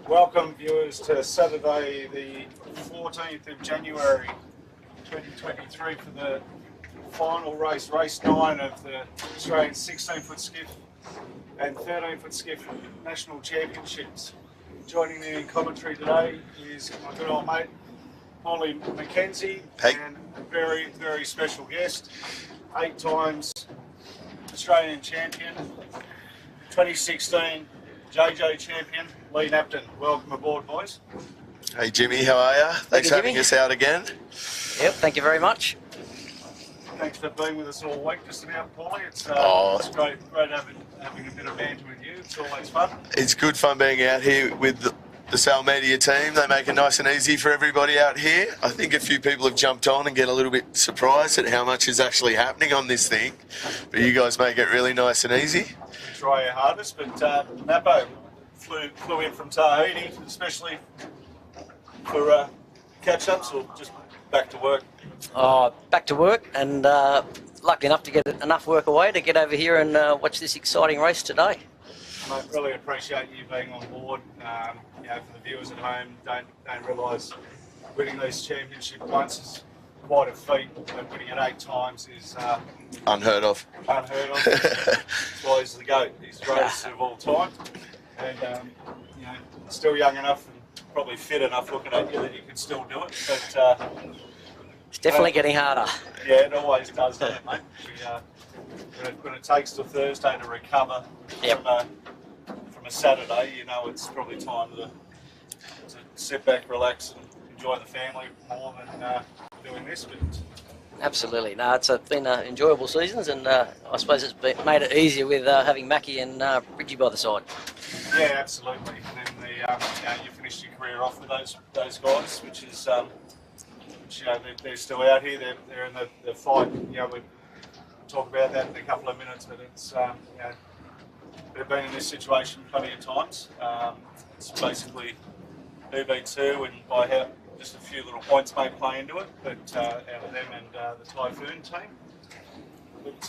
Welcome viewers to Saturday the 14th of January 2023 for the final race, race 9 of the Australian 16-foot skiff and 13-foot skiff national championships. Joining me in commentary today is my good old mate Molly McKenzie and a very, very special guest, 8 times Australian champion, 2016 JJ champion, Lee Napton. Welcome aboard, boys. Hey Jimmy, how are you? Thanks for having us out again. Yep, thank you very much. Thanks for being with us all week, just about, Paulie. It's great having a bit of banter with you. It's always fun. It's good fun being out here with the Sal Media team. They make it nice and easy for everybody out here. I think a few people have jumped on and get a little bit surprised at how much is actually happening on this thing. But you guys make it really nice and easy. We try our hardest, but Napo flew in from Tahiti, especially for catch-ups or just back to work? Back to work, and lucky enough to get enough work away to get over here and watch this exciting race today. Mate, really appreciate you being on board. You know, for the viewers at home, don't realise winning these championships once is quite a feat, but winning it 8 times is unheard of. That's why he's the GOAT. He's the greatest of all time, and you know, still young enough and probably fit enough looking at you that you can still do it. But it's definitely getting harder. Yeah, it always does, doesn't it, mate? When it takes till Thursday to recover from a Saturday, you know it's probably time to sit back, relax, and enjoy the family more than doing this. But absolutely, no, it's been enjoyable seasons, and I suppose it's made it easier with having Mackie and Bridgie by the side. Yeah, absolutely. And then you know, you finished your career off with those guys, which is you know, they're still out here. They're in the fight. You know, we'll talk about that in a couple of minutes, but it's you know, they've been in this situation plenty of times. It's basically who beats who, and by just a few little points may play into it, but out of them and the Typhoon team. But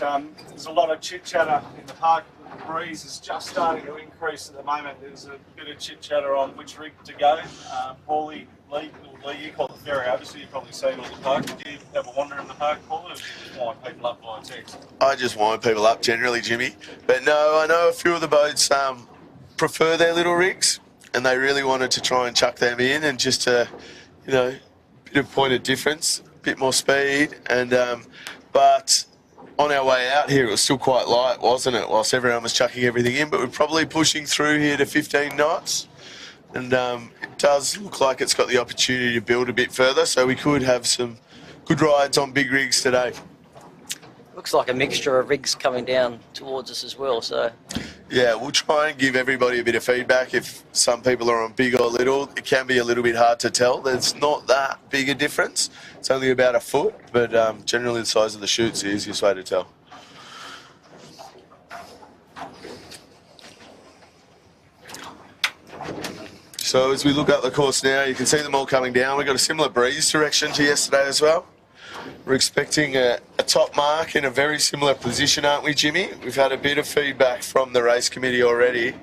there's a lot of chit chatter in the park. The breeze is just starting to increase at the moment. There's a bit of chit chatter on which rig to go. Paulie, Lee, you call it ferry over, so you've probably seen all the park. Did you have a wander in the park, Paulie, or did you just wind people up via text? I just wind people up generally, Jimmy. But no, I know a few of the boats prefer their little rigs, and they really wanted to try and chuck them in, and just a bit of point of difference, a bit more speed, and but on our way out here, it was still quite light, wasn't it? Whilst everyone was chucking everything in, but we're probably pushing through here to 15 knots. And it does look like it's got the opportunity to build a bit further, so we could have some good rides on big rigs today. Looks like a mixture of rigs coming down towards us as well. So yeah, we'll try and give everybody a bit of feedback. If some people are on big or little, it can be a little bit hard to tell. There's not that big a difference. It's only about a foot, but generally the size of the chute's the easiest way to tell. So as we look up the course now, you can see them all coming down. We've got a similar breeze direction to yesterday as well. We're expecting a top mark in a very similar position, aren't we, Jimmy? We've had a bit of feedback from the race committee already.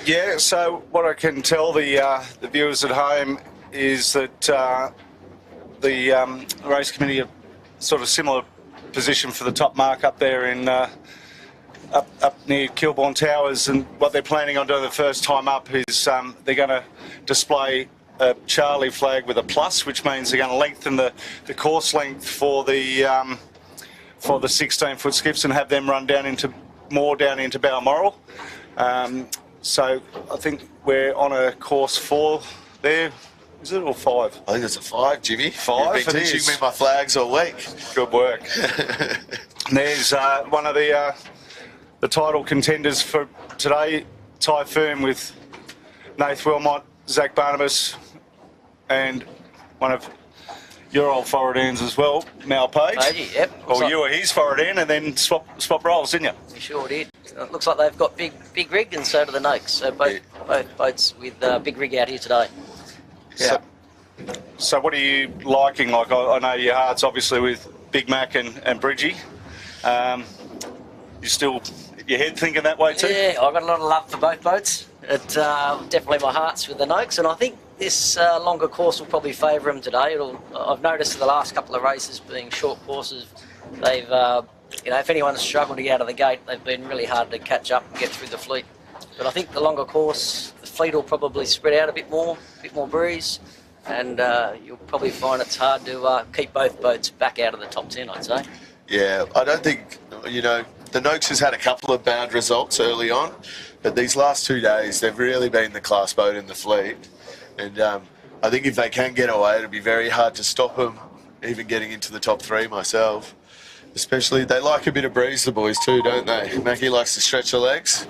Yeah, so what I can tell the viewers at home is that the race committee are sort of similar position for the top mark up there in up near Kilbourne Towers, and what they're planning on doing the first time up is they're going to display a Charlie flag with a plus, which means they're going to lengthen the course length for the 16-foot skiffs and have them run down into Balmoral. So I think we're on a course 4 there. Is it, or 5? I think it's a 5, Jimmy. 5. You've been teaching me my flags all week. Good work. And there's one of the title contenders for today, Typhoon, with Nath Wilmot, Zach Barnabas, and one of your old forward ends as well, Mal Page. Pagey, yep. Or you were his forward end, and then swap roles, didn't you? We sure did. It looks like they've got big rig, and so do the Noakes. So both boats with big rig out here today. Yeah. So what are you liking? Like, I know your heart's obviously with Big Mac and Bridgie. You still, your head thinking that way too? Yeah, I've got a lot of love for both boats. Definitely my heart's with the Noakes, and I think this longer course will probably favour them today. I've noticed in the last couple of races being short courses, they've, if anyone's struggled to get out of the gate, they've been really hard to catch up and get through the fleet. But I think the longer course, the fleet will probably spread out a bit more breeze, and you'll probably find it's hard to keep both boats back out of the top 10, I'd say. Yeah, I don't think, the Noakes has had a couple of bad results early on, but these last 2 days, they've really been the class boat in the fleet. And I think if they can get away, it'll be very hard to stop them, even getting into the top 3 myself. Especially, they like a bit of breeze, the boys too, don't they? Mackie likes to stretch the legs.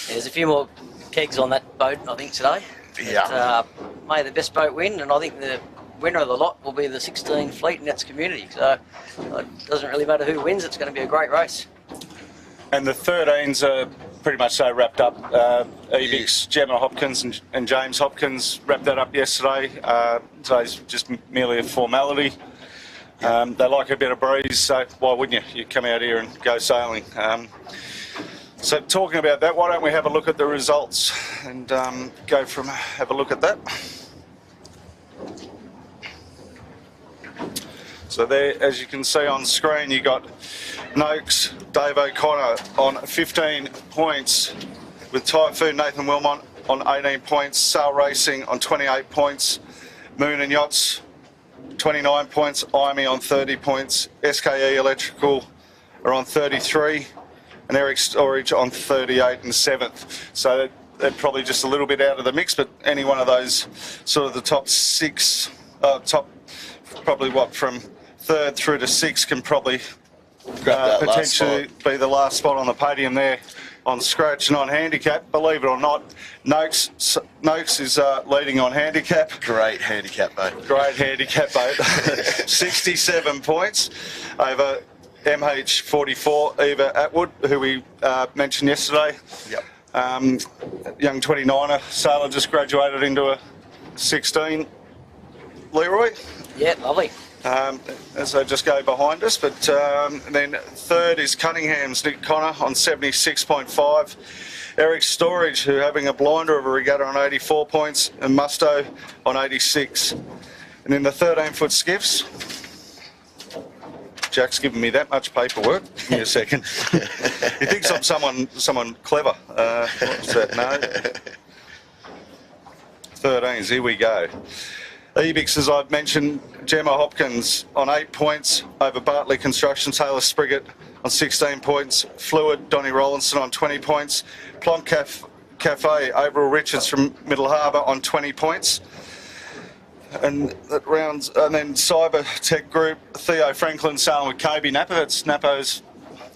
There's a few more kegs on that boat, I think, today. Yeah. May the best boat win, and I think the winner of the lot will be the 16 fleet in its community. So it doesn't really matter who wins, it's going to be a great race. And the 13s are pretty much so wrapped up. Ebix, Gemma Hopkins and James Hopkins wrapped that up yesterday. So it's just merely a formality. They like a bit of breeze, so why wouldn't you? You come out here and go sailing. So talking about that, why don't we have a look at the results and have a look at that. So there, as you can see on screen, you got Noakes, Dave O'Connor on 15 points, with Typhoon Nathan Wilmot on 18 points, Sail Racing on 28 points, Moon and Yachts 29 points, IME on 30 points, SKE Electrical are on 33, and Eric Storage on 38 and 7th. So they're probably just a little bit out of the mix, but any one of those sort of the top 6, probably from 3rd through to 6th can probably potentially be the last spot on the podium there on scratch and on handicap. Believe it or not, Noakes is leading on handicap. Great handicap boat. 67 points over MH44 Eva Atwood, who we mentioned yesterday. Yep. Young 29er sailor, just graduated into a 16. Leroy. Yeah, lovely. As they just go behind us. But then third is Cunningham's Nick Connor on 76.5. Eric Storage, who having a blinder of a regatta on 84 points, and Musto on 86. And then the 13-foot skiffs. Jack's giving me that much paperwork. Give me a second. He thinks I'm someone clever. What's that? No. 13s, here we go. Ebix, as I've mentioned, Gemma Hopkins on 8 points over Bartley Construction, Taylor Spriggett on 16 points, Fluid, Donnie Rollinson on 20 points, Plonk Cafe, Averill Richards from Middle Harbour on 20 points. And that rounds, and then Cyber Tech Group, Theo Franklin sailing with Kobe Napper. It's Nappo's,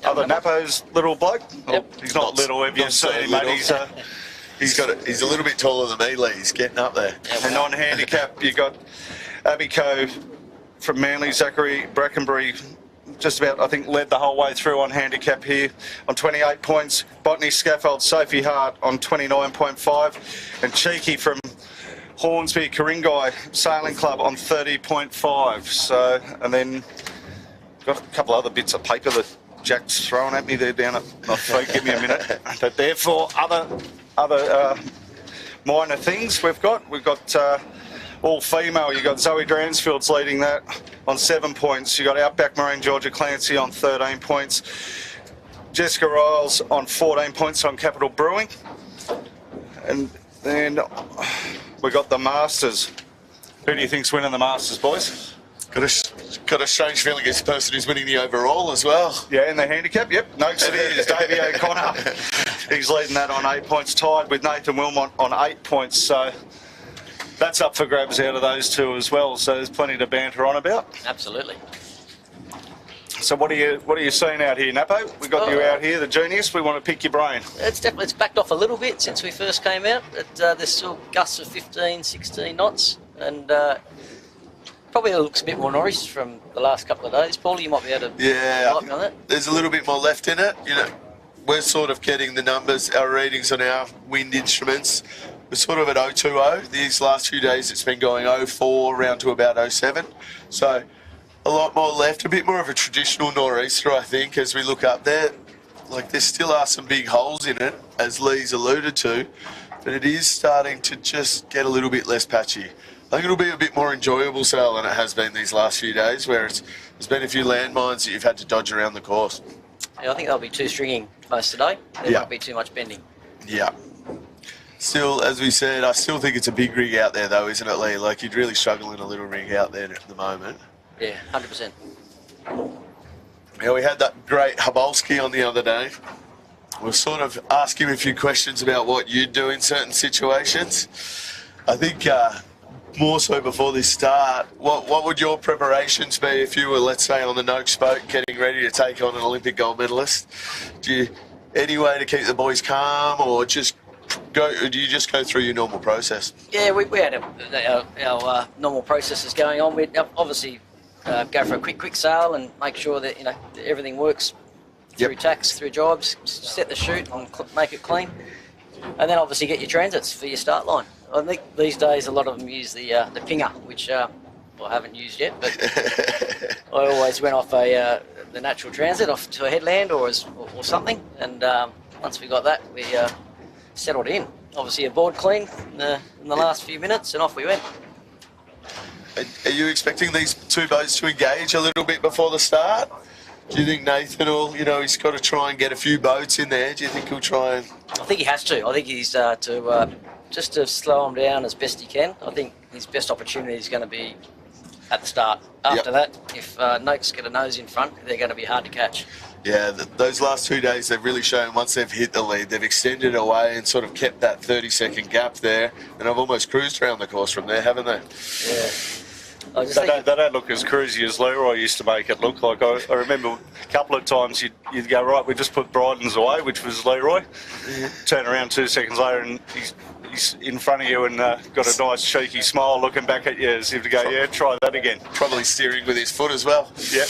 Nappo's little bloke. Yep. Well, he's not little, if you've seen him, mate. He's a little bit taller than me, Lee. He's getting up there. And on handicap, you got Abico from Manly, Zachary Brackenbury, just about, I think, led the whole way through on handicap here on 28 points. Botany Scaffold, Sophie Hart on 29.5. And Cheeky from Hornsby, Karingai Sailing Club on 30.5. So, and then got a couple other bits of paper that Jack's throwing at me there down at my feet. Give me a minute. But therefore, other minor things we've got all female. You've got Zoe Dransfield's leading that on 7 points. You've got Outback Marine Georgia Clancy on 13 points. Jessica Riles on 14 points on Capital Brewing. And then we got the Masters. Who do you think's winning the Masters, boys? Got a strange feeling it's the person who's winning the overall as well. Yeah, in the handicap, yep. Noakes it is, Davey O'Connor. He's leading that on 8 points, tied with Nathan Wilmot on 8 points. So that's up for grabs out of those two as well. So there's plenty to banter on about. Absolutely. So what are you seeing out here, Napo? We got you out here, the genius. We want to pick your brain. It's backed off a little bit since we first came out. There's still gusts of 15, 16 knots, and probably looks a bit more Norris from the last couple of days. Paul, you might be able to light me on that. There's a little bit more left in it. You know, we're sort of getting the numbers, our readings on our wind instruments. We're sort of at 020. These last few days it's been going 04 round to about 07. So a lot more left, a bit more of a traditional nor'easter, I think, as we look up there. Like, there still are some big holes in it, as Lee's alluded to, but it is starting to just get a little bit less patchy. I think it'll be a bit more enjoyable sail than it has been these last few days, where there's been a few landmines that you've had to dodge around the course. Yeah, I think they'll be two stringing most today. There won't be too much bending. Yeah. Still, as we said, I still think it's a big rig out there, though, isn't it, Lee? Like, you'd really struggle in a little rig out there at the moment. Yeah, 100%. Yeah, we had that great Habolski on the other day. We'll sort of ask him a few questions about what you'd do in certain situations. I think more so before this start, what would your preparations be if you were, let's say, on the Noakes boat getting ready to take on an Olympic gold medalist? Any way to keep the boys calm, or do you just go through your normal process? Yeah, we had our normal processes going on. We'd obviously go for a quick sail and make sure that everything works through tacks, through jibes, set the chute and make it clean, and then obviously get your transits for your start line. I think these days a lot of them use the pinger, which I haven't used yet, but I always went off the natural transit off to a headland or something, and once we got that, we settled in. Obviously a board clean in the last few minutes, and off we went. Are you expecting these two boats to engage a little bit before the start? Do you think Nathan will, he's got to try and get a few boats in there? Do you think he'll try and... I think he has to. I think he's just to slow him down as best he can. I think his best opportunity is going to be at the start. After that, if Noakes get a nose in front, they're going to be hard to catch. Yeah, those last 2 days, they've really shown once they've hit the lead, they've extended away and sort of kept that 30-second gap there, and I've almost cruised around the course from there, haven't they? Yeah. They don't look as cruisy as Leroy used to make it look like. I remember a couple of times you'd go, right, we just put Bryden's away, which was Leroy. Turn around 2 seconds later and he's in front of you and got a nice cheeky smile looking back at you as if to go, yeah, try that again. Probably steering with his foot as well. Yep.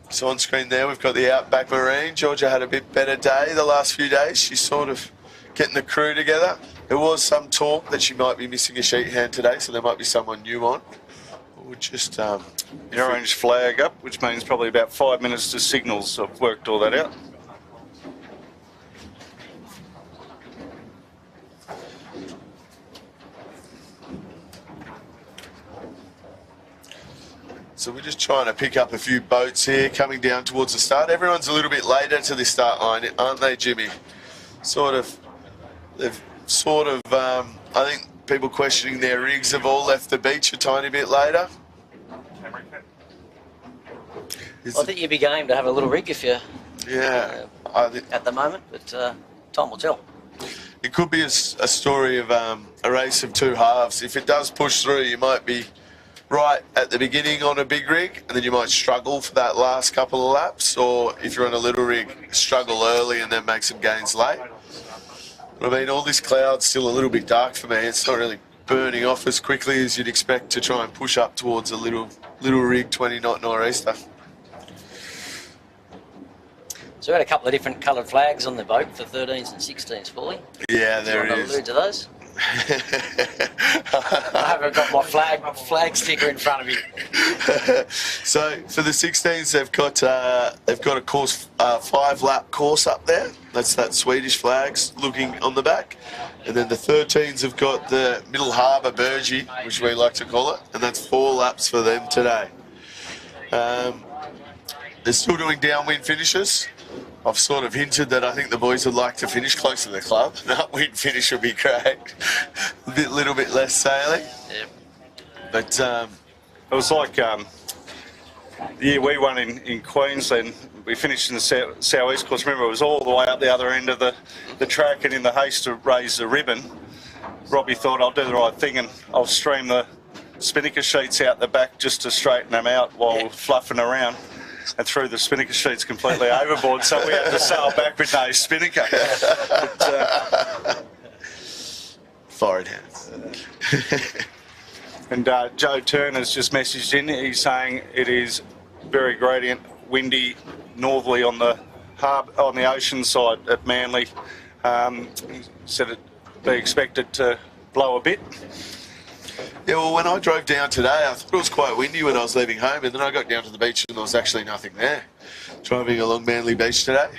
So on screen there, we've got the Outback Marine. Georgia had a bit better day the last few days. She's sort of getting the crew together. There was some talk that she might be missing a sheet hand today, so there might be someone new on. We'll just The orange flag up, which means probably about 5 minutes to signals. I've worked all that out. So we're just trying to pick up a few boats here coming down towards the start. Everyone's a little bit later to the start line, aren't they, Jimmy? I think people questioning their rigs have all left the beach a tiny bit later. I think you'd be game to have a little rig if you're I think at the moment, but time will tell. it could be a story of a race of two halves. If it does push through, you might be right at the beginning on a big rig, and then you might struggle for that last couple of laps, or if you're on a little rig, struggle early and then make some gains late. But I mean, all this cloud's still a little bit dark for me. It's not really burning off as quickly as you'd expect to try and push up towards a little rig 20-knot nor'easter. So we had a couple of different coloured flags on the boat for 13s and 16s, Paulie. Yeah, there it is. Allude to those? I haven't got my flag sticker in front of me. So for the 16s, they've got a course 5-lap course up there. That's that Swedish flags looking on the back, and then the 13s have got the Middle Harbour Burgie, which we like to call it, and that's 4 laps for them today. They're still doing downwind finishes. I've sort of hinted that I think the boys would like to finish close to the club. An upwind finish would be great. A little bit less sailing. Yep. But It was like the year we won in Queensland. We finished in the southeast course. Remember, it was all the way up the other end of the track, and in the haste to raise the ribbon, Robbie thought, I'll do the right thing and I'll stream the spinnaker sheets out the back just to straighten them out while we're fluffing around, and threw the spinnaker sheets completely overboard, so we had to sail back with no spinnaker. foreign hands. And Joe Turner's just messaged in. He's saying it is very gradient, windy, northerly on the ocean side at Manly. He said it'd be expected to blow a bit. Yeah, well, when I drove down today, I thought it was quite windy when I was leaving home, and then I got down to the beach and there was actually nothing there. Driving along Manly Beach today.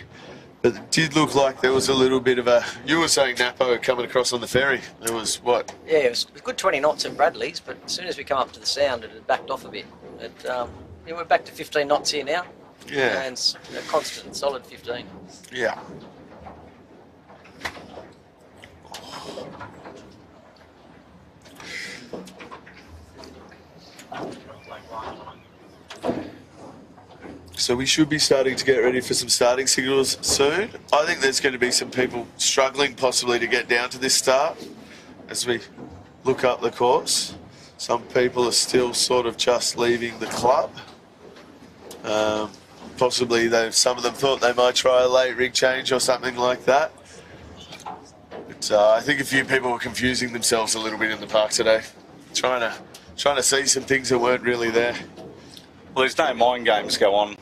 But it did look like there was a little bit of a... You were saying Napo coming across on the ferry. There was, what? Yeah, it was a good 20 knots in Bradley's, but as soon as we come up to the Sound, it had backed off a bit. We're back to 15 knots here now. Yeah. And a constant, solid 15. Yeah. So we should be starting to get ready for some starting signals soon. I think there's going to be some people struggling possibly to get down to this start as we look up the course. Some people are still sort of just leaving the club. Possibly some of them thought they might try a late rig change or something like that. But I think a few people were confusing themselves a little bit in the park today, trying to see some things that weren't really there. Well, there's no mind games go on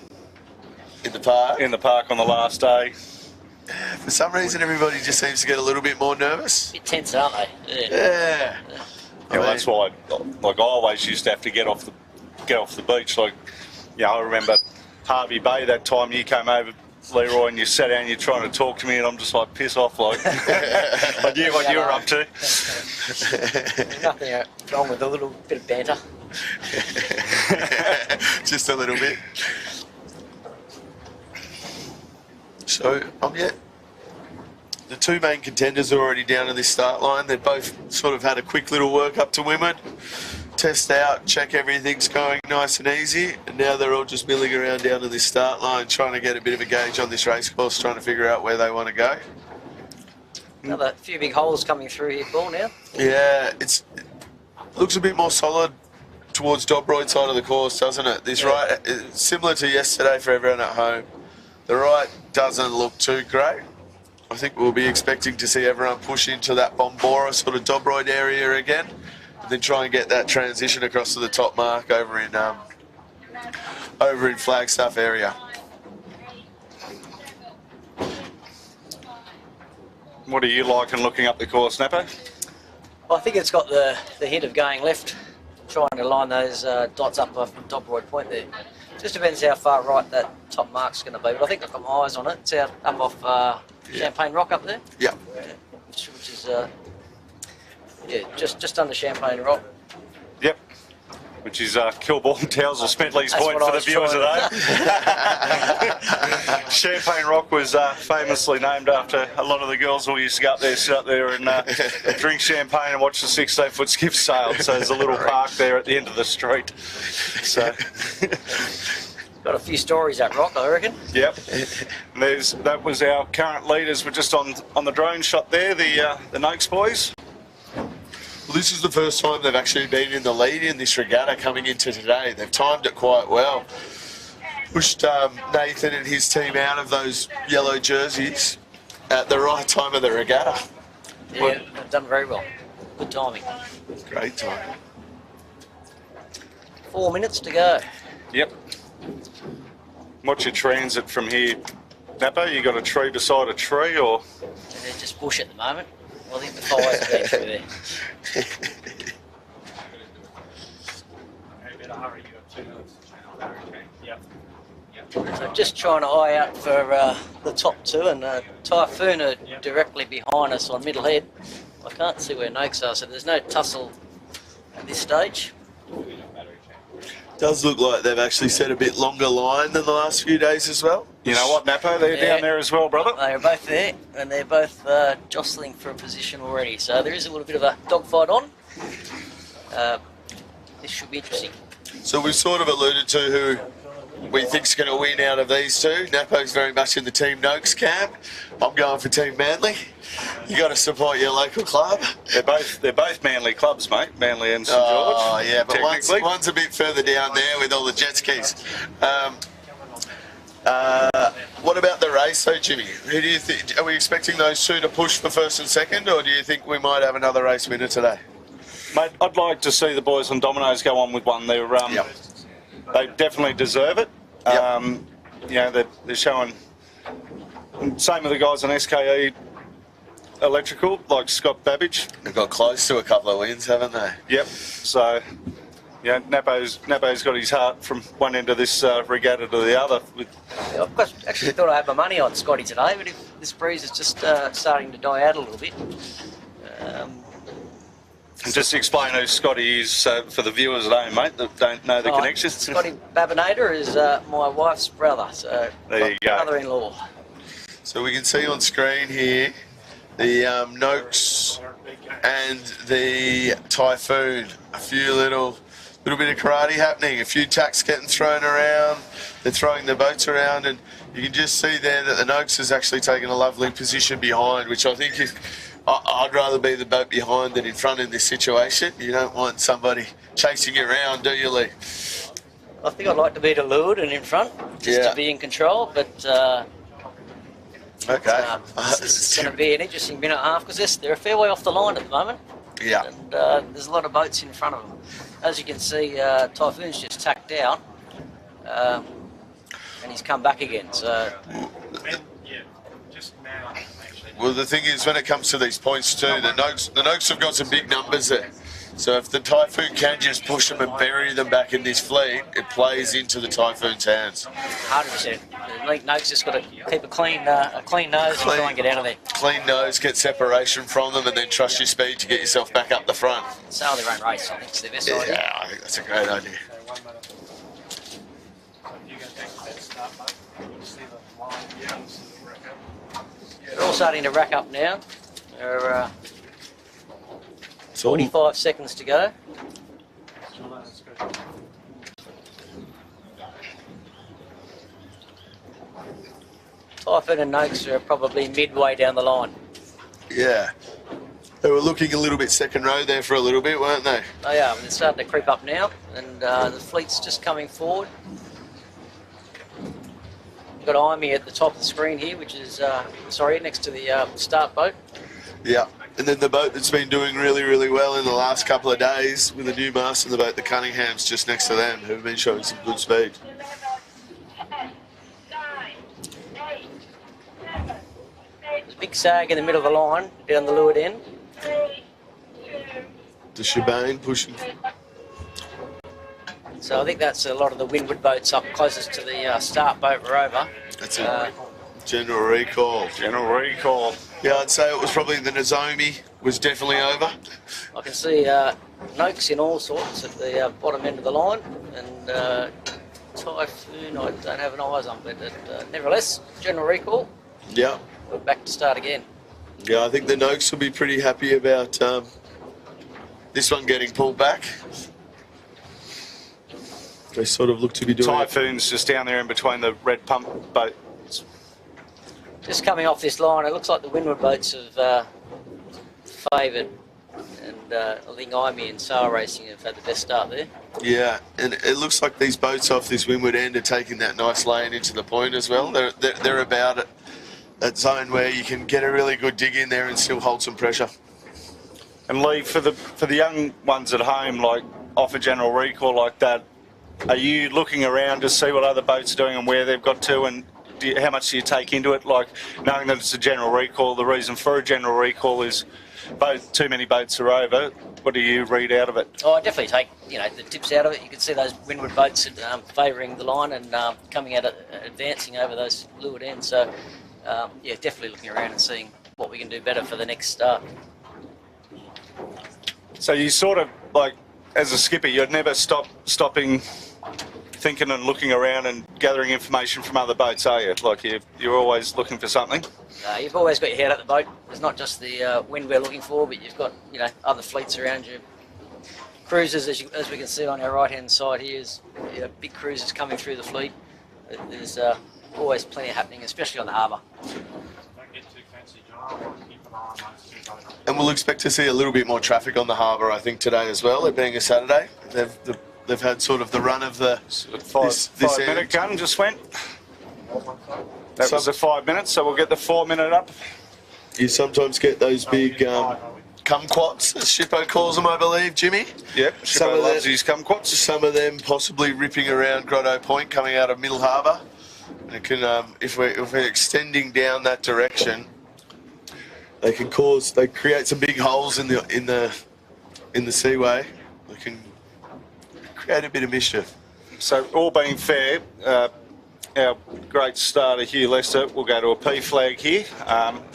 In the park? in the park on the last day. For some reason, everybody just seems to get a little bit more nervous. A bit tense, aren't they? Yeah. Yeah, well, that's why, like, I always used to have to get off the beach. Like, you know, I remember Harvey Bay that time you came over, Leroy, and you sat down and you're trying to talk to me, and I'm just like, piss off, like. I knew what you were up to. There's nothing wrong with a little bit of banter. Just a little bit. So, the two main contenders are already down in this start line. They've both sort of had a quick little work up to Wimmerd, test out, check everything's going nice and easy, and now they're all just milling around down to this start line, trying to get a bit of a gauge on this race course, trying to figure out where they want to go. Another few big holes coming through here, Paul, now. Yeah, it looks a bit more solid towards Dobroyd side of the course, doesn't it? This right, similar to yesterday for everyone at home. The right doesn't look too great. I think we'll be expecting to see everyone push into that Bombora sort of Dobroyd area again, and then try and get that transition across to the top mark over in Flagstaff area. What are you liking looking up the course, Napo? I think it's got the hint of going left, trying to line those dots up off the top right point there. Just depends how far right that top mark's going to be, but I think I've got my eyes on it. It's out up off Champagne Rock up there. Yeah. Which is just under Champagne Rock. Yep. Which is Kilbourne, Townsville, Smedley's That's Point what for I the was viewers at home. Champagne Rock was famously named after a lot of the girls who used to go up there, sit up there and drink champagne and watch the 16-foot skiff sail. So there's a little park there at the end of the street. So got a few stories at Rock, I reckon. Yep. And that was our current leaders. We're just on the drone shot there, the Noakes boys. Well, this is the first time they've actually been in the lead in this regatta coming into today. They've timed it quite well. Pushed Nathan and his team out of those yellow jerseys at the right time of the regatta. Yeah, they've done very well. Good timing. Great time. 4 minutes to go. Yep. What's your transit from here, Napo? You got a tree beside a tree, or? They're just bush at the moment. I think the fires have been through there. So just trying to eye out for the top two, and Typhoon are directly behind us on middle head. I can't see where Noakes are, so there's no tussle at this stage. Does look like they've actually set a bit longer line than the last few days as well. You know what, Napo? They're down there as well, brother. They are both there, and they're both jostling for a position already. So there is a little bit of a dogfight on. This should be interesting. So we've sort of alluded to who we think's going to win out of these two. Napo's very much in the Team Noakes camp. I'm going for Team Manly. You got to support your local club. They're both Manly clubs, mate. Manly and St George. Oh yeah, but one's a bit further down there with all the jet skis. What about the race, though, Jimmy? Who do you think? Are we expecting those two to push for first and second, or do you think we might have another race winner today? Mate, I'd like to see the boys on Dominoes go on with one. They definitely deserve it. You know, they're showing. Same with the guys on SKE Electrical, like Scott Babbage. They've got close to a couple of wins, haven't they? Yep. So, yeah, Napo's got his heart from one end of this regatta to the other. I've actually thought I had my money on Scotty today, but if this breeze is just starting to die out a little bit. And just explain who Scotty is for the viewers at home, mate, that don't know the connection. Scotty Babinator is my wife's brother, so there you go. Mother-in-law. So we can see on screen here the Noakes and the Typhoon. A few little bit of karate happening, a few tacks getting thrown around. They're throwing the boats around, and you can just see there that the Noakes has actually taken a lovely position behind, which I think is. I'd rather be the boat behind than in front in this situation. You don't want somebody chasing you around, do you, Lee? I think I'd like to be lured and in front, just to be in control, but okay. It's going to be an interesting minute and a half because they're a fair way off the line at the moment. Yeah. And there's a lot of boats in front of them. As you can see, Typhoon's just tacked out, and he's come back again. So. Well, the thing is, when it comes to these points too, the Noakes have got some big numbers there. So if the Typhoon can just push them and bury them back in this fleet, it plays into the Typhoon's hands. 100%. I think Noakes just got to keep a clean nose and try and get out of there. Clean nose, get separation from them, and then trust your speed to get yourself back up the front. Sail their own race, I think it's their best idea. Yeah, I think that's a great idea. They're all starting to rack up now. There are 45 seconds to go. Typhoon and Noakes are probably midway down the line. Yeah. They were looking a little bit second row there for a little bit, weren't they? They are. They're starting to creep up now, and the fleet's just coming forward. We've got Imey at the top of the screen here, which is, next to the start boat. Yeah. And then the boat that's been doing really, really well in the last couple of days with the new mast and the boat, the Cunningham's just next to them, who've been showing some good speed. There's big sag in the middle of the line down the leeward end. The shebang pushing. So I think that's a lot of the windward boats up closest to the start boat were over. That's a general recall. General recall. Yeah, I'd say it was probably the Nozomi was definitely over. I can see Noakes in all sorts at the bottom end of the line, and Typhoon I don't have an eyes on, but nevertheless, general recall. Yeah. We're back to start again. Yeah, I think the Noakes will be pretty happy about this one getting pulled back. They sort of look to be doing Typhoon's just down there in between the red pump boats. Just coming off this line, it looks like the windward boats have favoured, and I think Imey and Sail Racing have had the best start there. Yeah, and it looks like these boats off this windward end are taking that nice lane into the point as well. They're about at that zone where you can get a really good dig in there and still hold some pressure. And Lee, for the young ones at home, like off a general recall like that, are you looking around to see what other boats are doing and where they've got to, and how much do you take into it? Like, knowing that it's a general recall, the reason for a general recall is too many boats are over. What do you read out of it? Oh, I definitely take the tips out of it. You can see those windward boats favouring the line and coming out, advancing over those leeward ends. So, yeah, definitely looking around and seeing what we can do better for the next start. So you sort of, like, as a skipper, you'd never stopping thinking and looking around and gathering information from other boats, are you? Like, you're always looking for something? You've always got your head at the boat. It's not just the wind we're looking for, but you've got other fleets around you. Cruisers, as we can see on our right-hand side here, is big cruisers coming through the fleet. There's always plenty happening, especially on the harbour. Don't get too fancy, John. Keep an eye on those two boats. And we'll expect to see a little bit more traffic on the harbour, I think, today as well, it being a Saturday. They've had sort of the run of the Five minute gun just went. That was the 5 minutes, so we'll get the 4 minute up. You sometimes get those big kumquats, as Shippo calls them, I believe, Jimmy. Yep, Shippo loves his kumquats. Some of them possibly ripping around Grotto Point, coming out of Middle Harbour. It can, if we're extending down that direction, they create some big holes in the seaway. They can create a bit of mischief. So, all being fair, our great starter, Hugh Lester, will go to a P flag here.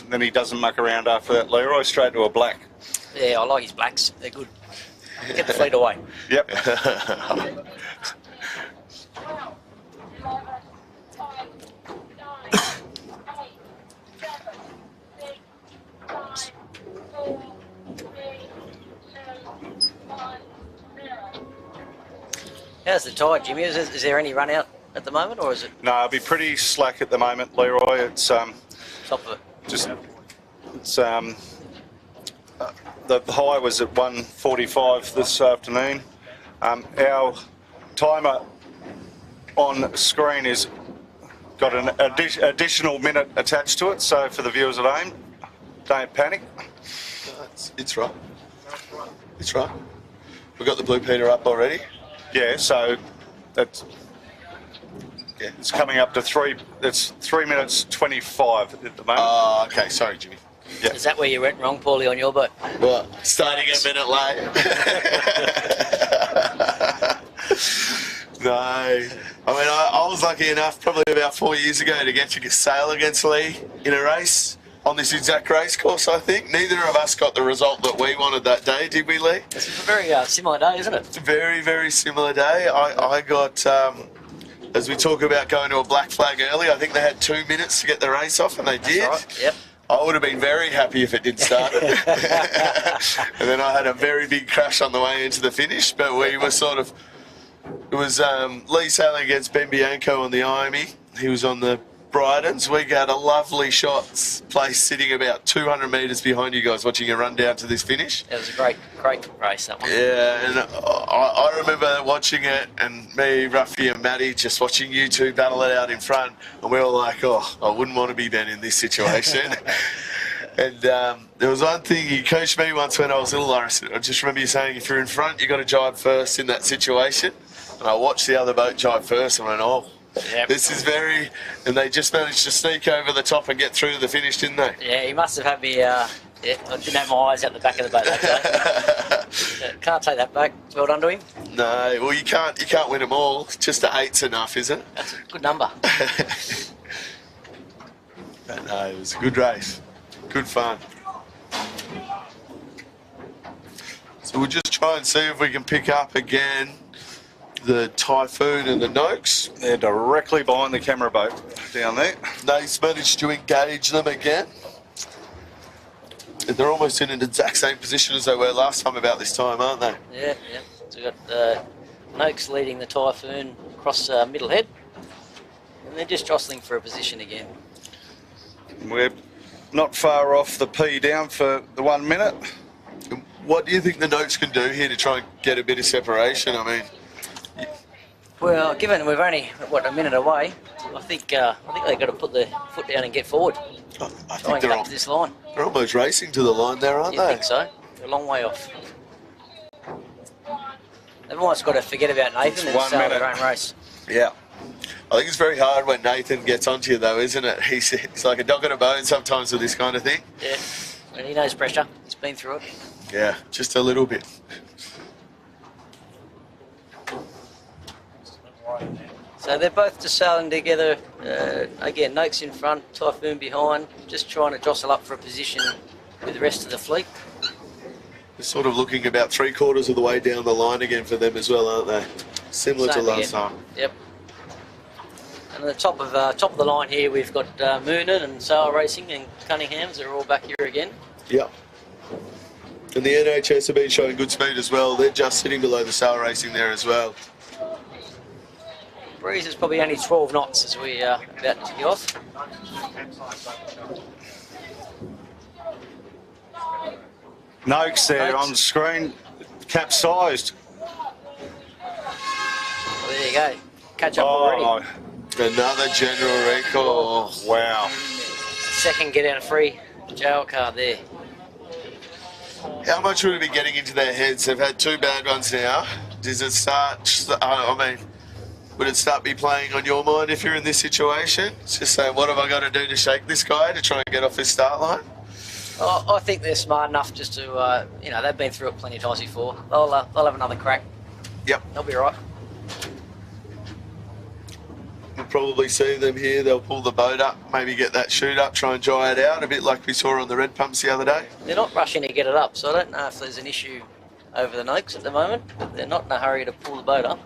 Then he doesn't muck around after that, Leroy, straight to a black. Yeah, I like his blacks. They're good. Get the fleet away. Yep. How's the tide, Jimmy? Is there any run out at the moment, or is it? No, it'll be pretty slack at the moment, Leroy. It's top of it? just the high was at 1:45 this afternoon. Our timer on screen is got an additional minute attached to it. So for the viewers at home, don't panic. It's right. It's right. We've got the blue Peter up already. Yeah, so that's it's coming up to it's 3 minutes 25 at the moment. Oh, okay. Sorry, Jimmy. Yeah. Is that where you went wrong, Paulie, on your boat? Well, starting a minute late. No. I mean, I was lucky enough probably about 4 years ago to get to sail against Lee in a race on this exact race course, I think. Neither of us got the result that we wanted that day, did we, Lee? It's a very similar day, isn't it? It's a very, very similar day. I got, as we talk about going to a black flag early, I think they had 2 minutes to get the race off, and they did. Right. Yep. I would have been very happy if it did start. And then I had a very big crash on the way into the finish, but we were sort of... It was Lee sailing against Ben Bianco on the Imey. He was on the Brydens. We got a lovely shot place sitting about 200 metres behind you guys watching you run down to this finish. It was a great race, that one. Yeah, and I remember watching it, and me, Ruffy and Matty just watching you two battle it out in front, and we were like, oh, I wouldn't want to be Ben in this situation. And there was one thing, you coached me once when I was little, I just remember you saying, if you're in front, you got to jibe first in that situation. And I watched the other boat jibe first and went, oh, Yep. This is very... And they just managed to sneak over the top and get through to the finish, didn't they? Yeah, he must have had me... I didn't have my eyes out the back of the boat that day. Can't take that back. Well done to him. No, well, you can't win them all. Just a 8's enough, is it? That's a good number. But no, it was a good race. Good fun. So we'll just try and see if we can pick up again the Typhoon and the Noakes. They're directly behind the camera boat down there. Nate's managed to engage them again. And they're almost in an exact same position as they were last time about this time, aren't they? Yeah. So we've got Noakes leading the Typhoon across middle head. And they're just jostling for a position again. We're not far off the P down for the 1 minute. What do you think the Noakes can do here to try and get a bit of separation? I mean... Well, given we're only, a minute away, I think they've got to put their foot down and get forward. I Try and get up to this line. They're almost racing to the line there, aren't You they? think so? They're a long way off. They've almost got to forget about Nathan and start their own race. Yeah. I think it's very hard when Nathan gets onto you, though, isn't it? He's like a dog on a bone sometimes with this kind of thing. Yeah, and he knows pressure. He's been through it. Yeah, just a little bit. So they're both just sailing together. Again, Noakes in front, Typhoon behind, just trying to jostle up for a position with the rest of the fleet. They're sort of looking about 3/4 of the way down the line again for them as well, aren't they? Similar to last time. Yep. And at the top of the line here, we've got Moonen and Sail Racing and Cunningham's. They're all back here again. Yep. And the NHS have been showing good speed as well. They're just sitting below the Sail Racing there as well. Breeze is probably only 12 knots as we are about to be off. Noakes there Noakes. on screen, capsized. Well, there you go. Catch up already. Another general record. Wow. Second get out of free jail card there. How much would it be getting into their heads? They've had 2 bad ones now. Does it start, would it start be playing on your mind if you're in this situation? It's just saying, what have I got to do to shake this guy to try and get off this start line? I think they're smart enough just to, they've been through it plenty of times before. They'll have another crack. Yep. They'll be all right. We'll probably see them here. They'll pull the boat up, maybe get that chute up, try and dry it out, a bit like we saw on the red pumps the other day. They're not rushing to get it up, so I don't know if there's an issue over the Noakes at the moment, but they're not in a hurry to pull the boat up.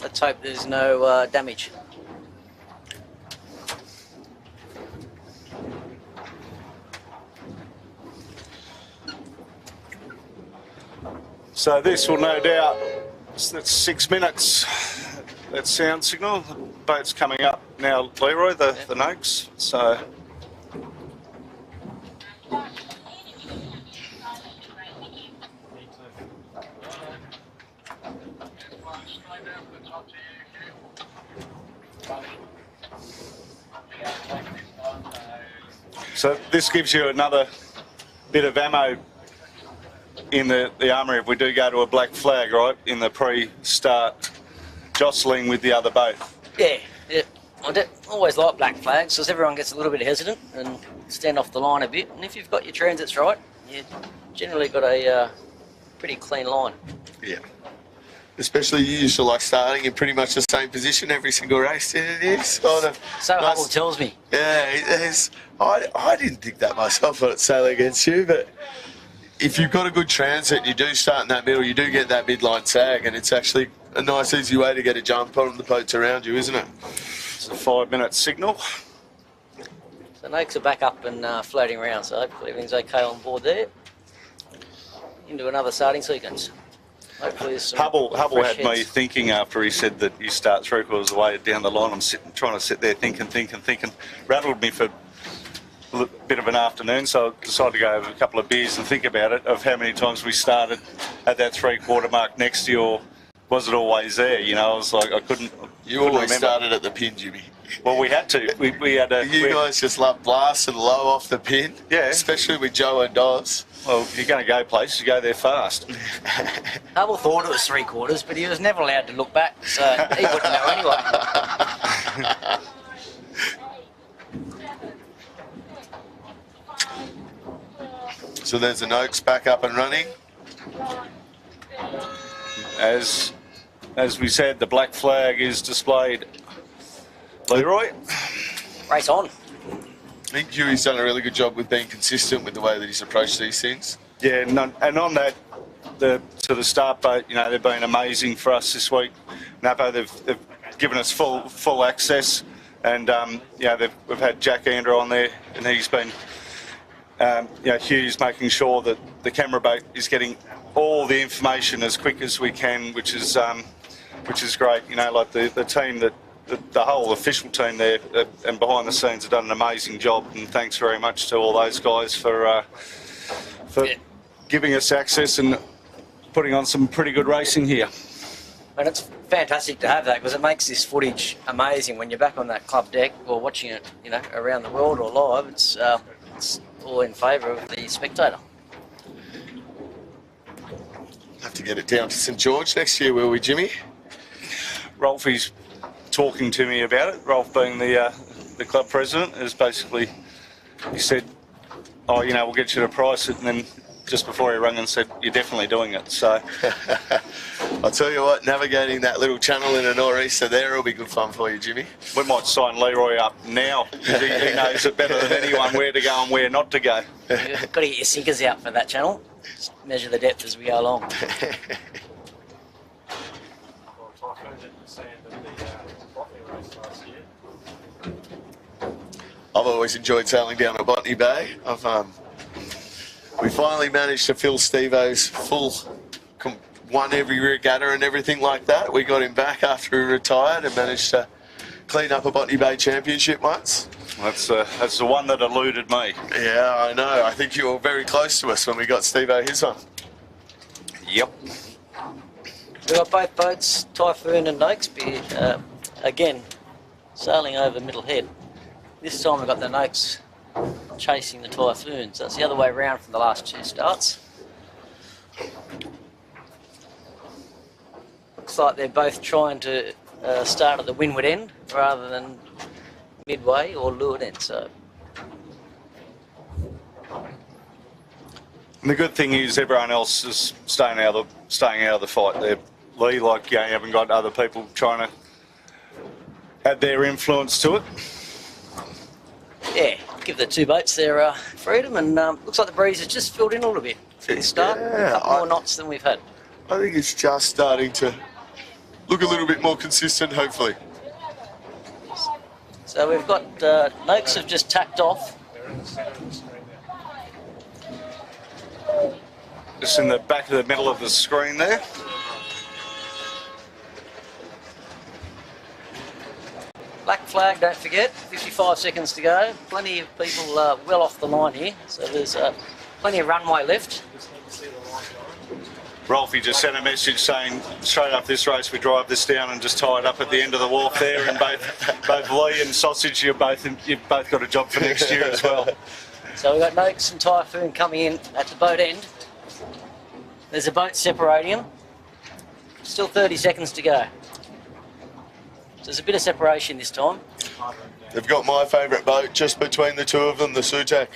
Let's hope there's no damage. So this will no doubt, that's 6 minutes. That sound signal. The boat's coming up now, Leroy, the Noakes. So this gives you another bit of ammo in the armoury if we do go to a black flag, right, in the pre-start jostling with the other boat. Yeah. I always like black flags because everyone gets a little bit hesitant and stand off the line a bit. And if you've got your transits right, you've generally got a pretty clean line. Yeah. Especially you used to like starting in pretty much the same position every single race, didn't you? Sort of. So nice. Hubble tells me. Yeah, I didn't think that myself when it's sailing against you, but if you've got a good transit, you do start in that middle, you do get that midline sag, and it's actually a nice, easy way to get a jump on the boats around you, isn't it? It's a 5-minute signal. So Noakes are back up and floating around, so hopefully everything's okay on board there. Into another starting sequence. Hopefully there's some Hubble fresh had me heads. thinking after he said that you start 3/4 of the way down the line. I'm trying to sit there thinking. Rattled me for a bit of an afternoon, so I decided to go have a couple of beers and think about it, of how many times we started at that 3/4 mark next to your wasn't always there. You know, I was like, I couldn't. You couldn't always remember. started at the pin, Jimmy. Well, we had to. We had to. You guys just love blasting low off the pin. Yeah. Especially with Joe and Doz. Well, if you're going to go places, you go there fast. Hubble thought it was 3/4, but he was never allowed to look back, so he wouldn't know anyway. So there's the Noakes back up and running. As we said, the black flag is displayed. Leroy? Race on. I think Huey's done a really good job with being consistent with the way that he's approached these things. Yeah, and on that, the start boat, you know, they've been amazing for us this week. Napo, they've given us full access, and you know, we've had Jack Andrew on there, and he's been, you know, Hugh's making sure that the camera boat is getting all the information as quick as we can, which is great. You know, like the team that. The whole official team there and behind the scenes have done an amazing job, and thanks very much to all those guys for giving us access and putting on some pretty good racing here. And it's fantastic to have that, because it makes this footage amazing when you're back on that club deck or watching it, you know, around the world or live. It's all in favour of the spectator. Have to get it down to St George next year, will we, Jimmy? Rolfie's talking to me about it. Rolf, being the club president, is basically, he said, "Oh, you know, we'll get you to price it," and then just before he rang and said, "You're definitely doing it." So I'll tell you what, navigating that little channel in a nor'easter there will be good fun for you, Jimmy. we might sign Leroy up now, because he knows it better than anyone where to go and where not to go. You've got to get your sinkers out for that channel. Just measure the depth as we go along. I've always enjoyed sailing down to Botany Bay. We finally managed to fill Steve-O's won every regatta and everything like that. We got him back after he retired and managed to clean up a Botany Bay championship once. That's the one that eluded me. Yeah, I know. I think you were very close to us when we got Steve-O his one. Yep. We've got both boats, Typhoon and Noakes, again, sailing over Middle Head. This time we've got the Noakes chasing the Typhoon, so it's the other way around from the last two starts. Looks like they're both trying to start at the windward end rather than midway or leeward end. So. And the good thing is everyone else is staying out of the fight there. Lee, like, you haven't got other people trying to add their influence to it. Yeah, give the two boats their freedom, and looks like the breeze has just filled in a little bit for the start. Yeah, a couple more knots than we've had. I think it's just starting to look a little bit more consistent, hopefully. So we've got Noakes have just tacked off. Just in the back of the middle of the screen there. Black flag, don't forget, 55 seconds to go. Plenty of people well off the line here, so there's plenty of runway left. Rolfie just sent a message saying, straight up this race, we drive this down and just tie it up at the end of the wharf there. And both Lee and Sausage, you've both got a job for next year as well. So we've got Noakes and Typhoon coming in at the boat end. There's a boat separating them. Still 30 seconds to go. So there's a bit of separation this time. They've got my favourite boat just between the two of them, the Sutak.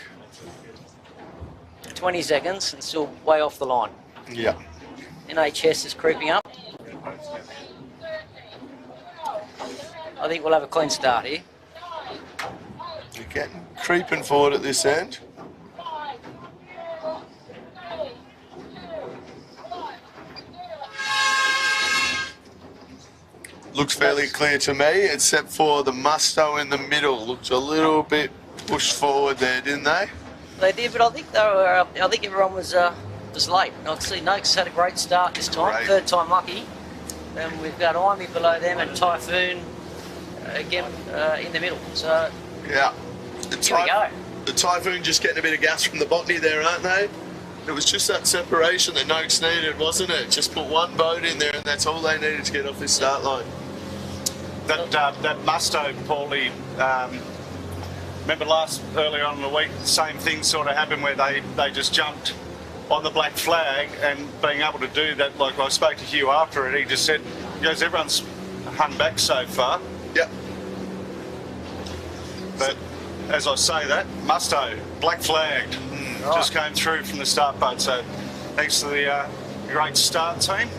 20 seconds and still way off the line. Yeah. NHS is creeping up. I think we'll have a clean start here. You're getting creeping forward at this end. Looks fairly clear to me, except for the Musto in the middle. Looked a little bit pushed forward there, didn't they? They did, but I think they were. I think everyone was late. And I can see Noakes had a great start this time, Right. third time lucky. And we've got Imey below them and Typhoon again in the middle. So Yeah. here we go. The Typhoon just getting a bit of gas from the Botany there, aren't they? It was just that separation that Noakes needed, wasn't it? Just put one boat in there and that's all they needed to get off this start line. That Musto, Paulie, remember earlier on in the week, the same thing sort of happened where they just jumped on the black flag, and being able to do that, like I spoke to Hugh after it, he just said, he goes, everyone's hung back so far. Yep. But as I say that, Musto, black flagged, just came through from the start boat, so thanks to the great start team.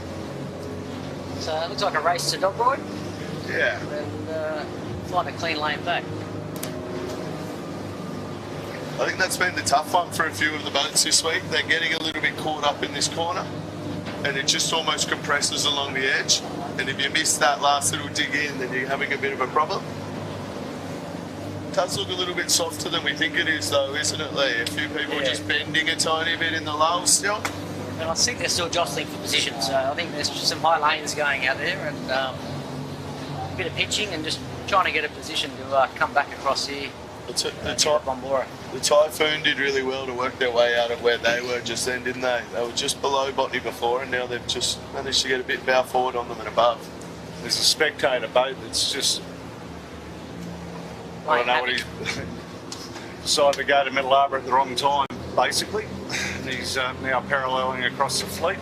So it looks like a race to Downwind. Yeah. And find a clean lane back. I think that's been the tough one for a few of the boats this week. They're getting a little bit caught up in this corner and it just almost compresses along the edge. And if you miss that last little dig in, then you're having a bit of a problem. It does look a little bit softer than we think it is though, isn't it, Lee? A few people just bending a tiny bit in the lull still. And I think they're still jostling for position, so I think there's some high lanes going out there and a bit of pitching and just trying to get a position to come back across here. The Typhoon did really well to work their way out of where they were just then, didn't they? They were just below Botany before and now they've just managed to get a bit bow forward on them and above. There's a spectator boat that's just, I don't know what he decided to go to Middle Harbour at the wrong time, basically. And he's now paralleling across the fleet.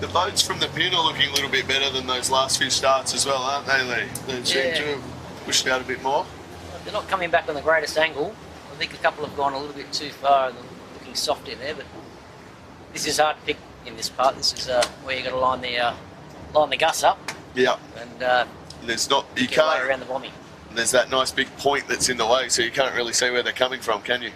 The boats from the pin are looking a little bit better than those last few starts as well, aren't they, Lee? They seem to have pushed out a bit more. They're not coming back on the greatest angle. I think a couple have gone a little bit too far and looking soft in there, but this is hard to pick in this part. This is where you've got to line the guss up. Yeah. And there's not, you get away can't, around the bombing. there's that nice big point that's in the way, so you can't really see where they're coming from, can you?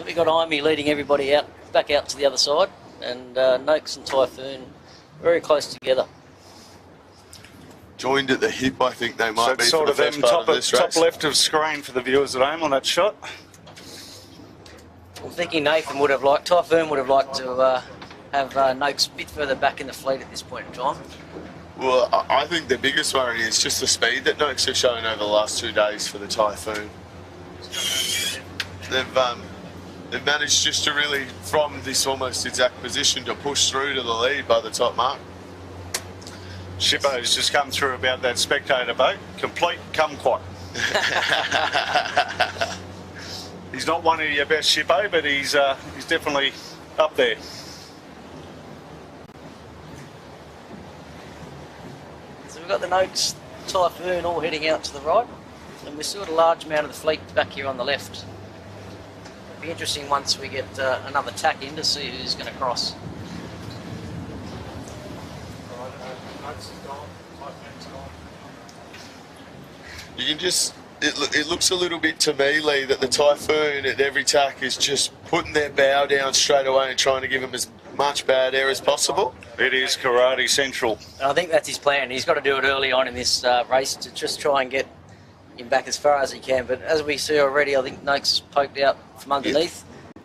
We've got Imey leading everybody back out to the other side, and Noakes and Typhoon very close together. Joined at the hip, I think they might be sort for the of first them part of this race. top left of screen for the viewers at home on that shot. I'm thinking Typhoon would have liked to have Noakes a bit further back in the fleet at this point in time. Well, I think the biggest worry is just the speed that Noakes have shown over the last 2 days for the Typhoon. They've managed just to really, from this almost exact position, to push through to the lead by the top mark. Shippo's just come through about that spectator boat. Complete kumquat. He's not one of your best Shippo, but he's definitely up there. So we've got the Noakes, Typhoon all heading out to the right, and we've still got a large amount of the fleet back here on the left. It'll be interesting once we get another tack in to see who's going to cross. You can just, it looks a little bit to me, Lee, that the Typhoon at every tack is just putting their bow down straight away and trying to give them as much bad air as possible. It is karate central. And I think that's his plan. He's got to do it early on in this race to just try and get him back as far as he can. But as we see already, I think Noakes has poked out from underneath.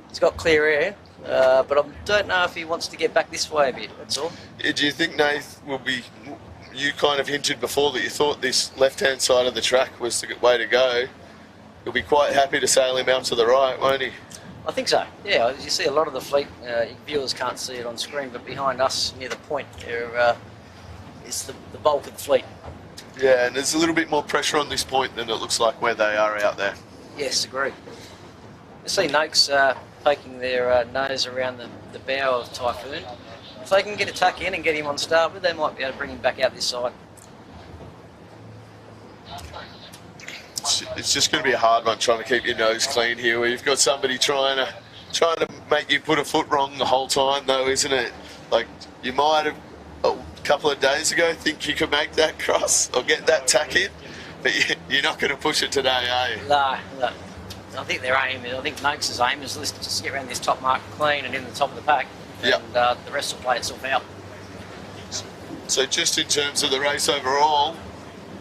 He's got clear air, but I don't know if he wants to get back this way a bit, that's all. Do you think, Nath, will be... You kind of hinted before that you thought this left-hand side of the track was the way to go. You'll be quite happy to sail him out to the right, won't he? I think so, yeah. As you see, a lot of the fleet, viewers can't see it on screen, but behind us, near the point, there is the bulk of the fleet. Yeah, and there's a little bit more pressure on this point than it looks like where they are out there. Yes, agree. You see Noakes poking their nose around the bow of Typhoon. If they can get a tuck in and get him on starboard, they might be able to bring him back out this side. It's just going to be a hard one trying to keep your nose clean here, where you've got somebody trying to make you put a foot wrong the whole time, though, isn't it? Like, you might have a couple of days ago think you could make that cross or get that tack in, but you're not going to push it today, are you? No. I think their aim, I think Noakes' aim is just to get around this top mark clean and in the top of the pack. Yep. And the rest will play itself out. So just in terms of the race overall,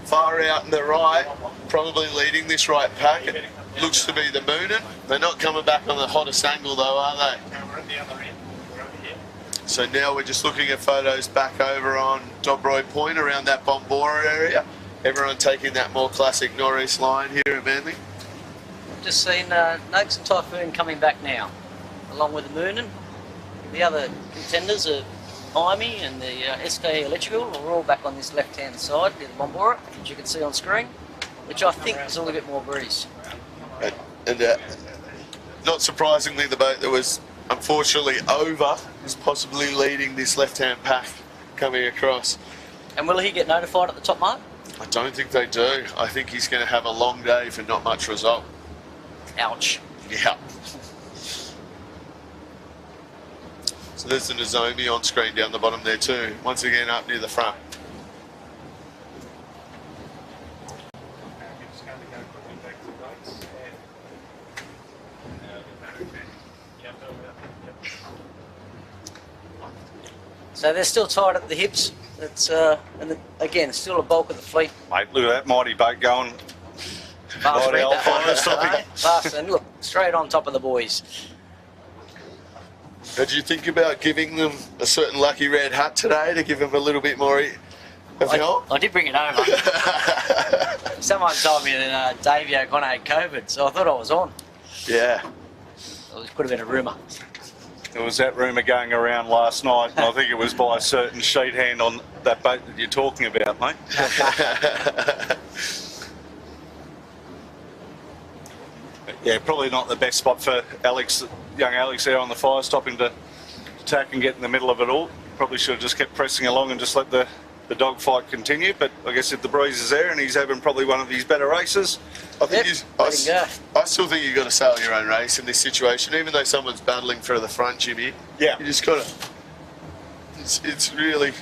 far out in the right, probably leading this right pack, it looks to be the Moonin. They're not coming back on the hottest angle though, are they? We're at the other end. We're over here. So now we're just looking at photos back over on Dobroy Point around that Bombora area. Everyone taking that more classic nor'east line here at Manly. Just seen Noakes and Typhoon coming back now, along with the Moonin. The other contenders are Imey and the SKE Electrical are all back on this left-hand side near the Bombora, which you can see on screen, which I think is a little bit more breeze. And not surprisingly, the boat that was unfortunately over is possibly leading this left-hand pack coming across. And will he get notified at the top mark? I don't think they do. I think he's going to have a long day for not much result. Ouch. Yeah. So there's the Nozomi on screen down the bottom there too. Once again up near the front. So they're still tight at the hips. It's again still a bulk of the fleet. Mate, look at that mighty boat going. Fast, Mighty old fire stopping. fast and look straight on top of the boys. Did you think about giving them a certain lucky red hat today to give them a little bit more of help? I did bring it over. Someone told me that Davey O'Connor had COVID, so I thought I was on. Yeah. It could have been a rumour. There was that rumour going around last night, and I think it was by a certain sheet hand on that boat that you're talking about, mate. Yeah, probably not the best spot for Alex, young Alex there on the fire stopping to attack and get in the middle of it all. Probably should have just kept pressing along and just let the dogfight continue, but I guess if the breeze is there and he's having probably one of his better races. I think Yep, I still think you've got to sail your own race in this situation, even though someone's battling for the front, Jimmy. Yeah. You just got to. It's really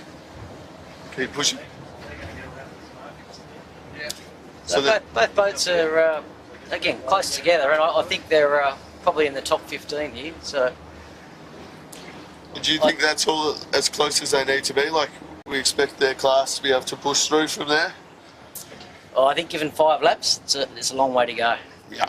keep pushing. So both boats are again close together, and I think they're probably in the top 15 here. So. Do you think that's all as close as they need to be? Like, we expect their class to be able to push through from there? Oh, I think given 5 laps, it's a long way to go. Yeah.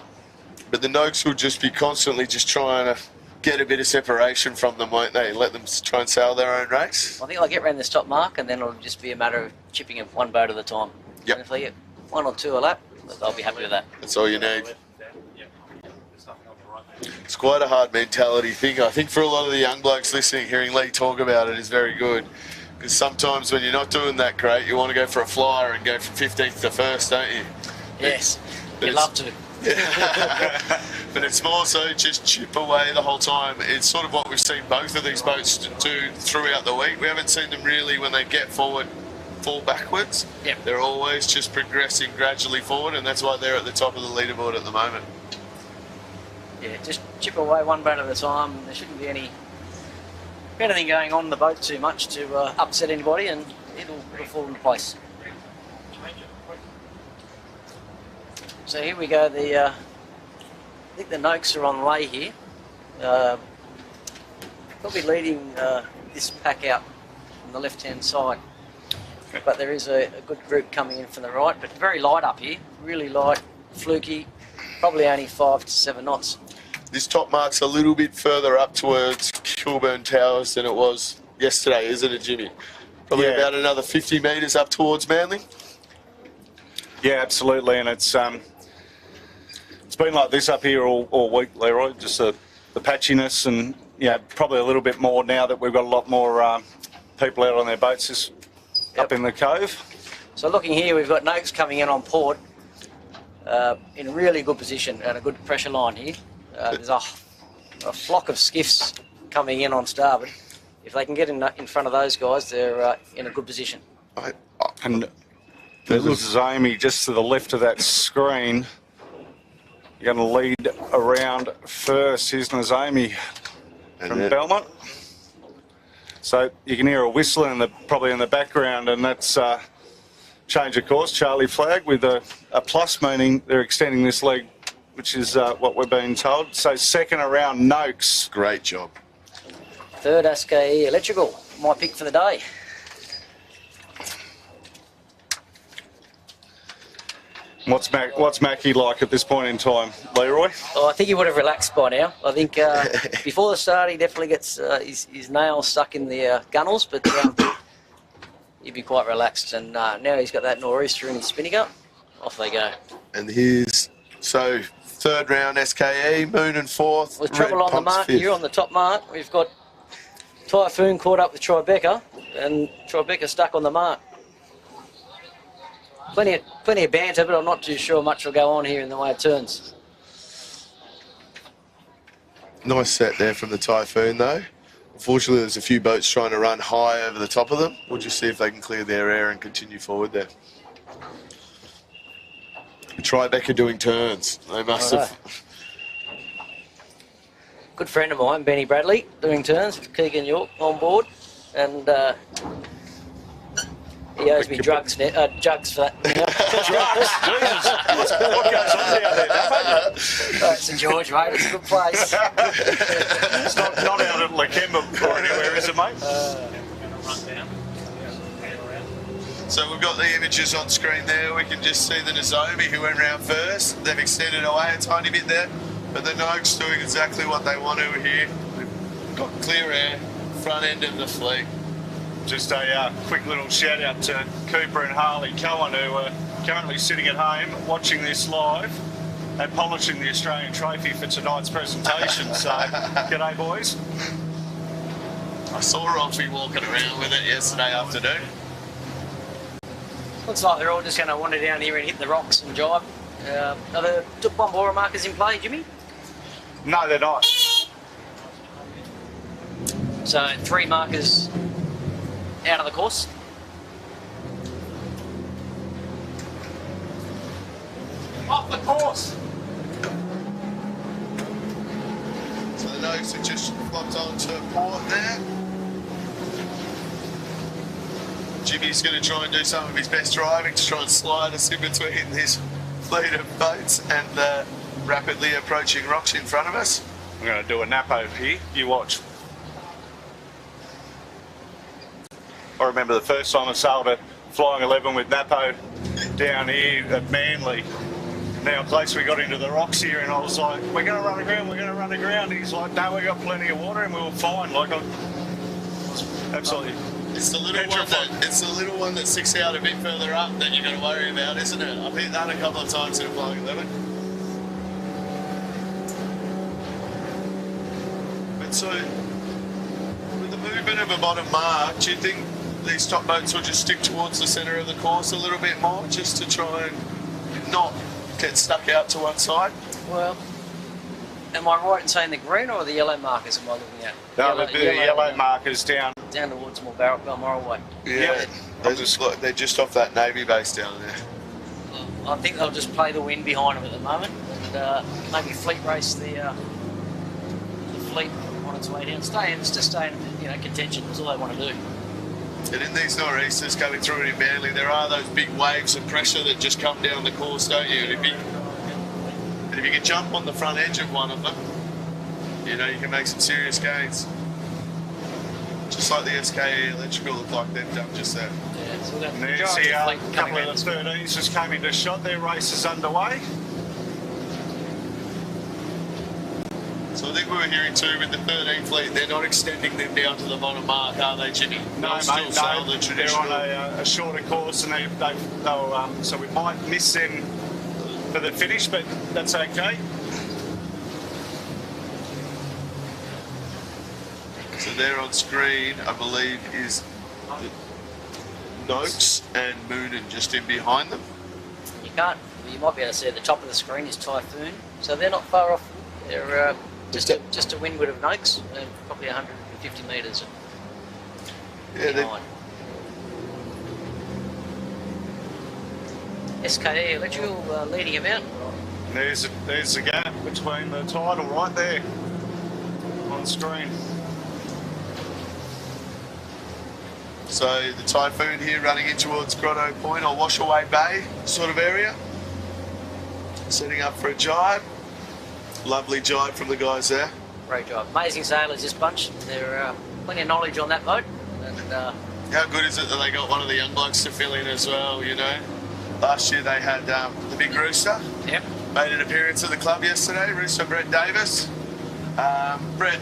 But the Noakes will just be constantly just trying to get a bit of separation from them, won't they? Let them try and sail their own race? I think they'll get around this top mark, and then it'll just be a matter of chipping it one boat at a time. Yep. And if they get 1 or 2 a lap, they'll be happy with that. That's all you need. It's quite a hard mentality thing. I think for a lot of the young blokes listening, hearing Lee talk about it is very good. Because sometimes when you're not doing that great, you want to go for a flyer and go from 15th to 1st, don't you? Yes, you'd love to. But it's more so just chip away the whole time. It's sort of what we've seen both of these boats do throughout the week. We haven't seen them really, when they get forward, fall backwards. Yep. They're always just progressing gradually forward, and that's why they're at the top of the leaderboard at the moment. Yeah, just chip away one boat at a time. There shouldn't be anything going on in the boat too much to upset anybody, and it'll fall into place. So here we go. I think the Noakes are on way here. Probably leading this pack out from the left-hand side. Okay. But there is a good group coming in from the right, but very light up here. Really light, fluky. Probably only 5 to 7 knots. This top mark's a little bit further up towards Kilburn Towers than it was yesterday, isn't it, Jimmy? Probably about another 50 metres up towards Manly. Yeah, absolutely, and it's been like this up here all week, Leroy. Just the patchiness, and probably a little bit more now that we've got a lot more people out on their boats up in the cove. So looking here, we've got Noakes coming in on port in really good position and a good pressure line here. There's a flock of skiffs coming in on starboard. If they can get in front of those guys, they're in a good position. And there's Amy just to the left of that screen. You're going to lead around first. Here's Nazami from Belmont. So you can hear a whistle probably in the background, and that's change of course, Charlie flag with a plus, meaning they're extending this leg, which is what we're being told. So second around, Noakes. Great job. Third, SKE Electrical. My pick for the day. What's Mackie like at this point in time, Leroy? Oh, I think he would have relaxed by now. I think before the start he definitely gets his nails stuck in the gunnels, but he'd be quite relaxed. And now he's got that nor'easter in his spinning up. Off they go. And here's, so third round SKE, Moon in fourth. With trouble on the mark fifth. here on the top mark, we've got Typhoon caught up with Tribeca, and Tribeca stuck on the mark. Plenty of banter, but I'm not too sure much will go on here in the way it turns. Nice set there from the Typhoon though. Unfortunately, there's a few boats trying to run high over the top of them. We'll just see if they can clear their air and continue forward there. Tribeca doing turns. They must have. Good friend of mine, Benny Bradley, doing turns with Keegan York on board, and he owes me jugs for that. Drugs? Jesus. What goes on down there? Right, St George, mate, it's a good place. It's not out at Lakemba or anywhere, is it, mate? So we've got the images on screen there. We can just see the Nozomi who went round first. They've extended away a tiny bit there, but the Noakes doing exactly what they want to here. We've got clear air, front end of the fleet. Just a quick little shout out to Cooper and Harley Cohen, who are currently sitting at home watching this live and polishing the Australian trophy for tonight's presentation. So, g'day boys. I saw Roxy walking around with it yesterday afternoon. Looks like they're all just going to wander down here and hit the rocks and jibe. Are the Bombora markers in play, Jimmy? No, they're not. So 3 markers out of the course. Off the course. So the Noakes have just flopped onto port there. Jimmy's going to try and do some of his best driving to try and slide us in between this fleet of boats and the rapidly approaching rocks in front of us. I'm going to do a napo here. You watch. I remember the first time I sailed a Flying 11 with Napo down here at Manly. And how close we got into the rocks here, and I was like, we're going to run aground, we're going to run aground. He's like, no, we got plenty of water and we were fine. Like, I was absolutely... It's the little one that sticks out a bit further up that you've got to worry about, isn't it? I've hit that a couple of times in a Flying 11. But so, with the movement of a bottom mark, do you think these top boats will just stick towards the centre of the course a little bit more, just to try and not get stuck out to one side? Well, am I right in saying the green or the yellow markers am I looking at? No, the yellow markers down towards more Balmoral way. Yeah, they're just off that Navy base down there. Well, I think they'll just play the wind behind them at the moment, and maybe fleet race the fleet on its way down. Stay in contention. That's all they want to do. And in these nor'easters coming through it in Manly, there are those big waves of pressure that just come down the course, don't you? And if you can jump on the front edge of one of them, you can make some serious gains. Just like the SKE Electrical look like they've done just there. Yeah, so and there's a couple of the 13s just came into shot. Their race is underway. So I think we were hearing too with the 13 fleet, they're not extending them down to the bottom mark, are they, Jimmy? No, mate, no. They're on a shorter course, and they'll so we might miss them for the finish, but that's okay. So there on screen, I believe, is Noakes and Moonin just in behind them. You might be able to see at the top of the screen is Typhoon, so they're not far off. They're just to windward of Noakes, probably 150 metres. Yeah, SKE Electrical leading him out. There's the gap between the tidal right there on screen. So the Typhoon here running in towards Grotto Point or Washaway Bay sort of area. Setting up for a jibe. Lovely jibe from the guys there. Great job. Amazing sailors, this bunch. They're plenty of knowledge on that boat. And, how good is it that they got one of the young blokes to fill in as well, Last year they had the big Rooster. Yep. Made an appearance at the club yesterday, Rooster Brett Davis. Brett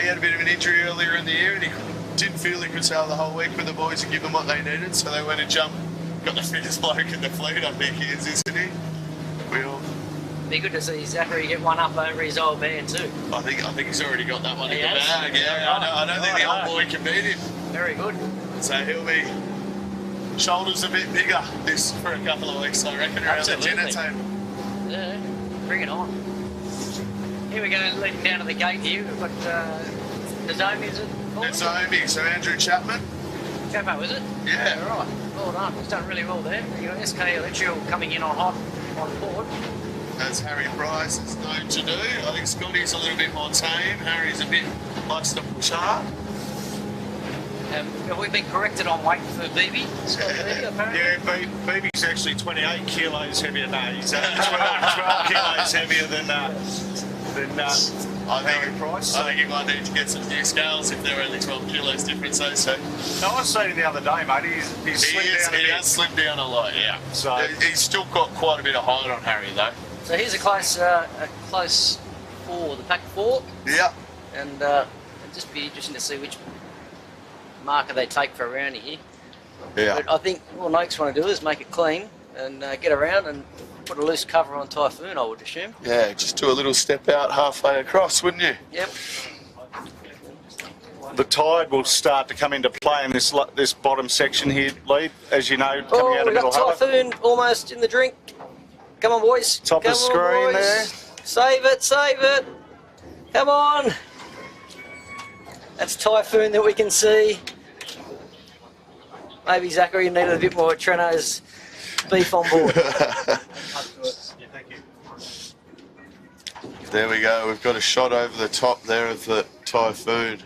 he had a bit of an injury earlier in the year and he couldn't didn't feel he could sail the whole week with the boys and give them what they needed, so they went and jumped. Got the fittest bloke in the fleet, I think he is, isn't he? Will. Be good to see Zachary get one up over his old man too. I think he's already got that one in the has? bag. Yeah, I don't think the old boy can beat him. Very good. So he'll be shoulders a bit bigger this for a couple of weeks, I reckon, around the dinner table. Yeah, bring it on. Here we go, leading down to the gate here. We've got Nazomi, is it? Nazomi, so Andrew Chapman. Chapo, is it? Yeah. Right. Well done. He's done really well there. You got SK Electrical coming in on hot on board. As Harry Price is known to do. I think Scotty's a little bit more tame. Harry's a bit likes to push hard. Have we been corrected on weight for BB? Scotty Beebe, apparently? Yeah, BB's actually 28 kilos heavier now. He's 12 kilos heavier than Harry Price. I think he might need to get some new scales if they're only 12 kilos difference, though. So No, I was saying the other day, mate, he's slimmed down a bit. he has slimmed down a lot, yeah. So He's still got quite a bit of height on Harry, though. So here's a close four, the pack four, Yeah. and it'd just be interesting to see which marker they take for around here. Yeah. But I think all Noakes want to do is make it clean and get around and put a loose cover on Typhoon, I would assume. Yeah, just do a little step out halfway across, wouldn't you? Yep. The tide will start to come into play in this bottom section here, Lee, as you know, coming out of we got Middle Harbour. Typhoon almost in the drink. Come on, boys. Top Come of on, screen boys. there. Save it, save it. Come on. That's Typhoon that we can see. Maybe Zachary needed a bit more Treno's beef on board. There we go. We've got a shot over the top there of the Typhoon.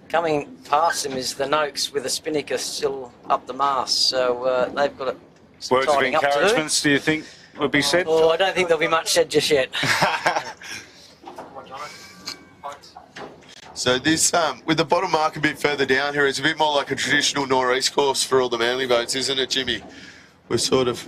Coming past him is the Noakes with the spinnaker still up the mast, so they've got some Words of tidying up to do. encouragement, do you think would be said? Oh, I don't think there'll be much said just yet. So this, with the bottom mark a bit further down here, it's a bit more like a traditional northeast course for all the Manly boats, isn't it, Jimmy? We're sort of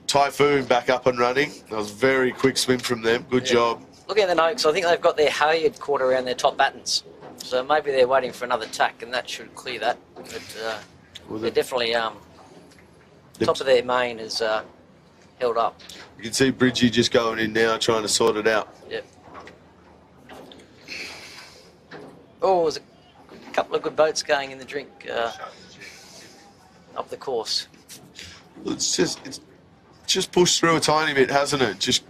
Typhoon back up and running. That was a very quick swim from them. Good job. Looking at the Noakes, I think they've got their halyard caught around their top battens. So maybe they're waiting for another tack, and that should clear that. But they're definitely top of their main is held up. You can see Bridgie just going in now, trying to sort it out. Yep. Oh, there's a couple of good boats going in the drink up the course. It's just pushed through a tiny bit, hasn't it?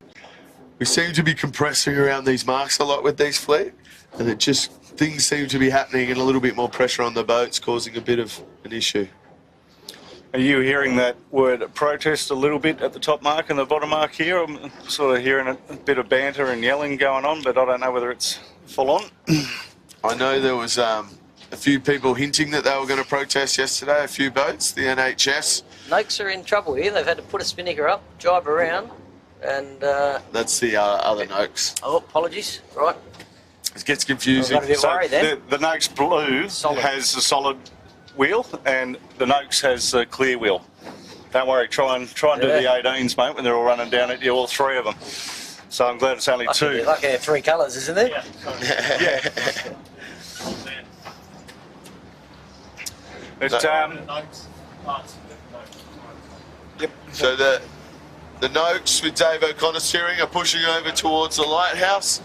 We seem to be compressing around these marks a lot with these fleet, and things seem to be happening and a little bit more pressure on the boats, causing a bit of an issue. Are you hearing that word protest a little bit at the top mark and the bottom mark here? I'm sort of hearing a bit of banter and yelling going on, but I don't know whether it's full on. I know there was a few people hinting that they were going to protest yesterday, a few boats, the NHS. Noakes are in trouble here. They've had to put a spinnaker up, drive around, and... That's the other Noakes. Oh, apologies. Right. It gets confusing. I've got a bit worried then. The Noakes Blue has a solid wheel, and the Noakes has a clear wheel. Don't worry, try and do the 18s, mate, when they're all running down at you, all three of them. So I'm glad it's only two. Like there are three colours, isn't there? Yeah. But, Yep. So the Noakes with Dave O'Connor steering are pushing over towards the lighthouse.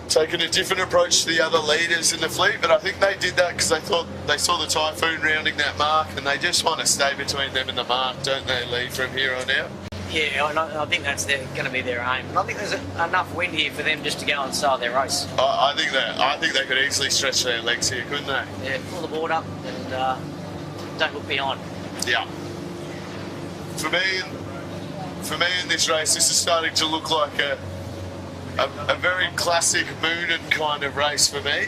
Taking a different approach to the other leaders in the fleet, but I think they did that because they thought they saw the Typhoon rounding that mark, and they just want to stay between them and the mark, don't they, Lee, from here on out? Yeah, I think that's going to be their aim. And I think there's enough wind here for them just to go and sail their race. I think they could easily stretch their legs here, couldn't they? Yeah, pull the board up and don't look behind. Yeah. For me in this race, this is starting to look like a very classic Moonin kind of race for me.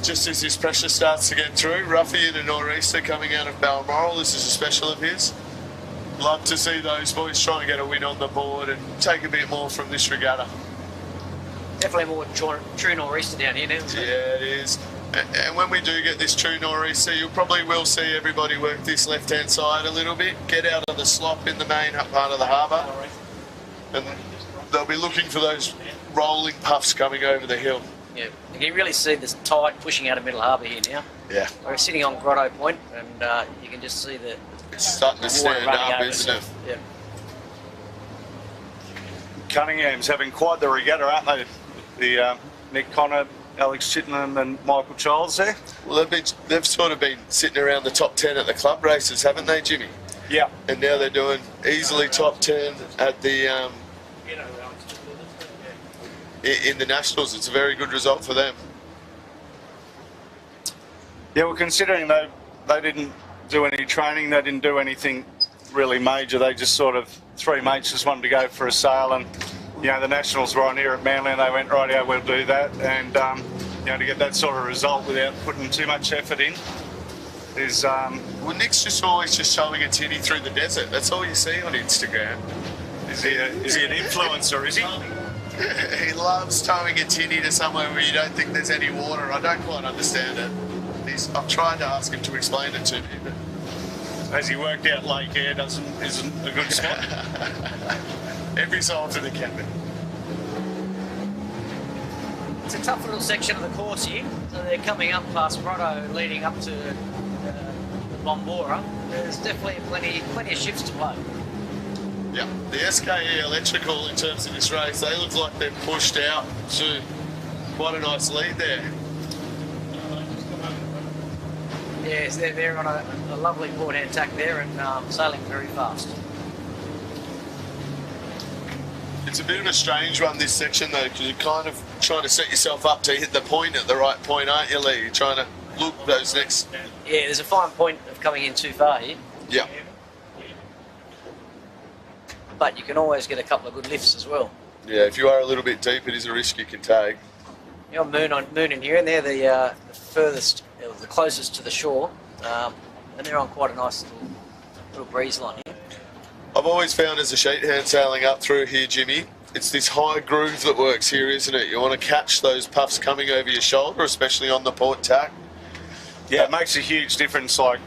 Just as this pressure starts to get through, Ruffy and a nor'easter coming out of Balmoral. This is a special of his. Love to see those boys try and get a win on the board and take a bit more from this regatta. Definitely more true nor'easter down here now. Yeah, it is. And when we do get this true nor'easter, you probably will see everybody work this left-hand side a little bit, get out of the slop in the main part of the harbour. And they'll be looking for those rolling puffs coming over the hill. Yeah, you can really see this tide pushing out of Middle Harbour here now. Yeah. We're sitting on Grotto Point, and you can just see the It's starting to stand up, isn't it? Yeah. Cunningham's having quite the regatta, aren't they? The Nick Connor, Alex Chittenham and Michael Childs there. Well, they've sort of been sitting around the top 10 at the club races, haven't they, Jimmy? Yeah. And now they're doing easily top 10 at the in the Nationals. It's a very good result for them. Yeah, well, considering they didn't do any training, they didn't do anything really major. They just sort of, three mates just wanted to go for a sail, and you know the Nationals were on here at Manly, and they went, right, yeah, we'll do that. And you know, to get that sort of result without putting too much effort in is. Well, Nick's just always just showing a tinny through the desert. That's all you see on Instagram. Is he an influencer? Is he? He loves towing a tinny to somewhere where you don't think there's any water. I don't quite understand it. I've tried to ask him to explain it to me, but Has he worked out Lake Air isn't a good spot? Every so often it can be. It's a tough little section of the course here. So they're coming up past Grotto, leading up to Bombora. There's definitely plenty of shifts to play. Yeah, the SKE Electrical in terms of this race, they look like they've pushed out to quite a nice lead there. Yes, they're on a lovely board-hand tack there and sailing very fast. It's a bit of a strange one, this section, though, because you're kind of trying to set yourself up to hit the point at the right point, aren't you, Lee? You're trying to look those next... Yeah, there's a fine point of coming in too far here. Yeah. But you can always get a couple of good lifts as well. Yeah, if you are a little bit deep, it is a risk you can take. You're Moon in here, and they're the furthest, the closest to the shore, and they're on quite a nice little breeze line here. I've always found as a sheet hand sailing up through here, Jimmy, it's this high groove that works here, isn't it? You want to catch those puffs coming over your shoulder, especially on the port tack. Yeah, it makes a huge difference, like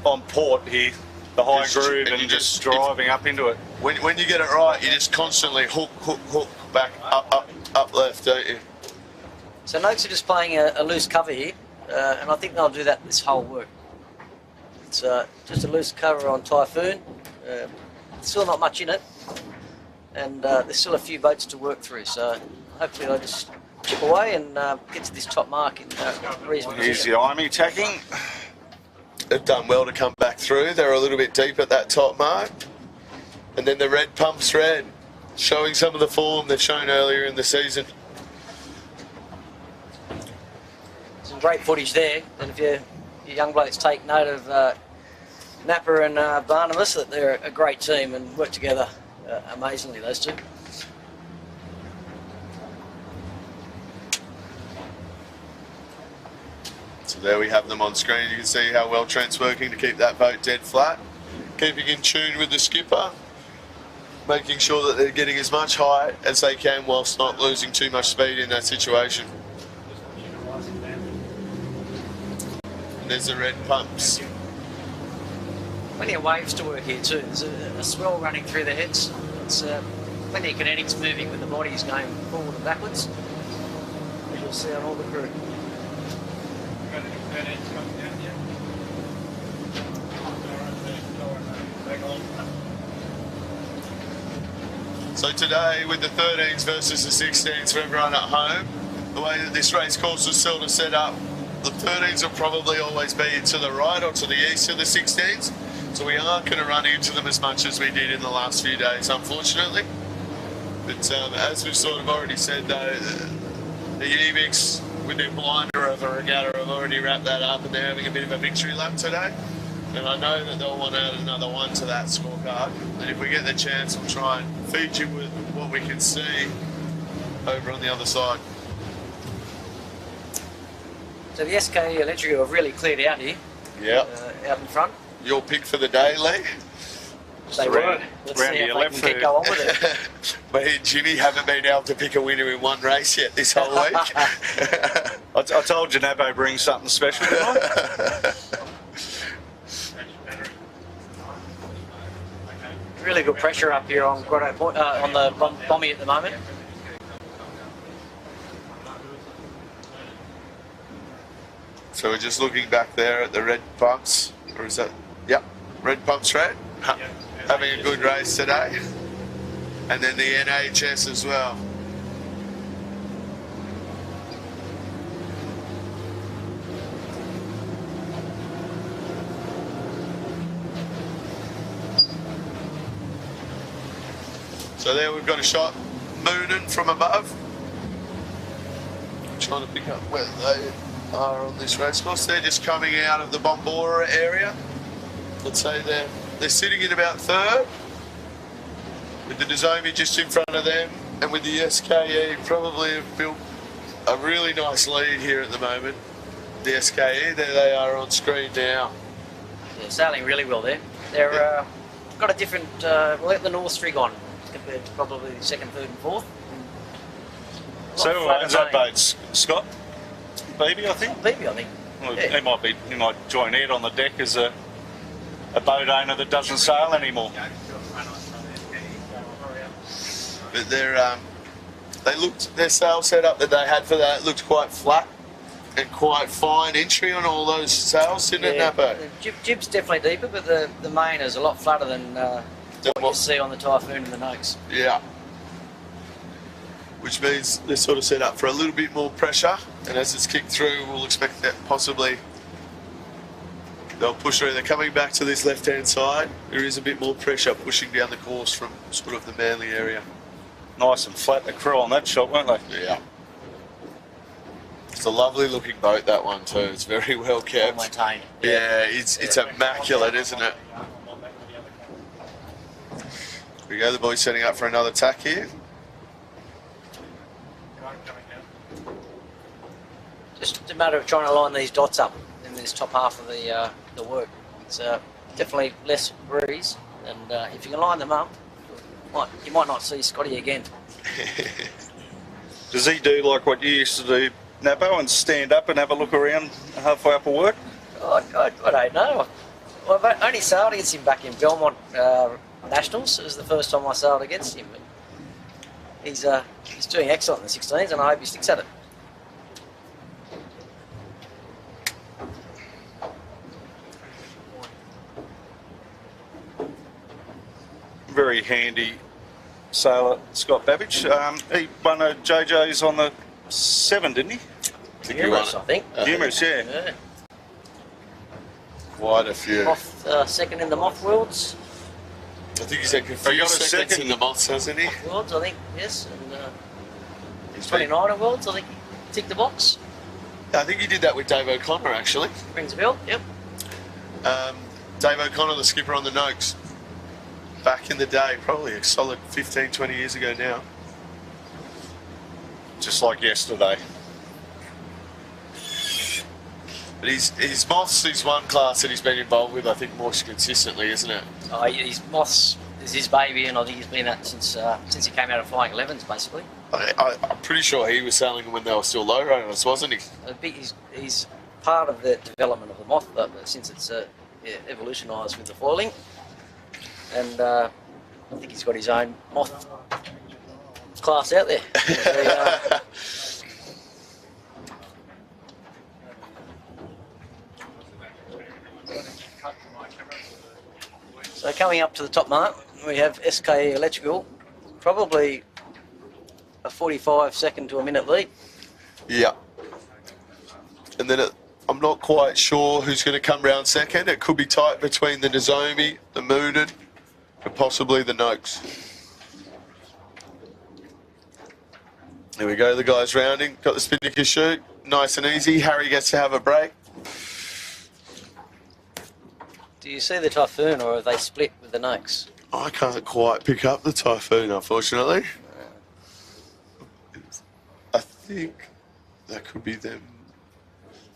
on port here, the high groove and just driving up into it. When you get it right, you just constantly hook, back, up left, don't you? So Noakes are just playing a loose cover here, and I think they'll do that this whole work. It's just a loose cover on Typhoon. Still not much in it, and there's still a few boats to work through, so hopefully they'll just chip away and get to this top mark in reasonable Here's the Imey tacking. They've done well to come back through. They're a little bit deep at that top mark. And then the red pumps red, showing some of the form they've shown earlier in the season. Some great footage there, and if you young blokes take note of Napper and Barnabas, that they're a great team and work together amazingly, those two. So there we have them on screen. You can see how well Trent's working to keep that boat dead flat, keeping in tune with the skipper, making sure that they're getting as much height as they can whilst not losing too much speed in that situation. And there's the red pumps. Plenty of waves to work here too. There's a swell running through the heads. It's plenty of kinetics moving with the bodies going forward and backwards, as you'll see on all the crew. So today, with the 13s versus the 16s for everyone at home, the way that this race course was sort of set up, the 13s will probably always be to the right or to the east of the 16s. So we aren't going to run into them as much as we did in the last few days, unfortunately. But as we've sort of already said, though, the Ewicks with their blinder of a regatta have already wrapped that up, and they're having a bit of a victory lap today. And I know that they'll want to add another one to that scorecard. And if we get the chance, we'll try and feed you with what we can see over on the other side. So the SKE Electrical have really cleared out here. Yeah. Out in front. Your pick for the day, Lee? They were. Let's see if they can keep going on with it. Me and Jimmy haven't been able to pick a winner in one race yet this whole week. I told you Nabo brings something special tonight. really good pressure up here on Grotto Point, on the Bommy at the moment. So we're just looking back there at the red pumps, or is that? Yep, red pumps red. Having a good race today, and then the NHS as well. So there we've got a shot, Moonin from above. Trying to pick up where they are on this race course. They're just coming out of the Bombora area. Let's say they're sitting in about third, with the Nozomi just in front of them, and with the SKE probably have built a really nice lead here at the moment. The SKE, there they are on screen now. Yeah, sailing really well there. They're got a different, let the North Strig on compared to probably the second, third and fourth. So who owns that boat, Scott? Beebe, I think? Beebe, I think. Well, Yeah. he might join Ed on the deck as a boat owner that doesn't sail anymore. But their sail setup that they had for that looked quite flat and quite fine entry on all those sails, didn't it, Napo? The jib's definitely deeper, but the main is a lot flatter than what you see on the Typhoon and the Noakes. Yeah. Which means they're sort of set up for a little bit more pressure, and as it's kicked through, we'll expect that possibly they'll push through. They're coming back to this left-hand side. There is a bit more pressure pushing down the course from sort of the Manly area. Nice and flat, the crew on that shot, weren't they? Yeah. It's a lovely looking boat, that one too. It's very well kept. Well maintained. Yeah, it's immaculate, isn't it? Here we go, the boys setting up for another tack here. Just a matter of trying to line these dots up in this top half of the work. It's definitely less breeze, and if you can line them up, you might not see Scotty again. Does he do like what you used to do, Napo, and stand up and have a look around halfway up a work? I don't know. Well, I've only sailed against him back in Belmont Nationals. It was the first time I sailed against him. But he's doing excellent in the 16s, and I hope he sticks at it. Very handy sailor, Scott Babbage. He won a JJ's on the 7, didn't he? Numerous, I think. Numerous, yeah. Yeah. Quite a few. Moth, second in the Moth Worlds. I think he's had a He few got a seconds second. in the Moths, hasn't he? Worlds, I think, yes. And He's 29 at Worlds, I think he ticked the box. I think he did that with Dave O'Connor, actually. Rings a bell, yep. Dave O'Connor, the skipper on the Noakes. Back in the day, probably a solid 15, 20 years ago now. Just like yesterday. But his Moths is one class that he's been involved with, I think, more consistently, isn't it? His Moths is his baby, and I think he's been that since he came out of Flying 11s, basically. I'm pretty sure he was sailing when they were still low runners, wasn't he? He's part of the development of the Moth, since it's evolutionised with the foiling. And I think he's got his own Moth class out there. So coming up to the top mark, we have SKE Electrical, probably a 45-second to a minute lead. Yeah. And then I'm not quite sure who's going to come round second. It could be tight between the Nozomi, the Moonin, and possibly the Noakes. There we go, the guys rounding. Got the Spinnaker chute, nice and easy. Harry gets to have a break. Do you see the Typhoon, or have they split with the Noakes? I can't quite pick up the Typhoon, unfortunately. I think that could be them.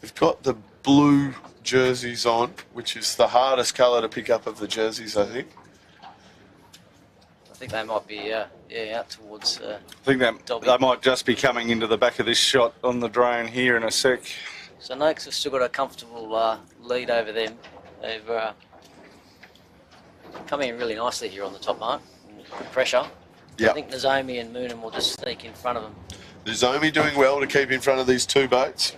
They've got the blue jerseys on, which is the hardest colour to pick up of the jerseys, I think. I think they might be out towards I think Dobby. they might just be coming into the back of this shot on the drone here in a sec. So Noakes have still got a comfortable lead over them. They've come in really nicely here on the top mark. Pressure. Yeah. I think Nozomi and Moonen will just sneak in front of them. Nozomi doing well to keep in front of these two boats.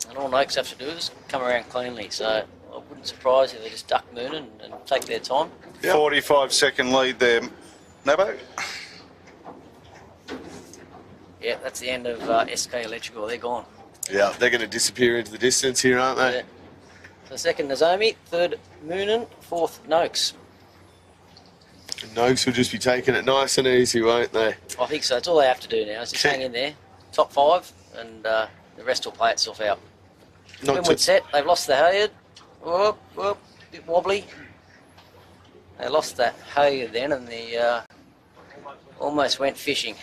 And all Noakes have to do is come around cleanly. So I wouldn't surprise if they just duck Moonen and take their time. Yep. 45-second lead there, Nabo. Yeah, that's the end of SK Electrical. They're gone. Yeah, they're going to disappear into the distance here, aren't they? Yeah. So second Nozomi, third Moonen, fourth Noakes. Noakes will just be taking it nice and easy, won't they? I think so. That's all they have to do now is just hang in there, top 5, and the rest will play itself out. Windward set, they've lost the halyard. Whoop, whoop, bit wobbly. They lost that halyard then, and the almost went fishing.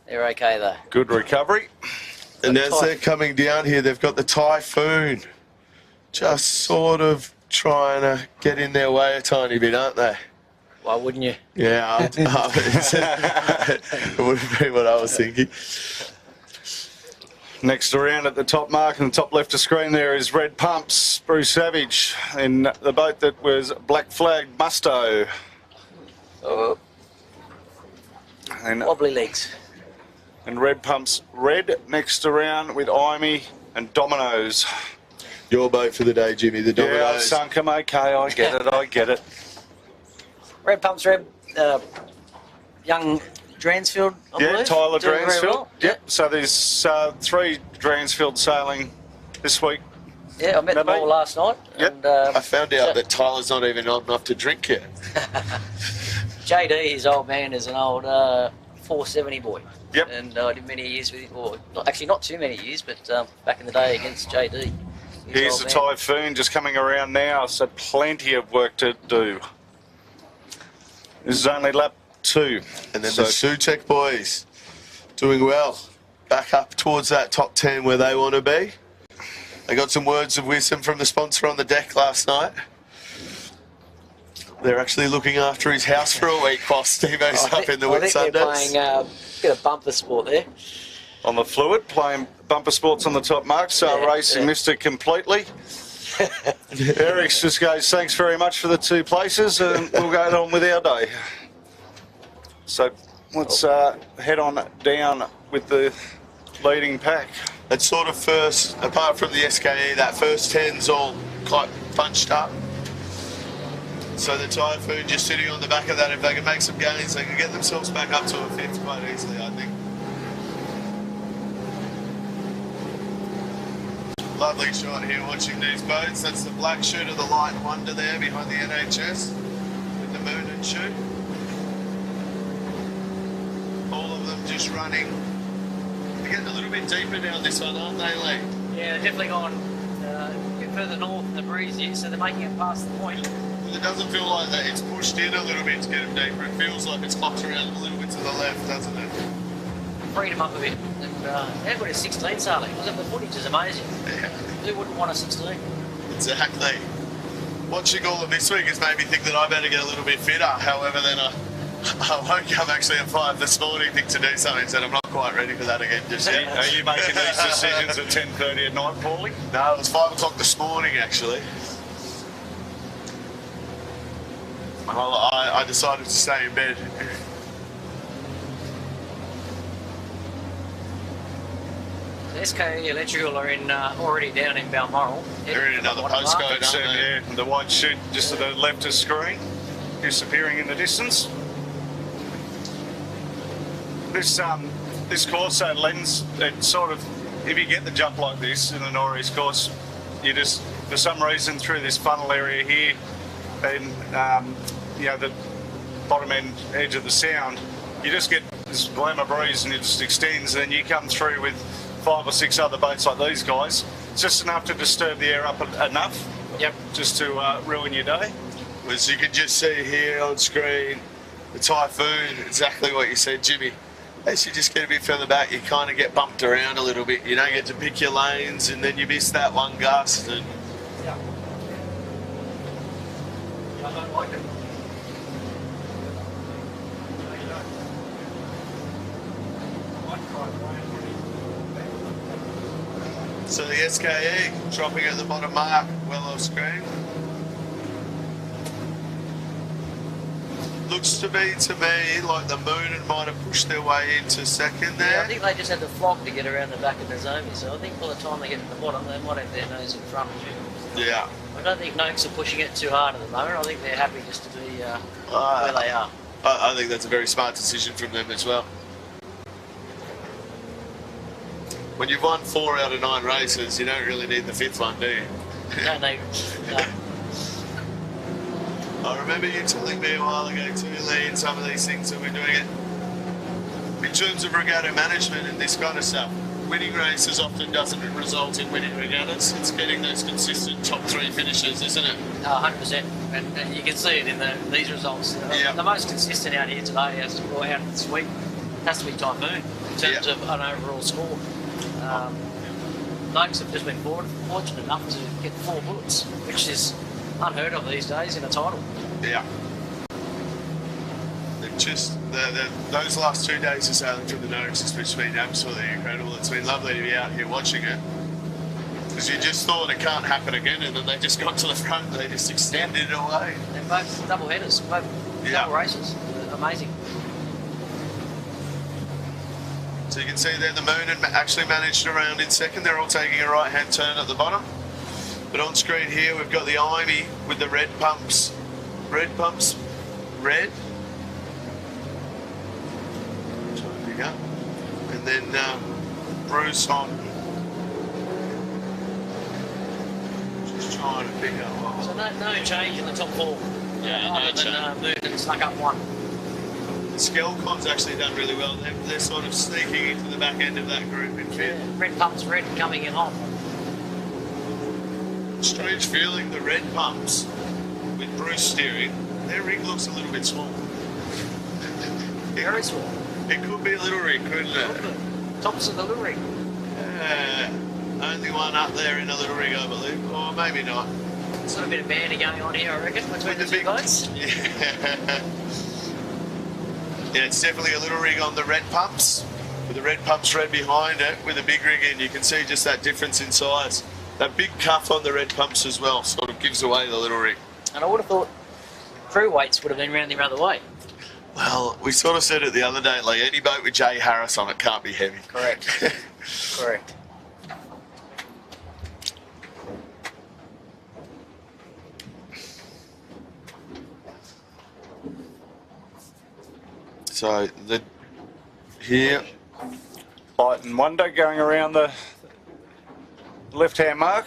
They're okay though. Good recovery. And as they're coming down here, they've got the Typhoon just sort of trying to get in their way a tiny bit, aren't they? Why wouldn't you? Yeah, it would have been what I was thinking. Next around at the top mark and the top left of screen there is Red Pumps, Bruce Savage, in the boat that was black flagged Musto. Oh, And, wobbly legs. and Red Pumps red next around with Imey and Dominoes. Your boat for the day, Jimmy, the Yeah, I Dominoes. sunk 'em, okay, I get it, I get it. Red Pumps Red, young Dransfield, I Yeah, believe. Tyler Doing very Dransfield. well. Yep, so there's 3 Dransfield sailing this week. Yeah, I met them Mate. all last night. Yep. And, I found out that Tyler's not even old enough to drink yet. JD, his old man, is an old 470 boy. Yep. And I did many years with him, or actually not too many years, but back in the day against JD. Here's the Typhoon just coming around now, so plenty of work to do. This is only lap 2. And then So- the Sutek boys doing well. Back up towards that top 10 where they want to be. They got some words of wisdom from the sponsor on the deck last night. They're actually looking after his house for a week while Steve-O's up in the I think they're Whitsundays. playing a bit of bumper sport there. On the fluid, playing bumper sports on the top mark, so Yeah, racing yeah. missed it completely. Eric's just goes, thanks very much for the 2 places, and we'll go on with our day. So let's head on down with the leading pack. That sort of first, apart from the SKE, that first 10's all quite bunched up. So the Typhoon just sitting on the back of that, if they can make some gains, they can get themselves back up to a 5th quite easily, I think. Lovely shot here watching these boats. That's the black chute of the Light Wonder there behind the NHS with the moon and chute. All of them just running. They're getting a little bit deeper down this one, aren't they, Lee? Yeah, they've definitely gone a bit further north in the breeze here, so they're making it past the point. It doesn't feel like that. It's pushed in a little bit to get them deeper. It feels like it's hopped around a little bit to the left, doesn't it? Freed them up a bit. And they've got a 16 sailing. The footage is amazing. Yeah, Who wouldn't want a 16? exactly. Watching all of this week has made me think that I better get a little bit fitter. However, then I woke up actually at 5 this morning, think to do something, and I'm not quite ready for that again just yet. Are you making these decisions at 10:30 at night, Paulie? No, it was 5 o'clock this morning actually. Well, I decided to stay in bed. SK Electrical are in already down in Balmoral. They're in another postcode, That's aren't they? yeah, the white chute just to the left of screen, disappearing in the distance. This course lends it sort of, if you get the jump like this in the Norris course, you just, for some reason, through this funnel area here, and you know, the bottom end edge of the sound, you just get this glamour breeze and it just extends, and then you come through with 5 or 6 other boats like these guys. It's just enough to disturb the air up enough. Yep. Just to ruin your day. As you can just see here on screen, the Typhoon, exactly what you said, Jimmy. As you just get a bit further back, you kind of get bumped around a little bit. You don't get to pick your lanes, and then you miss that one gust. And Yeah. I don't like it. so the SKE dropping at the bottom mark, well off screen. looks to me like the Moonin might have pushed their way into second there. Yeah, I think they just had the flog to get around the back of the Nozomi, so I think by the time they get to the bottom, they might have their nose in front. Yeah. I don't think Noakes are pushing it too hard at the moment. I think they're happy just to be where they are. I think that's a very smart decision from them as well. When you've won 4 out of 9 races, you don't really need the 5th one, do you? No. I remember you telling me a while ago too, Lee, in some of these things that we're doing it. In terms of regatta management and this kind of stuff, winning races often doesn't result in winning regattas. It's getting those consistent top 3 finishes, isn't it? 100%. And you can see it in these results. Yeah. The most consistent out here today has to go out this week. Has to be Typhoon in terms of an overall score. Noakes have just been fortunate enough to get 4 bullets, which is unheard of these days in a title. Yeah. They've just those last 2 days of sailing from the Noakes has just been absolutely incredible. It's been lovely to be out here watching it, because you just thought it can't happen again, and then they just got to the front and they just extended it away. They're both double headers, both double races. Amazing. So you can see there the Moonin actually managed a round in second. They're all taking a right-hand turn at the bottom. But on screen here we've got the Imey with the red pumps. Red. Trying to pick up. And then Bruce on. Just trying to pick up. So no change in the top 4. Yeah, other than Moonin snuck up 1. Skelcon's actually done really well. They're sort of sneaking into the back end of that group in fifth. Yeah, red pumps, red coming in hot. Strange feeling, the red pumps with Bruce steering, their rig looks a little bit small. Very small. It could be a little rig, couldn't it? Tops of the little rig. Yeah, only one up there in a little rig, I believe, or maybe not. Sort of a bit of banter going on here, I reckon, between the two boats. Yeah. Yeah, it's definitely a little rig on the red pumps, with the red pumps red behind it, with a big rig in. You can see just that difference in size. That big cuff on the red pumps as well sort of gives away the little rig. And I would have thought crew weights would have been round the other way. Well, we sort of said it the other day, like any boat with Jay Harris on it can't be heavy. Correct. Correct. So here, Light and Wonder going around the left-hand mark.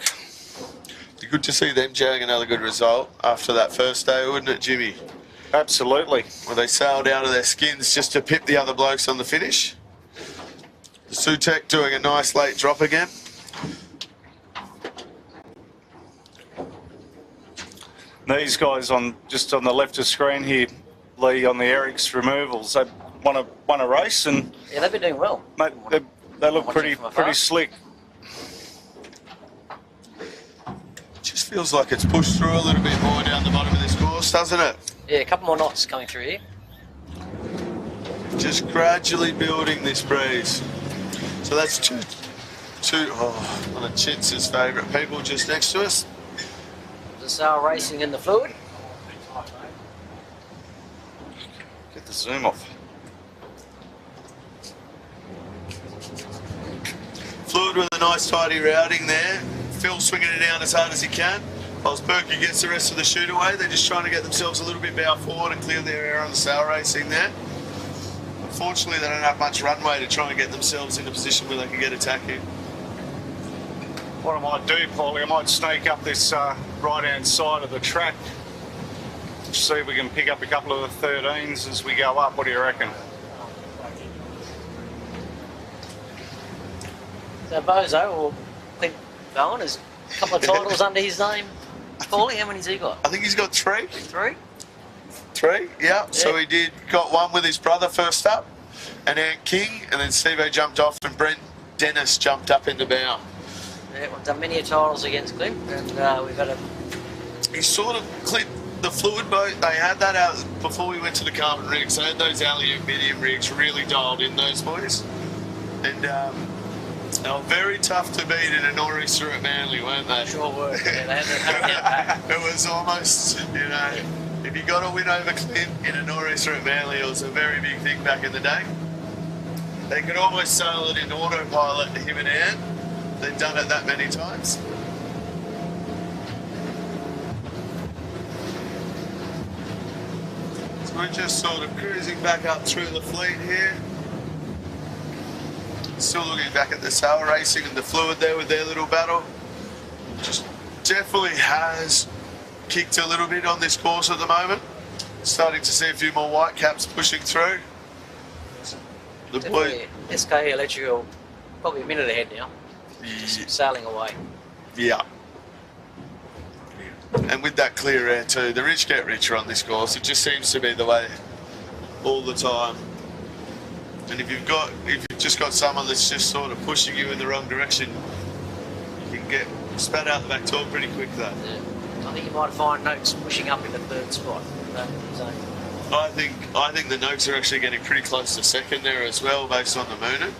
Be good to see them jag another good result after that first day, wouldn't it, Jimmy? Absolutely. Where they sailed out of their skins just to pip the other blokes on the finish. The Sutek doing a nice late drop again. These guys just on the left of screen here, Lee, on the Eric's removals, they won a race, and yeah, they've been doing well. Mate, they look pretty slick. Just feels like it's pushed through a little bit more down the bottom of this course, doesn't it? Yeah, a couple more knots coming through here. Just gradually building this breeze. So that's two one of Chitz's favourite people just next to us. The sail racing in the fluid. Get the zoom off. Fluid with a nice tidy routing there. Phil swinging it down as hard as he can. Whilst Berkey gets the rest of the shoot away, they're just trying to get themselves a little bit bow forward and clear their air on the sail racing there. Unfortunately, they don't have much runway to try and get themselves in a position where they can get attacking. What I might do, Paulie, I might snake up this right-hand side of the track. See if we can pick up a couple of the 13s as we go up. What do you reckon? So Bozo, or Clint Bowen, has a couple of titles under his name. Paulie, how many's he got? I think he's got 3. 3? 3, yeah. So he got one with his brother first up, and Ant King, and then Stevo jumped off, and Brent Dennis jumped up into bow. Yeah, we've done many titles against Clint, and we've had a... He sort of clipped the fluid boat. They had that out before we went to the carbon rigs. They had those aluminium rigs really dialed in, those boys. And they were very tough to beat in a nor'easter at Manly, weren't they? Sure were. Yeah, they had to get back. It was almost, you know, If you got a win over Clint in a nor'easter at Manly, it was a very big thing back in the day. They could almost sail it in autopilot, him and Anne. They've done it that many times. So we're just sort of cruising back up through the fleet here. Still looking back at the sail racing and the fluid there with their little battle. Just definitely has kicked a little bit on this course at the moment. Starting to see a few more white caps pushing through. The boy, SK Electrical probably a minute ahead now. Just sailing away. Yeah. And with that clear air too, the rich get richer on this course. It just seems to be the way all the time. And if you've just got someone that's just sort of pushing you in the wrong direction, you can get spat out the back door pretty quick though. Yeah. I think you might find Noakes pushing up in the third spot. I think the Noakes are actually getting pretty close to second there as well, based on the Moonin.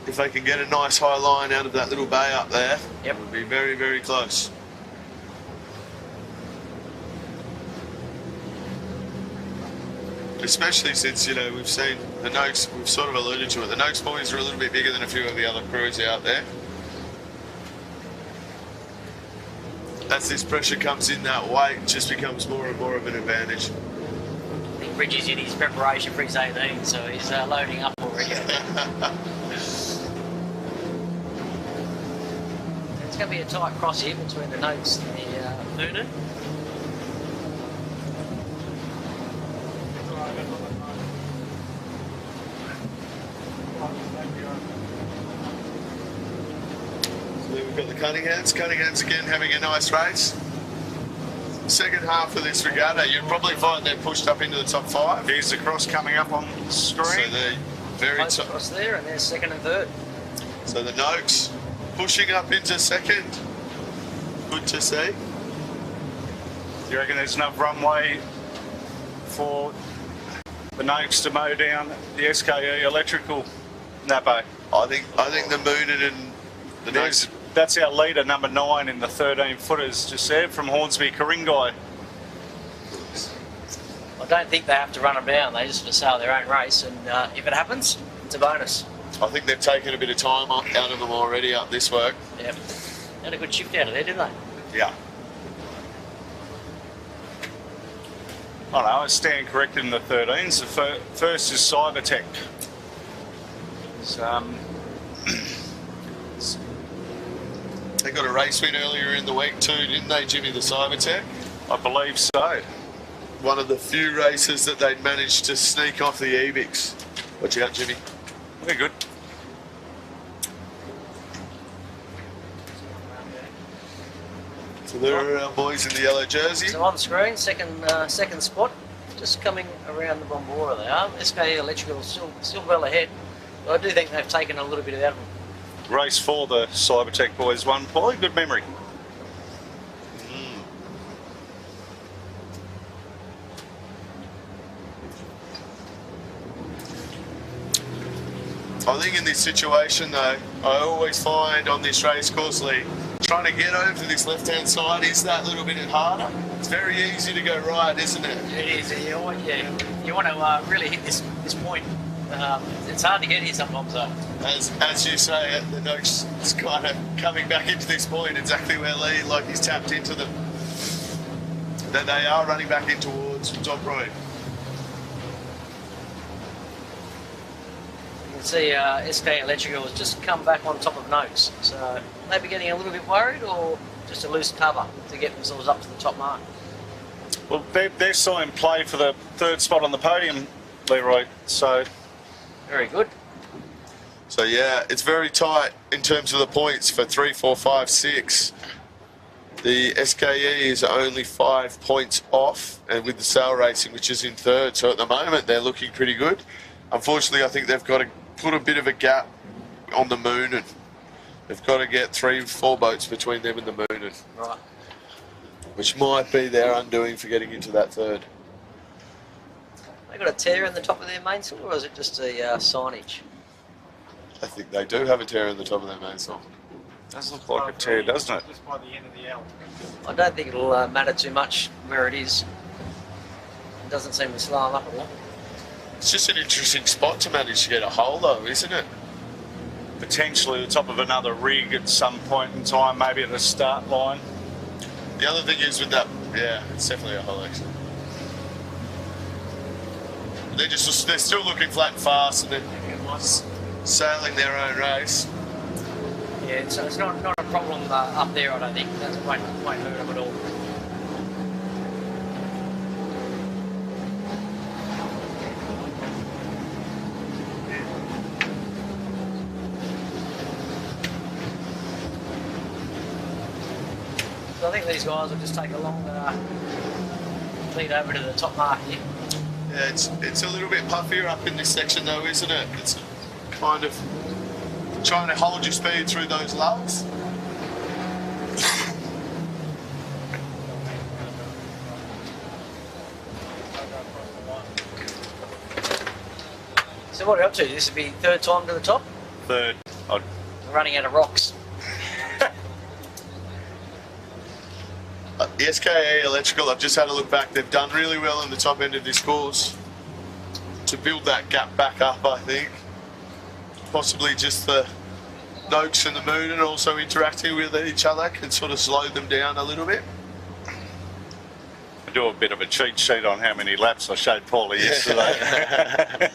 If they can get a nice high line out of that little bay up there, yep, it would be very, very close. Especially since, you know, we've seen the Noakes, we've sort of alluded to it, the Noakes boys are a little bit bigger than a few of the other crews out there. As this pressure comes in, that weight just becomes more and more of an advantage. I think Bridges in his preparation for his 18, so he's loading up already. It's going to be a tight cross here between the Noakes and the Noonan. We've got the Cunninghams. Cunninghams again having a nice race. Second half of this regatta, you'd probably find they're pushed up into the top 5. Here's the cross coming up on the screen. So they're very top. Cross there, and there's second and third. So the Noakes pushing up into second. Good to see. Do you reckon there's enough runway for the Noakes to mow down the SKE Electrical Napo? I think the Moonin and the Noakes. That's our leader, number 9 in the 13 footers, just there from Hornsby, Karingai. I don't think they have to run them down. They just have to sail their own race, and if it happens, it's a bonus. I think they've taken a bit of time out of them already up this work. Yeah, had a good shift out of there, didn't they? Yeah. Oh no, I stand corrected in the 13s. The first is Cybertech. They got a race win earlier in the week too, didn't they, Jimmy, the Cybertech? I believe so. One of the few races that they'd managed to sneak off the Ebix. What you got, Jimmy? Very good. So there are our boys in the yellow jersey. So on screen, second spot, just coming around the Bombora they are. SKE Electrical still well ahead, but I do think they've taken a little bit out of them. Race 4, the Cybertech boys won. Paulie, good memory. I think in this situation though, I always find on this race course, Lee, trying to get over to this left-hand side is that little bit harder. It's very easy to go right, isn't it? It is. You want to really hit this point. It's hard to get here sometimes though. As you say, the Noakes is kind of coming back into this point exactly where Lee, like he's tapped into them. That they are running back in towards top right. You can see SK Electrical has just come back on top of Noakes, so maybe getting a little bit worried, or just a loose cover to get themselves up to the top mark. Well, they're still in play for the 3rd spot on the podium, Leroy, so... Very good. So yeah, it's very tight in terms of the points for 3, 4, 5, 6. The SKE is only 5 points off, and with the sail racing, which is in 3rd. So at the moment, they're looking pretty good. Unfortunately, I think they've got to put a bit of a gap on the Moonin. They've got to get 3, 4 boats between them and the Moonin. Right. Which might be their undoing for getting into that 3rd. They got a tear in the top of their mainsail, or is it just a signage? I think they do have a tear in the top of their mainsail. Does look like a tear, doesn't it? Just by the end of the L. I don't think it'll matter too much where it is. It doesn't seem to slow him up a lot. It's just an interesting spot to manage to get a hole, though, isn't it? Potentially the top of another rig at some point in time, maybe at the start line. The other thing is with that, yeah, it's definitely a hole, actually. They're still looking flat and fast, and they're sailing their own race. Yeah, so it's not a problem up there, I don't think. That won't hurt them at all. So I think these guys will just take a long lead over to the top mark here. Yeah, it's a little bit puffier up in this section, though, isn't it? It's kind of trying to hold your speed through those lulls. So what are you up to? This would be third time to the top? Third. We're running out of rocks. The SKA Electrical, I've just had a look back, they've done really well in the top end of this course to build that gap back up, I think. Possibly just the Noakes and the Moon and also interacting with each other can sort of slow them down a little bit. I do a bit of a cheat sheet on how many laps I showed Paulie yesterday.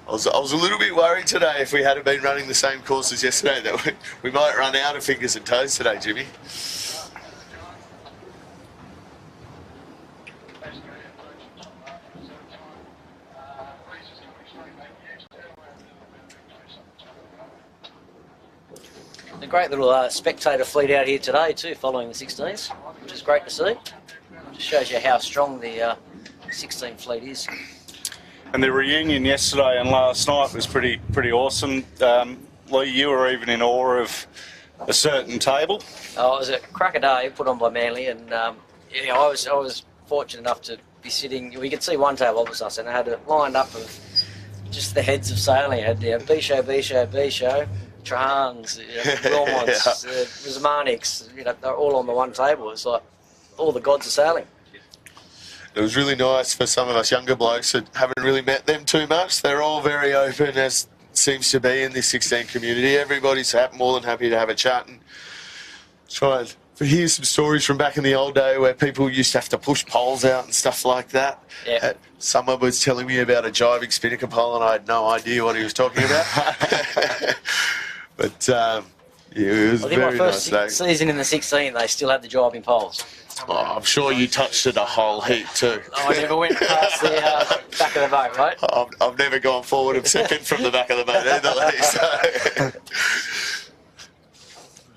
I was a little bit worried today if we hadn't been running the same course as yesterday that we might run out of fingers and toes today, Jimmy. A great little spectator fleet out here today too, following the 16s, which is great to see. Just shows you how strong the 16 fleet is. And the reunion yesterday and last night was pretty awesome. Lee, you were even in awe of a certain table. Oh, it was a cracker day put on by Manly, and yeah, I was fortunate enough to be sitting. We could see one table opposite us, and I had it lined up of just the heads of sailing. I had Bisho, Trahans, Wilmots, Rizmanics, they're all on the one table. It's like all the gods of sailing. It was really nice for some of us younger blokes that haven't really met them too much. They're all very open, as it seems to be in this 16 community. Everybody's more than happy to have a chat and try and hear some stories from back in the old day where people used to have to push poles out and stuff like that. Yeah. Someone was telling me about a jiving spinnaker pole and I had no idea what he was talking about. But yeah, it was I a think very my nice first day. season in the 16, they still had the jibing poles. Oh, I'm sure you touched it a whole heap too. I never went past the back of the boat, right? I've never gone forward a second from the back of the boat either, Lee, so.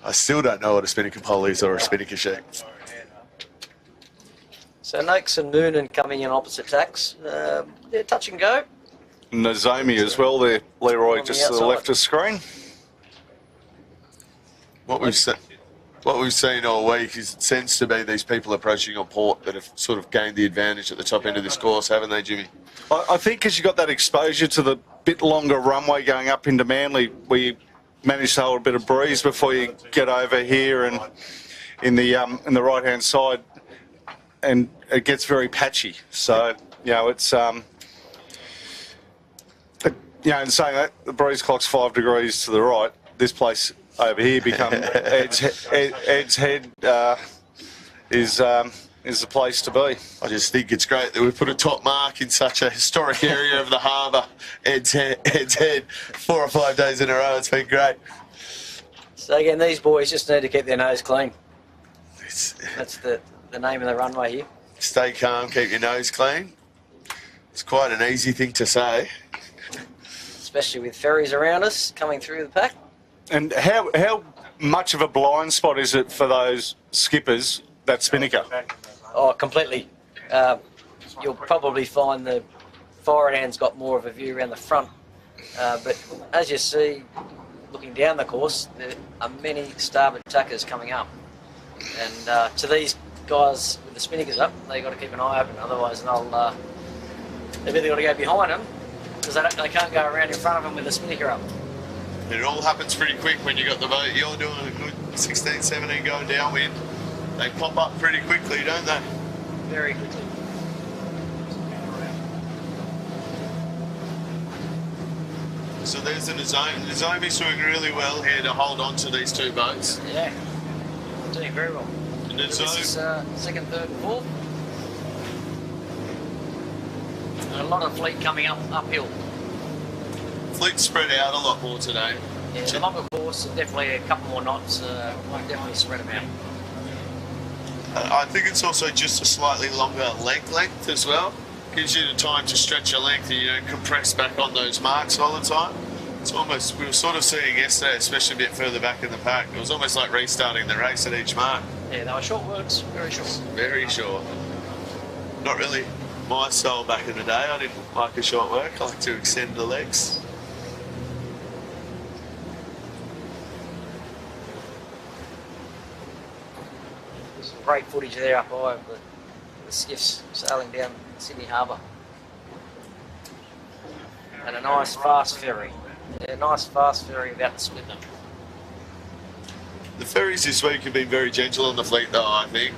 I still don't know what a spinnaker pole is or a spinnaker sheet. So Noakes and Noonan coming in opposite tacks. They're touch and go. Nozomi as well there, Leroy, On just the to the left of screen. What we've seen all week is it tends to be these people approaching on port that have sort of gained the advantage at the top end of this course, haven't they, Jimmy? I think because you got that exposure to the bit longer runway going up into Manly, where you manage to hold a bit of breeze before you get over here and in the right hand side, and it gets very patchy. So it's in saying that, the breeze clock's 5 degrees to the right. This place over here become Ed's Head is the place to be. I just think it's great that we've put a top mark in such a historic area of the harbour. Ed's Head 4 or 5 days in a row. It's been great. So again, these boys just need to keep their nose clean. That's the name of the runway here. Stay calm, keep your nose clean. It's quite an easy thing to say. Especially with ferries around us coming through the pack. And how much of a blind spot is it for those skippers, that spinnaker? Oh, completely. You'll probably find the forward hand's got more of a view around the front. But as you see, looking down the course, there are many starboard tackers coming up. And to these guys with the spinnakers up, they've got to keep an eye open, otherwise they've either got to go behind them, because they can't go around in front of them with the spinnaker up. It all happens pretty quick when you got the boat. You're doing a good 16, 17 going downwind. They pop up pretty quickly, don't they? Very quickly. So there's the Nozomi. Nozomi's doing really well here to hold on to these two boats. Yeah, doing very well. And This is second, third, and fourth. And a lot of fleet coming uphill. Fleet spread out a lot more today. Yeah, the longer course, definitely a couple more knots, might definitely spread them out. I think it's also just a slightly longer length as well. Gives you the time to stretch your length and you don't compress back on those marks all the time. It's almost, we were sort of seeing yesterday, especially a bit further back in the pack, it was almost like restarting the race at each mark. Yeah, they were short works, very short. Very short. Not really my style back in the day. I didn't like a short work. I like to extend the legs. There's some great footage there up high of the skiffs sailing down Sydney Harbour. And a nice fast ferry. Yeah, nice fast ferry about to split them. The ferries this week have been very gentle on the fleet though, I think.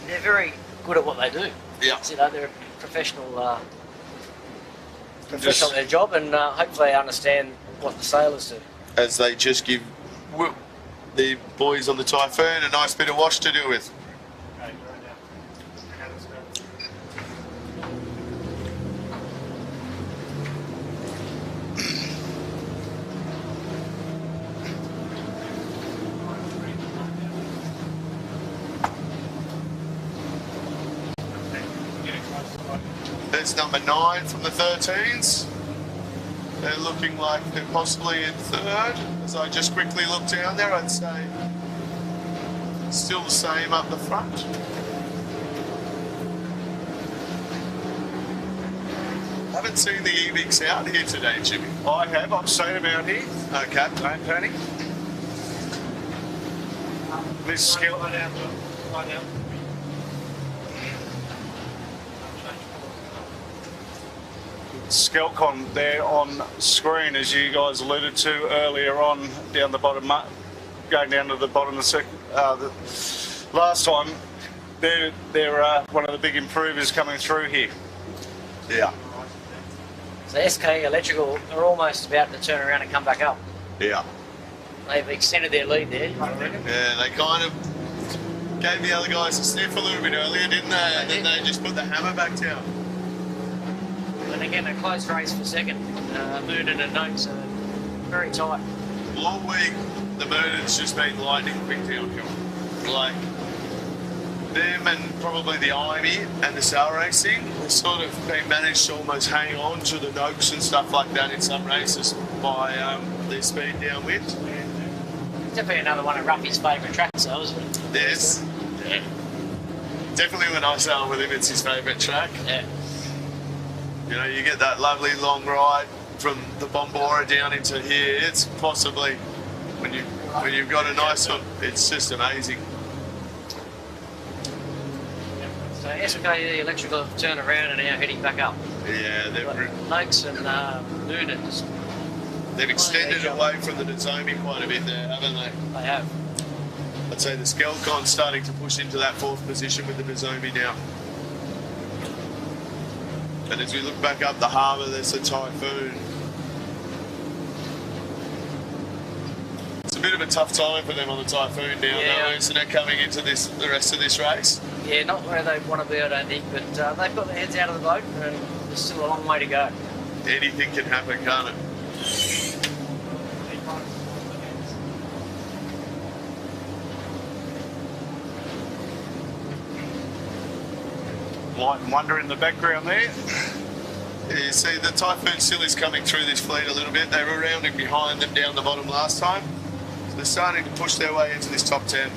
They're very good at what they do. Yeah. You know, they're professional at their job, and hopefully they understand what the sailors do. As they just give the boys on the Typhoon a nice bit of wash to do with. There's number 9 from the 13s. They're looking like they're possibly in third. As I just quickly look down there, I'd say still the same up the front. Haven't seen the Evics out here today, Jimmy. I have. I've seen them out here. Okay. Don't panic. This skill. Skelcon there on screen, as you guys alluded to earlier on, down the bottom, going down to the bottom of the last time. They're one of the big improvers coming through here. Yeah. So SK Electrical are almost about to turn around and come back up. Yeah. They've extended their lead there, I reckon. Yeah, they kind of gave the other guys a sniff a little bit earlier, didn't they? And then they just put the hammer back down. And again, a close race for second. Moonin and Noakes are very tight. All week, the Moonins just been lightning quick downhill. Like, them and probably the Ivy and the Sail Racing have sort of been managed to almost hang on to the Noakes and stuff like that in some races by their speed downwind. It's definitely another one of Ruffy's favourite tracks, though, isn't it? Yes. Yeah. Definitely when I sail with him, it's his favourite track. Yeah. You know, you get that lovely long ride from the Bombora down into here. It's possibly, when you've got a nice one, it's just amazing. So SKE Electrical have turned around and are now heading back up. Yeah, Noakes and Noonan just... They've extended away from the Nozomi quite a bit there, haven't they? They have. I'd say the Skelcon's starting to push into that 4th position with the Nozomi now. And as we look back up the harbour, there's a Typhoon. It's a bit of a tough time for them on the Typhoon now, though, isn't it, coming into the rest of this race? Yeah, not where they want to be, I don't think, but they've got their heads out of the boat and there's still a long way to go. Anything can happen, can't it? Light and Wonder in the background there. Yeah, you see, the Typhoon still is coming through this fleet a little bit. They were rounding behind them down the bottom last time. So they're starting to push their way into this top 10.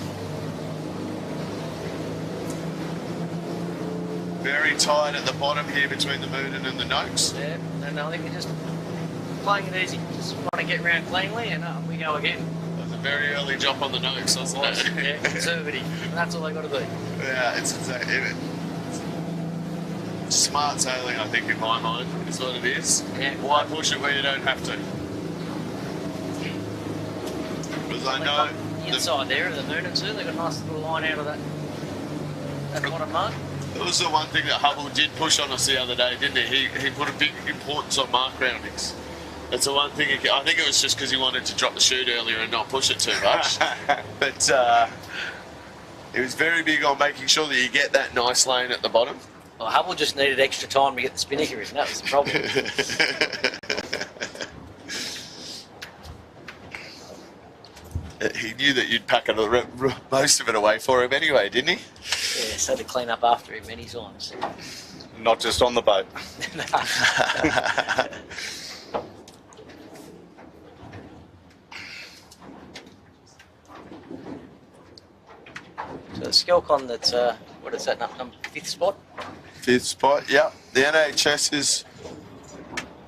Very tight at the bottom here between the Moonin and the Noakes. Yeah, and I think they're just playing it easy. Just trying to get round cleanly and up we go again. That was a very early jump on the Noakes, wasn't it? Yeah, conservative. And that's all they got to do. Yeah, it's exactly it. Smart sailing, I think, in my mind, is what it is. Yeah. Why push it where you don't have to? Because I know... The inside there of the moon and two, they got a nice little line out of that bottom mark. It was the one thing that Hubble did push on us the other day, didn't he? He put a big importance on mark roundings. That's the one thing. I think it was just because he wanted to drop the chute earlier and not push it too much. But he was very big on making sure that you get that nice lane at the bottom. Well, Hubble just needed extra time to get the spinnaker in. That was the problem. He knew that you'd pack most of it away for him anyway, didn't he? Yeah, so to clean up after him many times. Not just on the boat. So the Skelcon, that's, what is that, number 5th spot? 5th spot, yep. The NHS is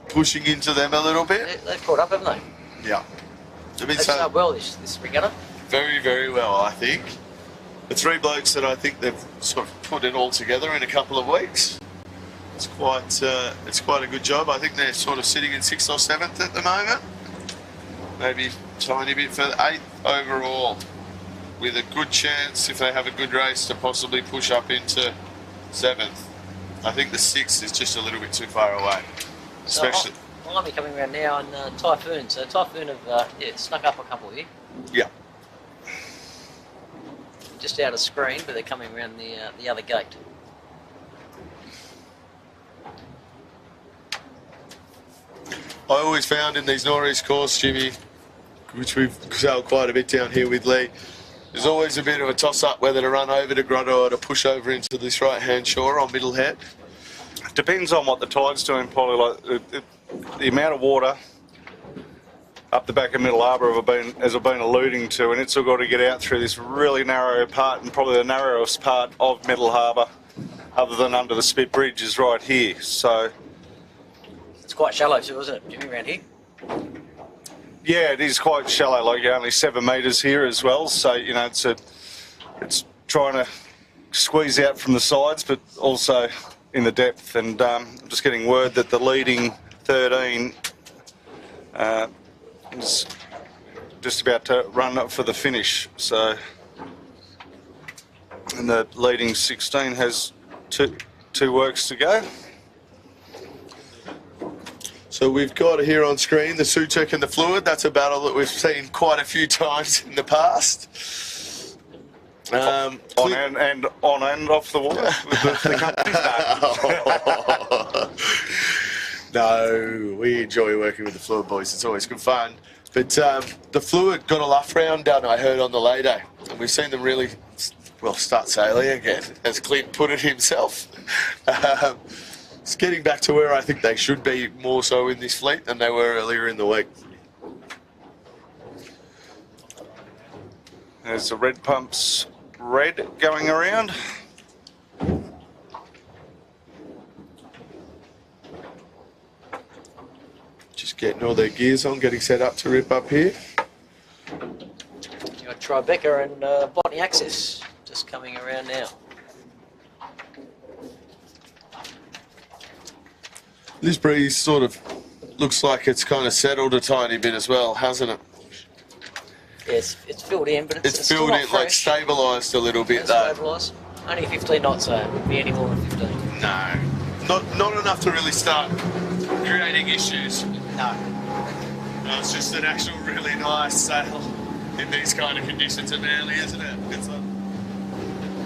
pushing into them a little bit. They've caught up, haven't they? Yeah. They've started well this regatta. Very, very well, I think. The 3 blokes that I think they've sort of put it all together in a couple of weeks. It's quite a good job. I think they're sort of sitting in 6th or 7th at the moment. Maybe a tiny bit further. 8th overall, with a good chance, if they have a good race, to possibly push up into 7th. I think the 6th is just a little bit too far away. Especially. So I'm coming around now in Typhoon. So Typhoon have snuck up a couple here. Yeah. Just out of screen, but they're coming around the other gate. I always found in these Northeast course, Jimmy, which we've sailed quite a bit down here with Lee, there's always a bit of a toss-up whether to run over to Grotto or to push over into this right-hand shore on Middle Head. Depends on what the tide's doing, Polly. Like the amount of water up the back of Middle Harbour as I've been alluding to, and it's all got to get out through this really narrow part, and probably the narrowest part of Middle Harbour, other than under the Spit Bridge, is right here. So it's quite shallow too, isn't it, Jimmy, around here? Yeah, it is quite shallow, like only 7 metres here as well. So, you know, it's trying to squeeze out from the sides, but also in the depth. And I'm just getting word that the leading 13 is just about to run up for the finish. So, and the leading 16 has two works to go. So we've got here on screen the Sutek and the Fluid. That's a battle that we've seen quite a few times in the past. On and off the water with the companies. No, we enjoy working with the Fluid boys. It's always good fun. But the Fluid got a luff round done, I heard, on the lay day. And we've seen them really, well, start sailing again, as Clint put it himself. It's getting back to where I think they should be more so in this fleet than they were earlier in the week. There's the red pumps red going around. Just getting all their gears on, getting set up to rip up here. You've got Tribeca and Botany Access just coming around now. This breeze sort of looks like it's kind of settled a tiny bit as well, hasn't it? Yeah, it's filled in, but it's filled still in, not like fresh. stabilised a little bit though. Stabilised. Only 15 knots, so it wouldn't be any more than 15. No, not enough to really start creating issues. No. No, it's just an actual really nice sail in these kind of conditions at Manly, isn't it? It's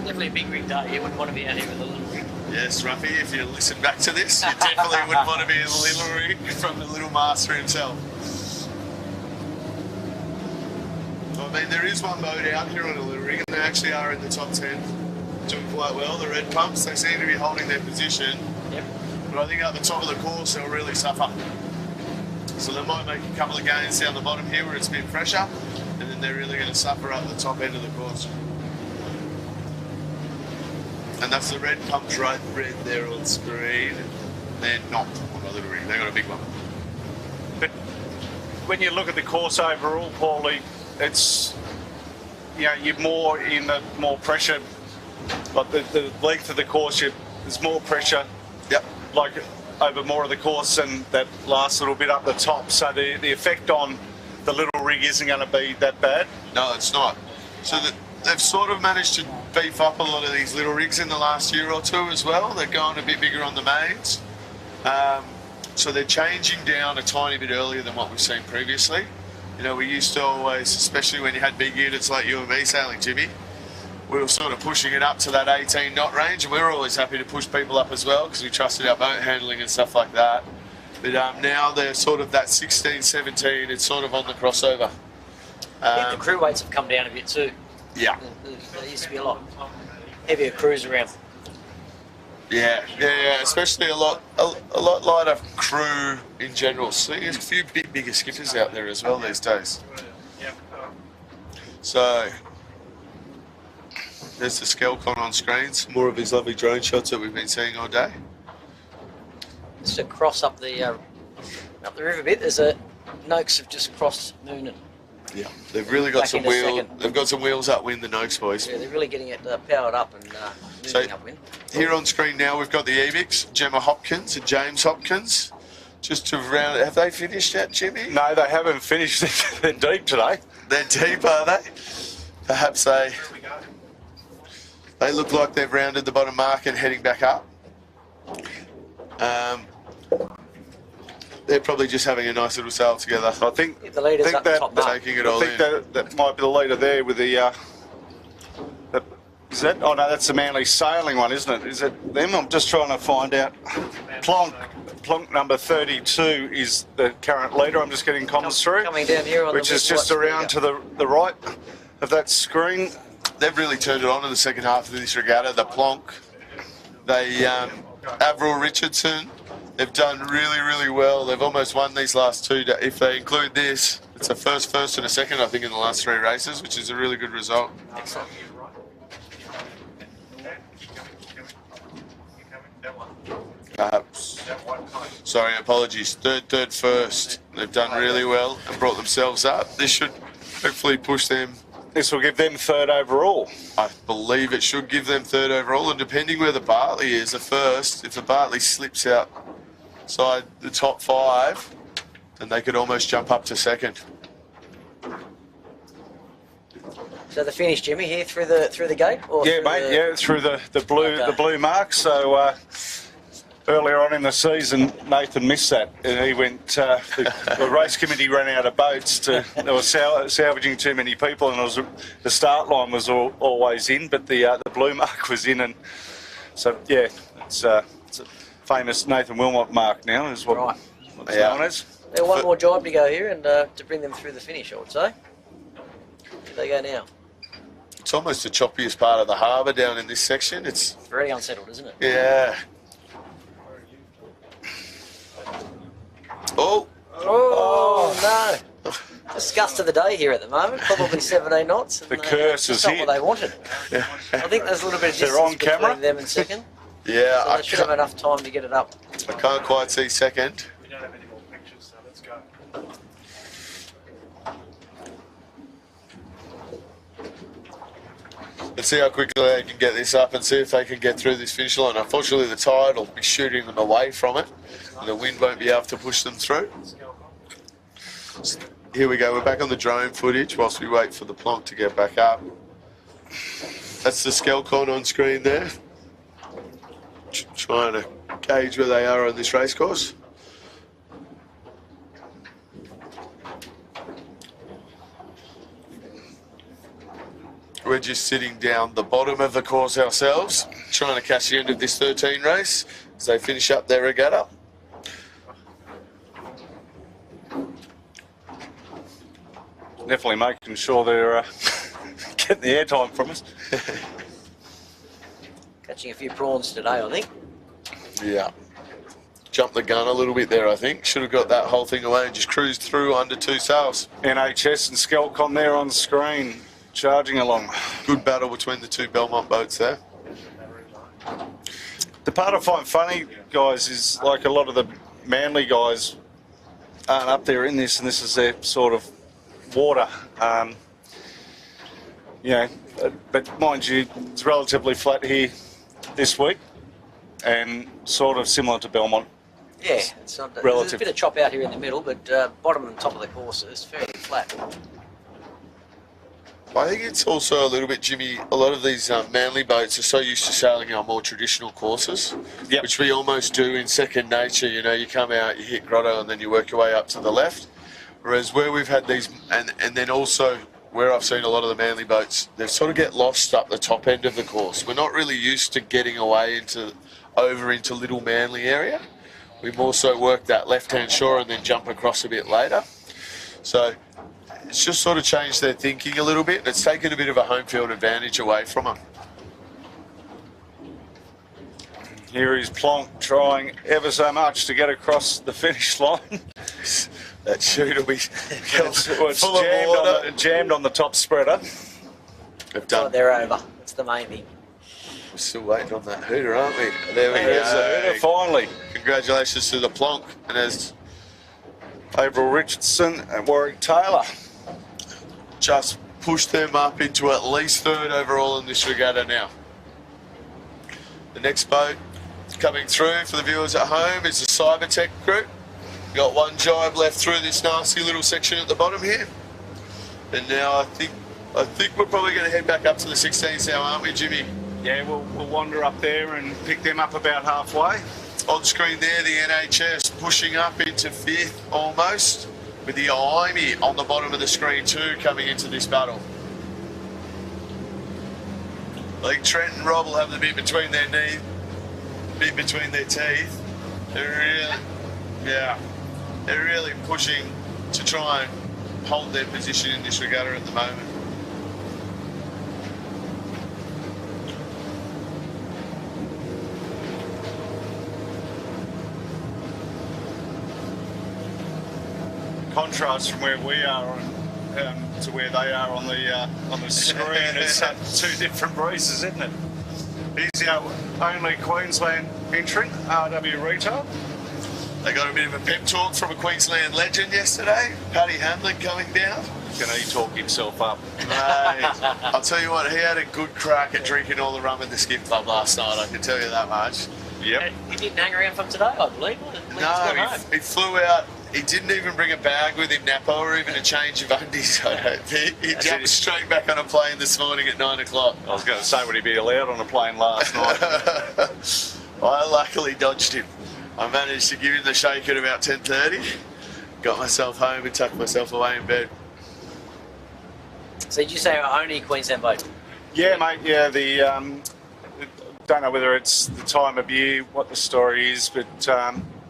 Definitely a big rig day. You wouldn't want to be out here with a little rig. Yes, Ruffy, if you listen back to this, you definitely wouldn't want to be in the little rig from the little master himself. I mean, there is one boat out here on a little rig, and they actually are in the top 10, doing quite well. The red pumps, they seem to be holding their position. Yep. But I think at the top of the course, they'll really suffer. So they might make a couple of gains down the bottom here where it's a bit fresher, and then they're really going to suffer up the top end of the course. And that's the red pumps right red there on screen. They're not on a little rig, they've got a big one. But when you look at the course overall, Paulie, it's, you know, you're more in the more pressure, like the length of the course, there's more pressure like over more of the course and that last little bit up the top. So the effect on the little rig isn't going to be that bad. No, it's not. So they've sort of managed to beef up a lot of these little rigs in the last year or two as well. They're going a bit bigger on the mains. So they're changing down a tiny bit earlier than what we've seen previously. You know, we used to always, especially when you had big units like you and me sailing, Jimmy, we were sort of pushing it up to that 18 knot range, and we were always happy to push people up as well because we trusted our boat handling and stuff like that. But now they're sort of that 16, 17, it's sort of on the crossover. I think the crew weights have come down a bit too. Yeah. There used to be a lot heavier crews around. Yeah, especially a lot lighter crew in general. So there's a few bigger skippers out there as well these days. So there's the Skelcon on screens, more of his lovely drone shots that we've been seeing all day. Just to cross up the river a bit, there's a Noakes have just crossed Noonan. Yeah, they've really got Back some into wheels. second. They've got some wheels upwind, the Noakes boys. Yeah, they're really getting it powered up and moving upwind. Here on screen now we've got the Ebix, Gemma Hopkins and James Hopkins. Just to round, have they finished yet, Jimmy? No, they haven't finished. They're deep today. They're deep, are they? Perhaps they look like they've rounded the bottom mark and heading back up. They're probably just having a nice little sail together. I think The leader's up the top mark. Taking it all in. that might be the leader there with the. Is that? Oh no, that's the Manly sailing one, isn't it? Is it them? I'm just trying to find out. Plonk number 32 is the current leader. I'm just getting comments through. Coming down here on which the is just around to the right of that screen. They've really turned it on in the second half of this regatta. The Plonk, Avril Richardson, they've done really, really well. They've almost won these last two. If they include this, it's a first, and a second, I think, in the last three races, which is a really good result. Sorry, apologies. Third, first. They've done really well and brought themselves up. This should hopefully push them. This will give them third overall. I believe it should give them third overall, and depending where the Bartley is, the first, if the Bartley slips outside the top five, then they could almost jump up to second. So the finish, Jimmy, here through the gate? Or Yeah, through mate. Yeah, through the blue mark. So earlier on in the season, Nathan missed that. He went. The race committee ran out of boats. They were salvaging too many people, and the start line was always in, but the blue mark was in, and so yeah, it's a famous Nathan Wilmot mark now, is what it's known as. There's one more job to go here, and to bring them through the finish, I would say. Here they go now. It's almost the choppiest part of the harbour down in this section. It's very unsettled, isn't it? Yeah. Oh no. Just gust of the day here at the moment, probably 17 knots. The curse is not here. what they wanted. Yeah. I think there's a little bit of They're distance on camera? between them and second. Yeah, So they should have enough time to get it up. I can't quite see second. We don't have any more pictures, so let's go. Let's see how quickly they can get this up and see if they can get through this finish line. Unfortunately, the tide will be shooting them away from it, and the wind won't be able to push them through. Here we go. We're back on the drone footage whilst we wait for the Plonk to get back up. That's the Skelcon on screen there. Trying to gauge where they are on this race course. We're just sitting down the bottom of the course ourselves, trying to catch the end of this 13 race as they finish up their regatta. Definitely making sure they're getting the airtime from us. Catching a few prawns today, I think. Yeah. Jumped the gun a little bit there, I think. Should have got that whole thing away and just cruised through under two sails. NHS and Skelcon there on screen, charging along. Good battle between the two Belmont boats there. The part I find funny, guys, is like a lot of the Manly guys aren't up there in this, and this is their sort of water. You know, but mind you, it's relatively flat here this week. and sort of similar to Belmont. Yeah, it's not, there's Relative. a bit of chop out here in the middle, but bottom and top of the course is fairly flat. I think it's also a little bit, Jimmy, a lot of these Manly boats are so used to sailing our more traditional courses, Yep. which we almost do in second nature. You know, you come out, you hit Grotto, and then you work your way up to the left. Whereas where we've had these, and then also where I've seen a lot of the Manly boats, they sort of get lost up the top end of the course. We're not really used to getting away over into Little Manly area. We more so work that left-hand shore and then jump across a bit later. So it's just sort of changed their thinking a little bit, and it's taken a bit of a home field advantage away from them. Here is Plonk trying ever so much to get across the finish line. That chute will be It's full of water. jammed on the top spreader. They've Oh, done. they're over. That's the main thing. We're still waiting on that hooter, aren't we? There we There's the go. hooter finally. Congratulations to the Plonk, and as April Richardson and Warwick Taylor. just pushed them up into at least third overall in this regatta now. The next boat coming through for the viewers at home is the Cybertech group. Got one jibe left through this nasty little section at the bottom here. And now I think we're probably going to head back up to the 16s now, aren't we, Jimmy? Yeah, we'll wander up there and pick them up about halfway. On screen there, the NHS pushing up into fifth almost, with the Imey on the bottom of the screen too coming into this battle. I think Trent and Rob will have the bit between their teeth. They're really pushing to try and hold their position in this regatta at the moment. Contrast from where we are to where they are on the screen. It's two different breezes, isn't it? He's our only Queensland entrant, RW Retail. They got a bit of a pep talk from a Queensland legend yesterday, Paddy Hamlin coming down. Can he talk himself up? Mate, I'll tell you what, he had a good crack at drinking all the rum in the Skiff Club last night, I can tell you that much. Yep. He didn't hang around from today, I believe. No, he flew out. He didn't even bring a bag with him, Napa, or even a change of undies, I don't think. He jumped straight back on a plane this morning at 9 o'clock. I was going to say, would he be allowed on a plane last night? I luckily dodged him. I managed to give him the shake at about 10:30. Got myself home and tucked myself away in bed. So did you say our only Queensland boat? Yeah, mate. Yeah, don't know whether it's the time of year, what the story is, but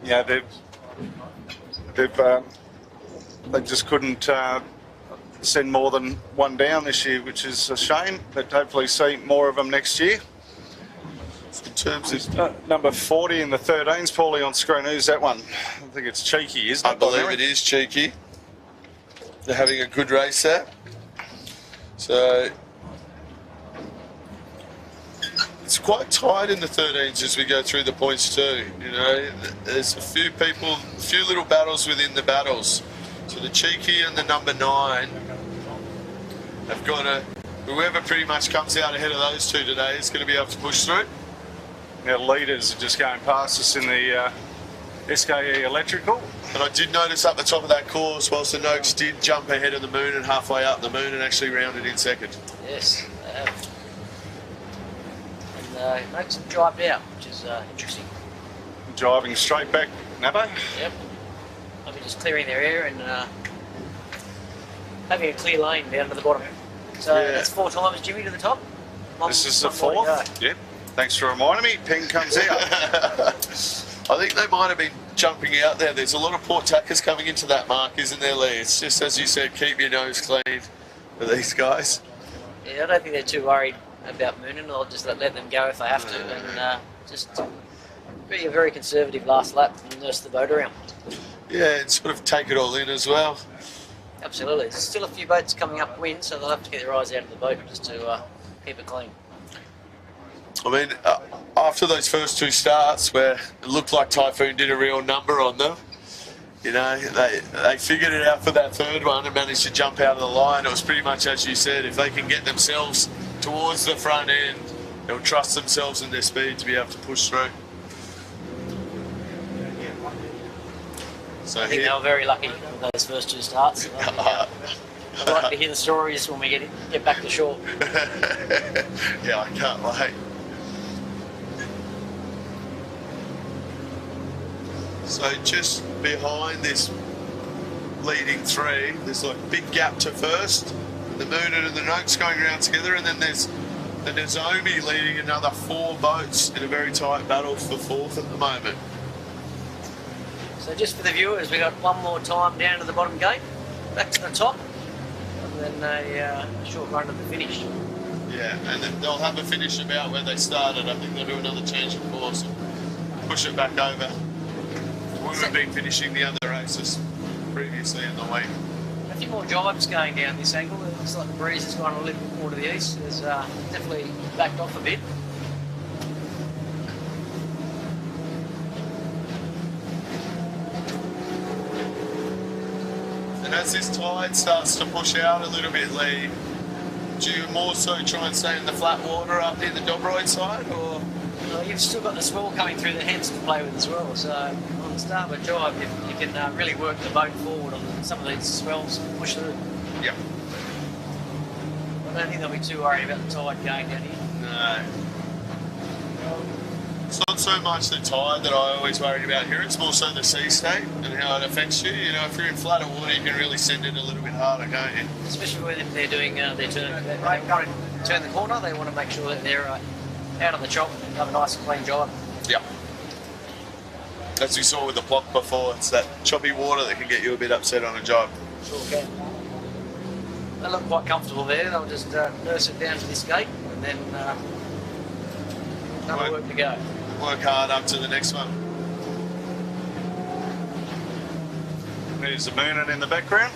yeah, they just couldn't send more than one down this year, which is a shame. But hopefully see more of them next year. In terms of Number 40 in the 13s, Paulie on screen. Who's that one? I think it's Cheeky, isn't it? I believe it is Cheeky. They're having a good race there. So it's quite tight in the 13s as we go through the points too. You know, there's a few little battles within the battles. So the Cheeky and the number 9 have got to, whoever pretty much comes out ahead of those two today is going to be able to push through. Our leaders are just going past us in the SKE Electrical. And I did notice up the top of that course, whilst the Noakes did jump ahead of the Moon and halfway up the Moon and actually rounded in second. Yes, they have. And Noakes have drived out, which is interesting. Driving straight back, Nabo. Yep. I'll be just clearing their air and having a clear lane down to the bottom. So Yeah. that's 4 times, Jimmy, to the top. This is the One more to go. 4th. Yep. Thanks for reminding me. Ping comes out. I think they might have been jumping out there. There's a lot of port tackers coming into that mark, isn't there, Lee? It's just, as you said, keep your nose clean for these guys. Yeah, I don't think they're too worried about Moonin. I'll just let them go if they have to, and just be a very conservative last lap and nurse the boat around. Yeah, and sort of take it all in as well. Absolutely. There's still a few boats coming upwind, so they'll have to get their eyes out of the boat just to keep it clean. I mean, after those first 2 starts where it looked like Typhoon did a real number on them, you know, they figured it out for that 3rd one and managed to jump out of the line. It was pretty much as you said, if they can get themselves towards the front end, they'll trust themselves and their speed to be able to push through. So I think they were very lucky with those first two starts. I'd like to hear the stories when we get back to shore. Yeah, I can't wait. So just behind this leading three, there's like a big gap to first. The Moonin and the Noakes going around together, and then there's the Nozomi leading another 4 boats in a very tight battle for fourth at the moment. So just for the viewers, we got one more time down to the bottom gate, back to the top, and then a short run to the finish. Yeah, and then they'll have a finish about where they started. I think they'll do another change of course and push it back over. We would have been finishing the other races previously in the week. A few more jibes going down this angle. It looks like the breeze has gone a little bit more to the east. It's definitely backed off a bit. And as this tide starts to push out a little bit, Lee, do you more so try and stay in the flat water up near the Dobroyd side, or? You've still got the swell coming through the heads to play with as well. So on the starboard jibe, you can really work the boat forward on some of these swells and push through. Yeah. I don't think they'll be too worried about the tide going down here. No. It's not so much the tide that I always worry about here, it's more so the sea state and how it affects you. You know, if you're in flatter water, you can really send it a little bit harder, can't you? Especially when they're doing their turn. They want to turn the corner, they want to make sure that they're out on the chop and have a nice clean jibe. Yeah. As we saw with the block before, it's that choppy water that can get you a bit upset on a jibe. Sure can. They look quite comfortable there. They'll just nurse it down to this gate and then another work to go. Work hard up to the next one. There's the Moonin in the background.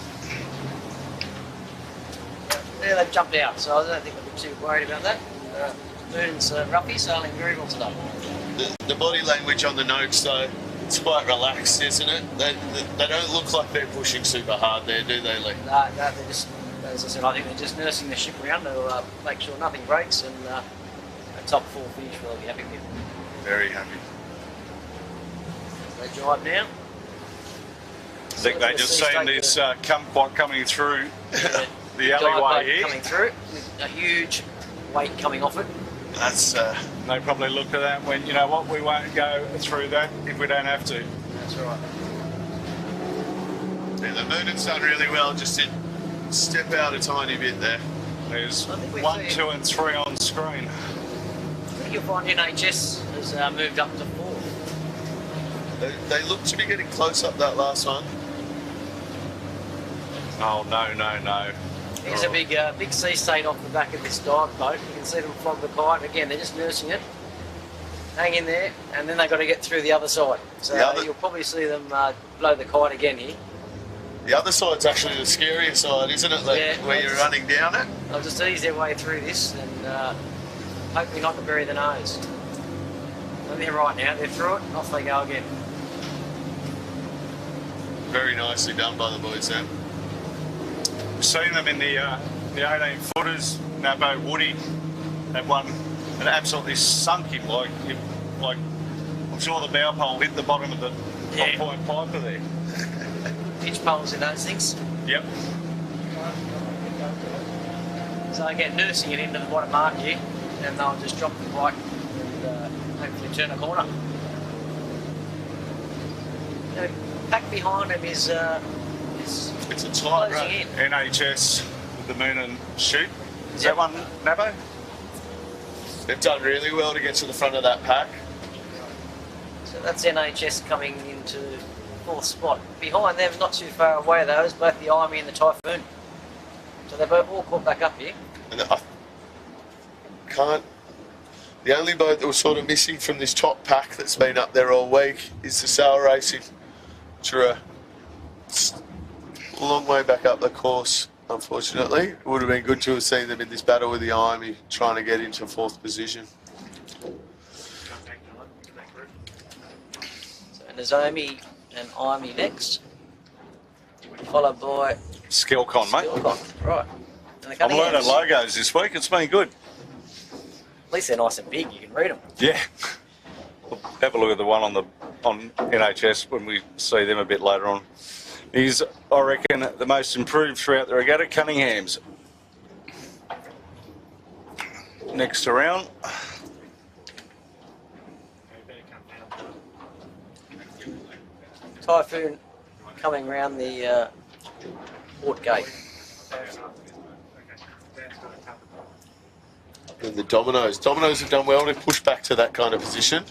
Yeah, they've jumped out, so I don't think they'll be too worried about that. Moonin's roughy, sailing very well today. The body language on the Noakes, though, it's quite relaxed, isn't it? They don't look like they're pushing super hard there, do they, Lee? No, they're just, as I said, I think they're just nursing the ship around to make sure nothing breaks, and a top 4 finish we'll be happy with. Very happy. They jibe now. I think they just seen this kumquat coming through the dive alleyway boat here. coming through with a huge weight coming off it. That's They probably looked at that and went, you know what, we won't go through that if we don't have to. That's right. yeah, the Moonin's done really well, just did step out a tiny bit there. There's I think we 1, see- 2 and 3 on screen. I think you'll find NHS has moved up to 4. They look to be getting close up that last one. Oh, no. There's a big sea state off the back of this dive boat. You can see them flog the kite. Again, they're just nursing it. Hang in there, and then they've got to get through the other side. So you'll probably see them blow the kite again here. The other side's actually the scarier side, isn't it, Lee? Yeah. Where you're running down it. They'll just ease their way through this and hopefully not to bury the nose. And they're right now, they're through it, off they go again. Very nicely done by the boys there. Seen them in the 18 footers, Nabo, Woody, that one, it absolutely sunk him like I'm sure the bow pole hit the bottom of the top point piper there. Pitch poles in those things. Yep. So again, nursing it into the bottom mark here, and they'll just drop the bike and hopefully turn a corner. Back behind him is It's a tight closing run. in. NHS with the Moonin shoot. Is Yep. that one Nabo? They've done really well to get to the front of that pack. So that's NHS coming into 4th spot. Behind them, not too far away though, is both the Army and the Typhoon. So they're both all caught back up here. And I can't. The only boat that was sort of missing from this top pack that's been up there all week is the Sail Racing, which are a long way back up the course, unfortunately. It would have been good to have seen them in this battle with the Army, trying to get into 4th position. So Nozomi and Army next, followed by Skillcon, mate. Skillcon. Right. And the I'm Cunninghams. learning logos this week. It's been good. At least they're nice and big, you can read them. Yeah. Have a look at the one on the on NHS when we see them a bit later on. He's, I reckon, the most improved throughout the regatta, Cunningham's. Next around. Typhoon coming round the port gate. And the Dominoes. Dominoes have done well to push back to that kind of position.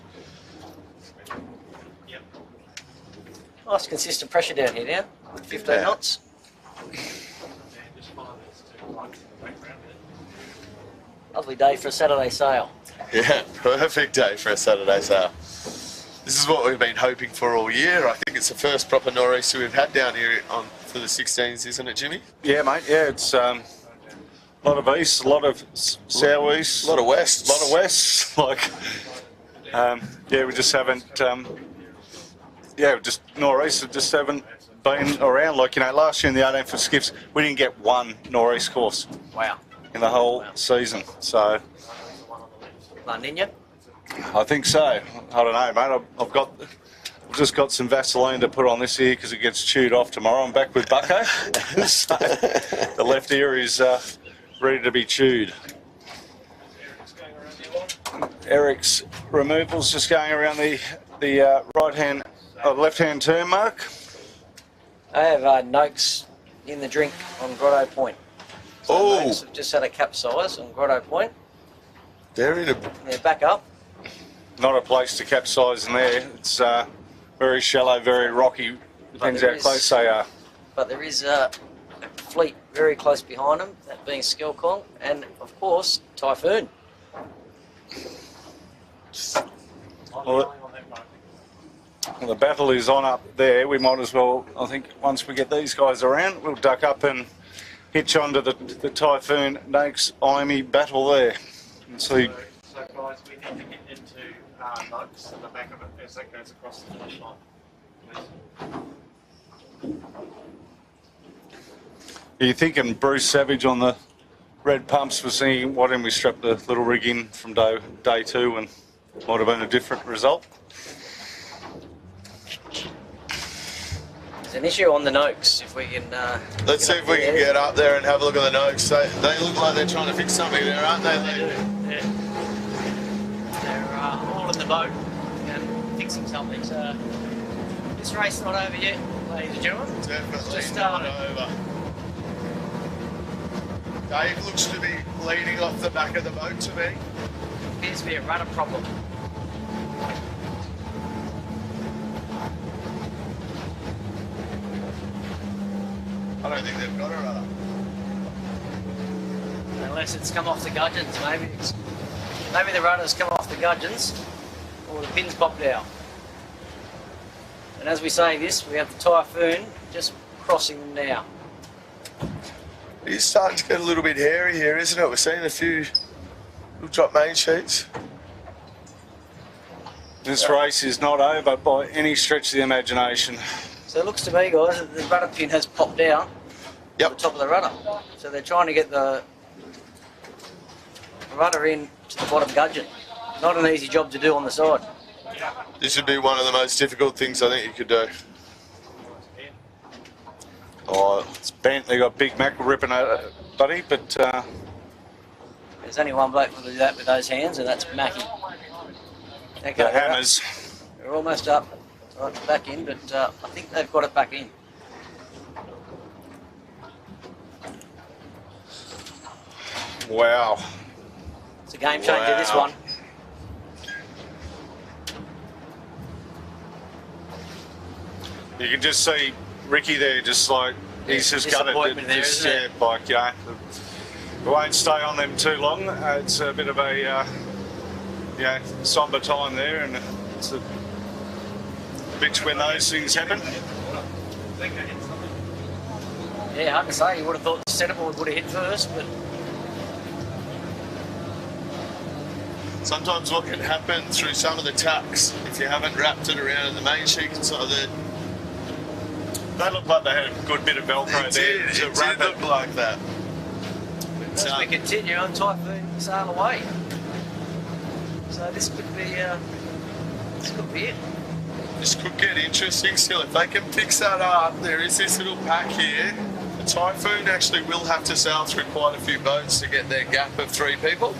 Nice consistent pressure down here now, 15 knots. Lovely day for a Saturday sail. Yeah, perfect day for a Saturday sail. This is what we've been hoping for all year. I think it's the first proper nor'easter we've had down here for the 16s, isn't it, Jimmy? Yeah, mate. Yeah, it's a lot of east, a lot of southeast, A lot of west. a lot of west. Like, yeah, we just haven't. Just nor'easter just haven't been around. Like, you know, last year in the 18 for skiffs, we didn't get one nor'east course. Wow. In the whole season. So La Nina. I think so. I don't know, mate. I've just got some Vaseline to put on this ear because it gets chewed off tomorrow. I'm back with Bucko. So the left ear is ready to be chewed. Eric's removal's just going around the right-hand, left-hand turn mark. I have Noakes in the drink on Grotto Point. So Noakes have just had a capsize on Grotto Point. They're in a... They're back up. Not a place to capsize in there. It's very shallow, very rocky. Depends how close they are. But there is a fleet very close behind them, that being Skelkong, and of course, Typhoon. Well, the battle is on up there. We might as well, I think, once we get these guys around, we'll duck up and hitch onto the Typhoon Noakes Imey battle there and see. So guys, we need to get into Noakes at the back of it as that goes across the finish line. Are you thinking Bruce Savage on the red pumps was saying, why didn't we strap the little rig in from day two, and might have been a different result? There's an issue on the Noakes, if we can... Let's see if we can get up there and have a look at the Noakes. They look like they're trying to fix something there, aren't they? They're all in the boat and fixing something, so this race is not over yet, ladies and gentlemen. Definitely Just not started. over. Dave looks to be leading off the back of the boat to me. Appears to be a rudder problem. I don't think they've got a rudder. Unless it's come off the gudgeons, maybe. Maybe the rudder's come off the gudgeons, or the pin's popped out. And as we say this, we have the Typhoon just crossing them now. It's starting to get a little bit hairy here, isn't it? We're seeing a few little drop main sheets. This race is not over by any stretch of the imagination. So it looks to me, guys, that the rudder pin has popped out Yep. at the top of the rudder. So they're trying to get the rudder in to the bottom gudgeon. Not an easy job to do on the side. This would be one of the most difficult things I think you could do. Oh, it's bent. They got Big Mac ripping at it, buddy, but There's only one bloke who will do that with those hands, and that's Mackie. Okay, the hammers. They're almost up. Right, back in, but I think they've got it back in. Wow. It's a game changer, this one. You can just see Ricky there, just like he's just gutted. Disappointment there, isn't it? Yeah, like, yeah. We won't stay on them too long. It's a bit of a somber time there, and it's a bitch when those things happen. Yeah, hard to say. You would have thought the centreboard would have hit first, but Sometimes what can happen through some of the tacks, if you haven't wrapped it around the main sheet, so that They look like they had a good bit of Velcro there it to did wrap look it. like that. as we continue on, Typhoon sail away. So this could be it. This could get interesting still. If they can fix that up, there is this little pack here. The Typhoon actually will have to sail through quite a few boats to get their gap of 3 people.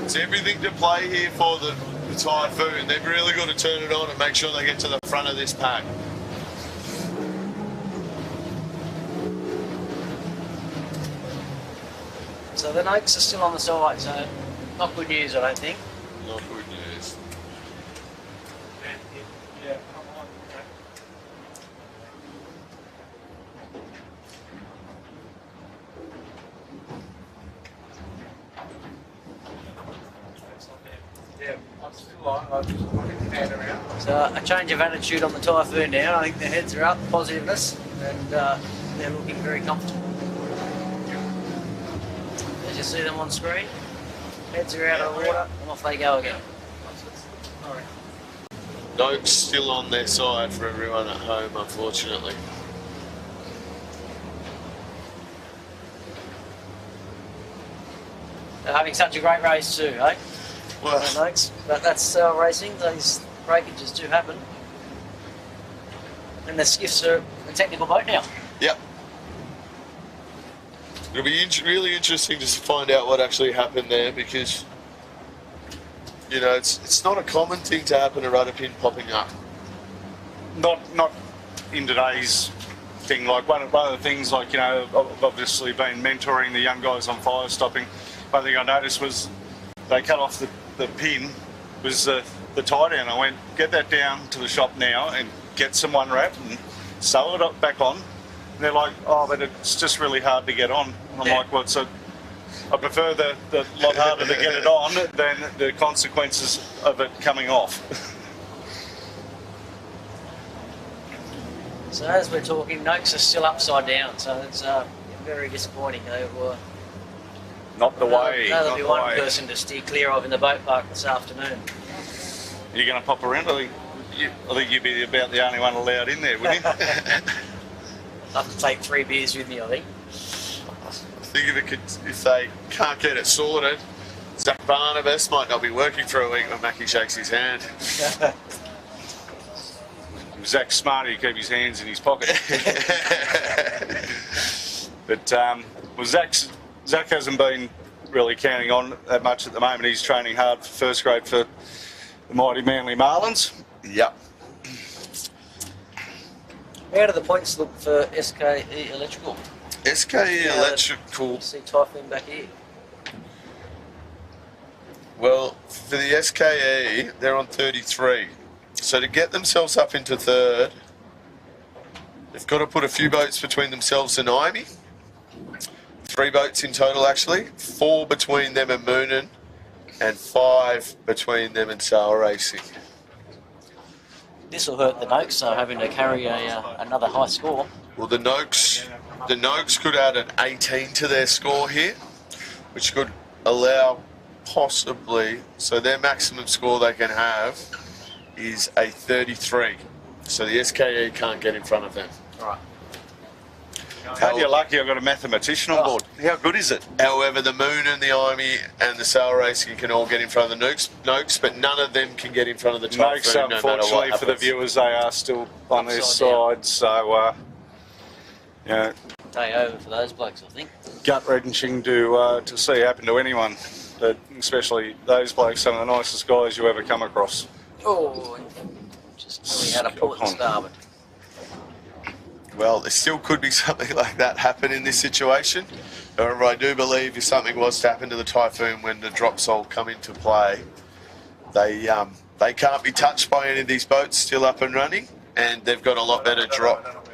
It's everything to play here for the Typhoon. They've really got to turn it on and make sure they get to the front of this pack. So the Noakes are still on the side, so not good news, I don't think. Not good news. Yeah, come on. Yeah, I'm still on. I'm just looking hand around. So a change of attitude on the Typhoon now. I think their heads are up, positiveness, and they're looking very comfortable. As you see them on screen, heads are out of the water, and off they go again. Noakes still on their side for everyone at home, unfortunately. They're having such a great race too, eh? Well, The Noakes. But that's racing. These breakages do happen. And the Skiffs are a technical boat now. yep. It'll be really interesting just to find out what actually happened there, because, you know, it's not a common thing to happen, a rudder pin popping up. Not in today's thing. Like one of the things, like, you know, I've obviously been mentoring the young guys on fire stopping. One thing I noticed was they cut off the pin, was the tie down. I went, get that down to the shop now and get some one wrap and sew it up back on. And they're like, oh, but it's just really hard to get on. And I'm like, well, so I prefer the lot harder to get it on than the consequences of it coming off. So as we're talking, Noakes are still upside down, so it's very disappointing. They were Not the way. There'll Not be the one way. person to steer clear of in the boat park this afternoon. You're going to pop around? I think you'd be about the only one allowed in there, wouldn't you? I have to take 3 beers with me, I think. I think if they can't get it sorted, Zach Barnabas might not be working for a week when Mackie shakes his hand. Zach's smart, he keep his hands in his pocket. But well, Zach hasn't been really counting on that much at the moment. He's training hard for first grade for the mighty Manly Marlins. Yep. How do the points look for SKE Electrical? SKE Electrical. See Typhoon back here. Well, for the SKE, they're on 33. So to get themselves up into third, they've got to put a few boats between themselves and Imy. 3 boats in total, actually. 4 between them and Moonan, and 5 between them and Sail Racing. This will hurt the Noakes, so having to carry another high score. Well, the Noakes could add an 18 to their score here, which could allow possibly, so their maximum score they can have is a 33. So the SKE can't get in front of them. Right. How you're lucky I've got a mathematician on board. How good is it? However, the Moon and the Imy and the Sail Racing can all get in front of the Noakes, but none of them can get in front of the Typhoon. Noakes, no matter what unfortunately, for the happens. viewers, they are still on their Upside side. So, yeah, Day over for those blokes, I think. gut-wrenching to see happen to anyone, but especially those blokes, some of the nicest guys you ever come across. Oh, just really had a port and starboard. Well, there still could be something like that happen in this situation. However, I do believe if something was to happen to the Typhoon when the drop sole come into play, they can't be touched by any of these boats still up and running, and they've got a lot better drop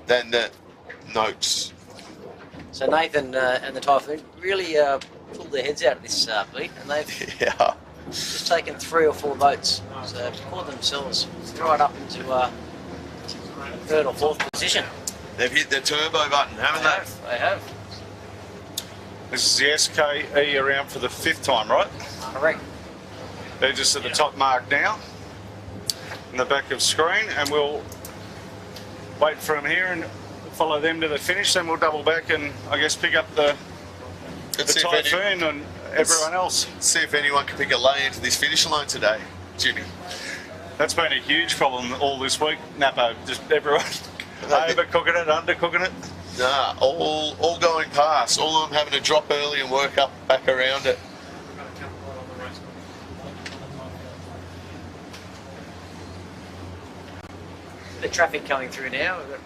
than the Noakes. So Nathan and the Typhoon really pulled their heads out of this beat, and they've Yeah. just taken 3 or 4 boats. So poured themselves right up into 3rd or 4th position. They've hit their turbo button, haven't they? They have. This is the SKE around for the 5th time, right? Correct. They're just at the top mark now, in the back of screen, and we'll wait for them here and follow them to the finish. Then we'll double back and I guess pick up the Let's see if any- Typhoon everyone else. See if anyone can pick a lay into this finish line today, Jimmy. That's been a huge problem all this week. Napa, just everyone overcooking it, undercooking it. Nah, all going past. All of them having to drop early and work up back around it. The traffic coming through now. We've got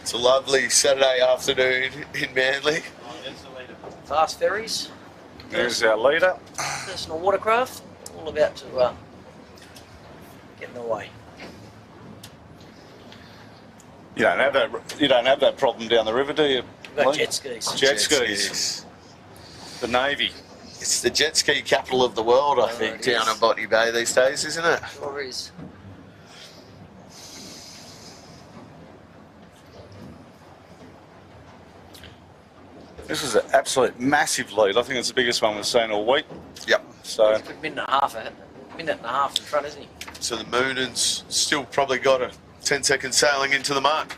It's a lovely Saturday afternoon in Manly. fast ferries, There's our leader. personal watercraft, all about to get in the way. You don't have that problem down the river, do you? We've got Lee? jet skis. Jet skis. The Navy. It's the jet ski capital of the world, I think, it down is. in Botany Bay these days, isn't it? Sure is. This is an absolute massive lead. I think it's the biggest one we've seen all week. Yep. So He's a good minute and a half in front, isn't he? So the Moonan's still probably got a 10-second sailing into the mark.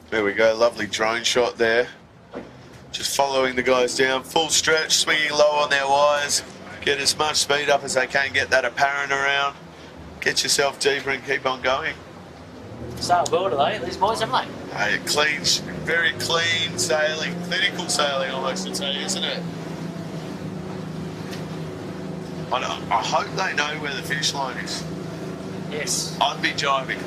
There we go, lovely drone shot there. Just following the guys down, full stretch, swinging low on their wires. Get as much speed up as they can, get that apparent around. Get yourself deeper and keep on going. Sail well today, these boys, haven't they? Hey, clean, very clean sailing, clinical sailing almost, I'd say, isn't it? I hope they know where the finish line is. Yes. I'd be jiving.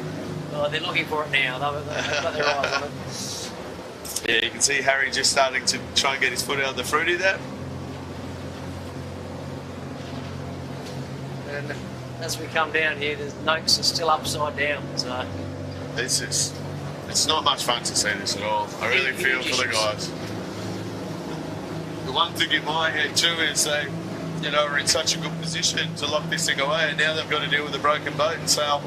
Oh, they're looking for it now. They've got their eyes on it. Yeah, you can see Harry just starting to try and get his foot out of the fruity there. And as we come down here, the notes are still upside down. So It's not much fun to see this at all. I really feel for the guys. The one thing in my head too is they, are in such a good position to lock this thing away, and now they've got to deal with a broken boat and sail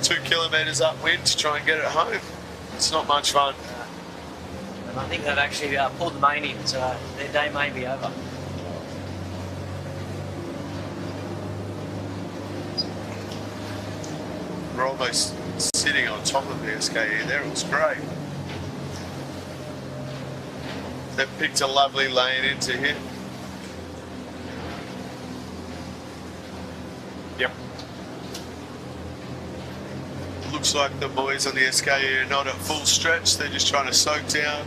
2 kilometres upwind to try and get it home. It's not much fun. and I think they've actually pulled the main in, so their day may be over. We're almost sitting on top of the SKE there. It was great. They've picked a lovely lane into here. Yep. Looks like the boys on the SKE are not at full stretch. They're just trying to soak down,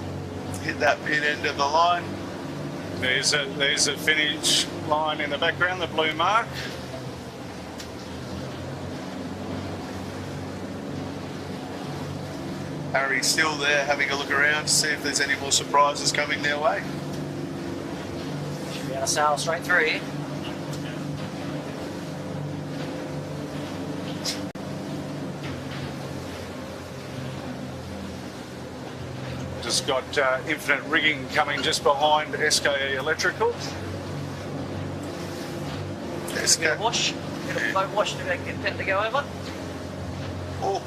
hit that pin end of the line. There's a finish line in the background, the blue mark. Harry's still there having a look around to see if there's any more surprises coming their way. Should be able to sail straight through here. Just got infinite rigging coming just behind SKE Electrical. Bit of wash, bit of boat wash to get that to go over. Oh.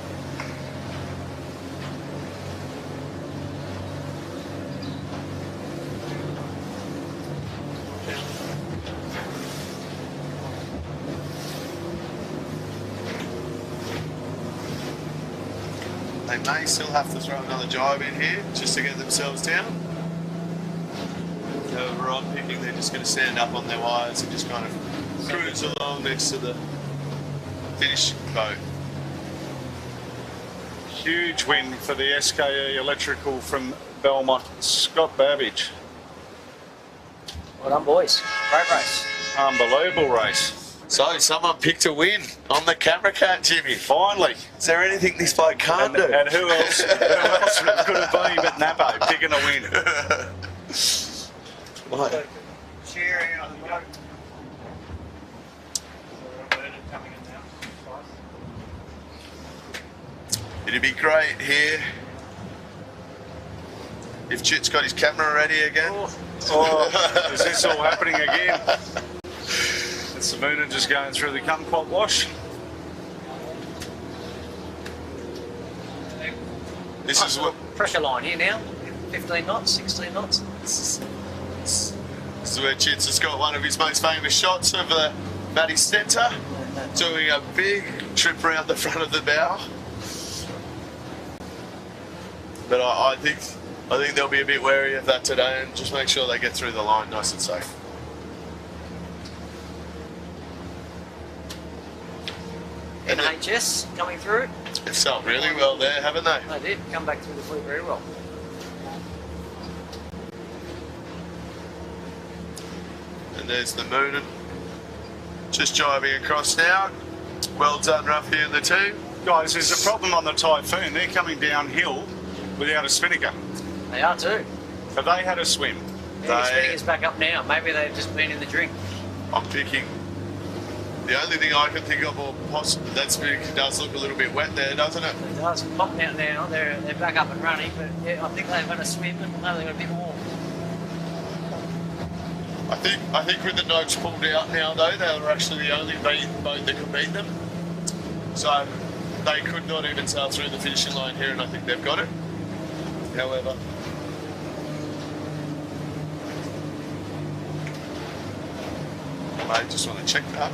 They may still have to throw another jibe in here just to get themselves down. However, I'm picking they're just going to stand up on their wires and just kind of cruise along next to the finish boat. Huge win for the SKE Electrical from Belmont, Scott Babbage. Well done, boys. Great race. Unbelievable race. So, someone picked a win on the camera cat, Jimmy. Finally. Is there anything this bloke can't do? And who else could it be but Napo picking a win? Right. Cheering on the boat. It'd be great here if Chit's got his camera ready again. Oh, is this all happening again? It's the Mooner just going through the kumquat wash. This is what Pressure line here now. 15 knots, 16 knots. this is where Chit's has got one of his most famous shots of Matty Stenter doing a big trip around the front of the bow. But I think they'll be a bit wary of that today and just make sure they get through the line nice and safe. NHS coming through. They've sold really well there, haven't they? They did come back through the blue very well. And there's the Moonin just driving across now. Well done, Ruffy and the team. Guys, there's a problem on the Typhoon. They're coming downhill without a spinnaker. They are too. Have they had a swim? The spinninger's back up now. Maybe they've just been in the drink. I'm thinking the only thing I can think of, or possibly that spinnaker does look a little bit wet there, doesn't it? It does. Popping out now. They're back up and running, but yeah, I think they've had a swim and maybe they've got a bit more. I think with the notes pulled out now though, they were actually the only boat that could beat them. So they could not even sail through the finishing line here, and I think they've got it. However, I just want to check that.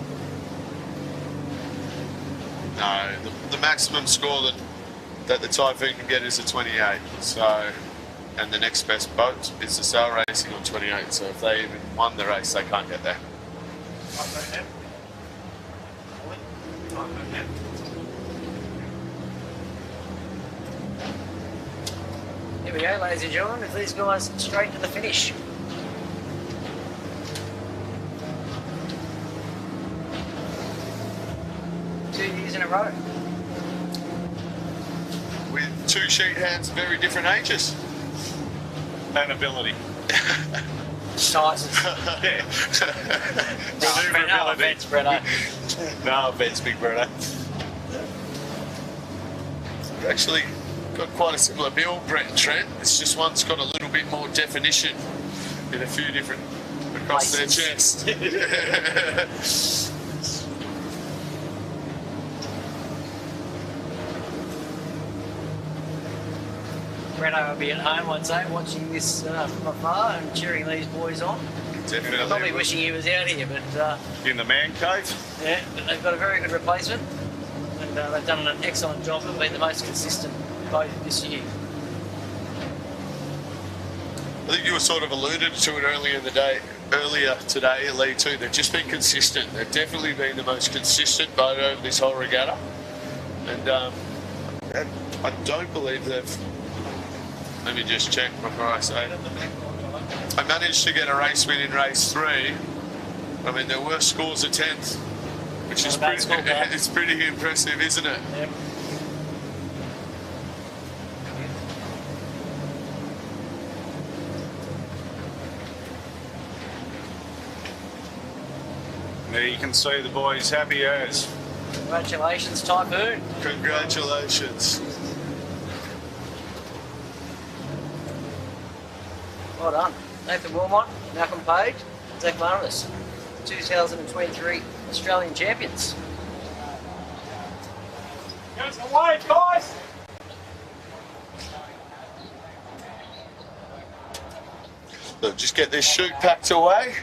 No, the maximum score that the Typhoon can get is a 28. So, and the next best boat is the Sail Racing on 28. So if they even won the race, they can't get there. Here we go, ladies and gentlemen, with these guys straight to the finish. In a row. With two sheet hands, very different ages. And ability. Sizes. Yeah. No offense, Bretto. No offense, Big Bretto. We've actually got quite a similar build, Brett and Trent. It's just one's got a little bit more definition in a few different across their chest. Bretto will be at home, I'd say, watching this from afar and cheering these boys on. Definitely. Probably wishing he was out here, but In the man cave. yeah, but they've got a very good replacement, and they've done an excellent job of being the most consistent boat this year. I think you were sort of alluded to it earlier today, Lee, too. They've just been consistent. They've definitely been the most consistent boat over this whole regatta. And I don't believe they've... Let me just check before I say it. I managed to get a race win in race 3. I mean, their worst score's a 10th, which is it's pretty impressive, isn't it? Yep. There you can see the boys happy as. Congratulations, Typhoon. Congratulations. Well done. Nathan Wilmot, Malcolm Page, Zach Marlis, 2023 Australian champions. Get away, guys! So just get this chute packed away.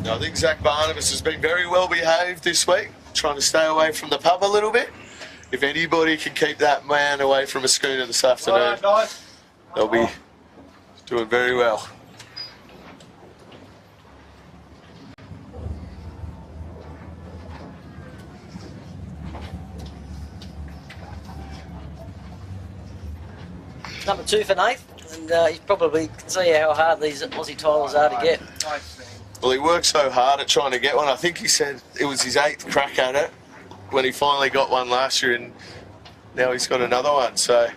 I think Zach Barnabas has been very well behaved this week, trying to stay away from the pub a little bit. If anybody can keep that man away from a schooner this afternoon, they'll be doing very well. Number 2 for Nath, and you probably can see how hard these Aussie titles are to get. Well, he worked so hard at trying to get one. I think he said it was his 8th crack at it when he finally got one last year, and now he's got another one. So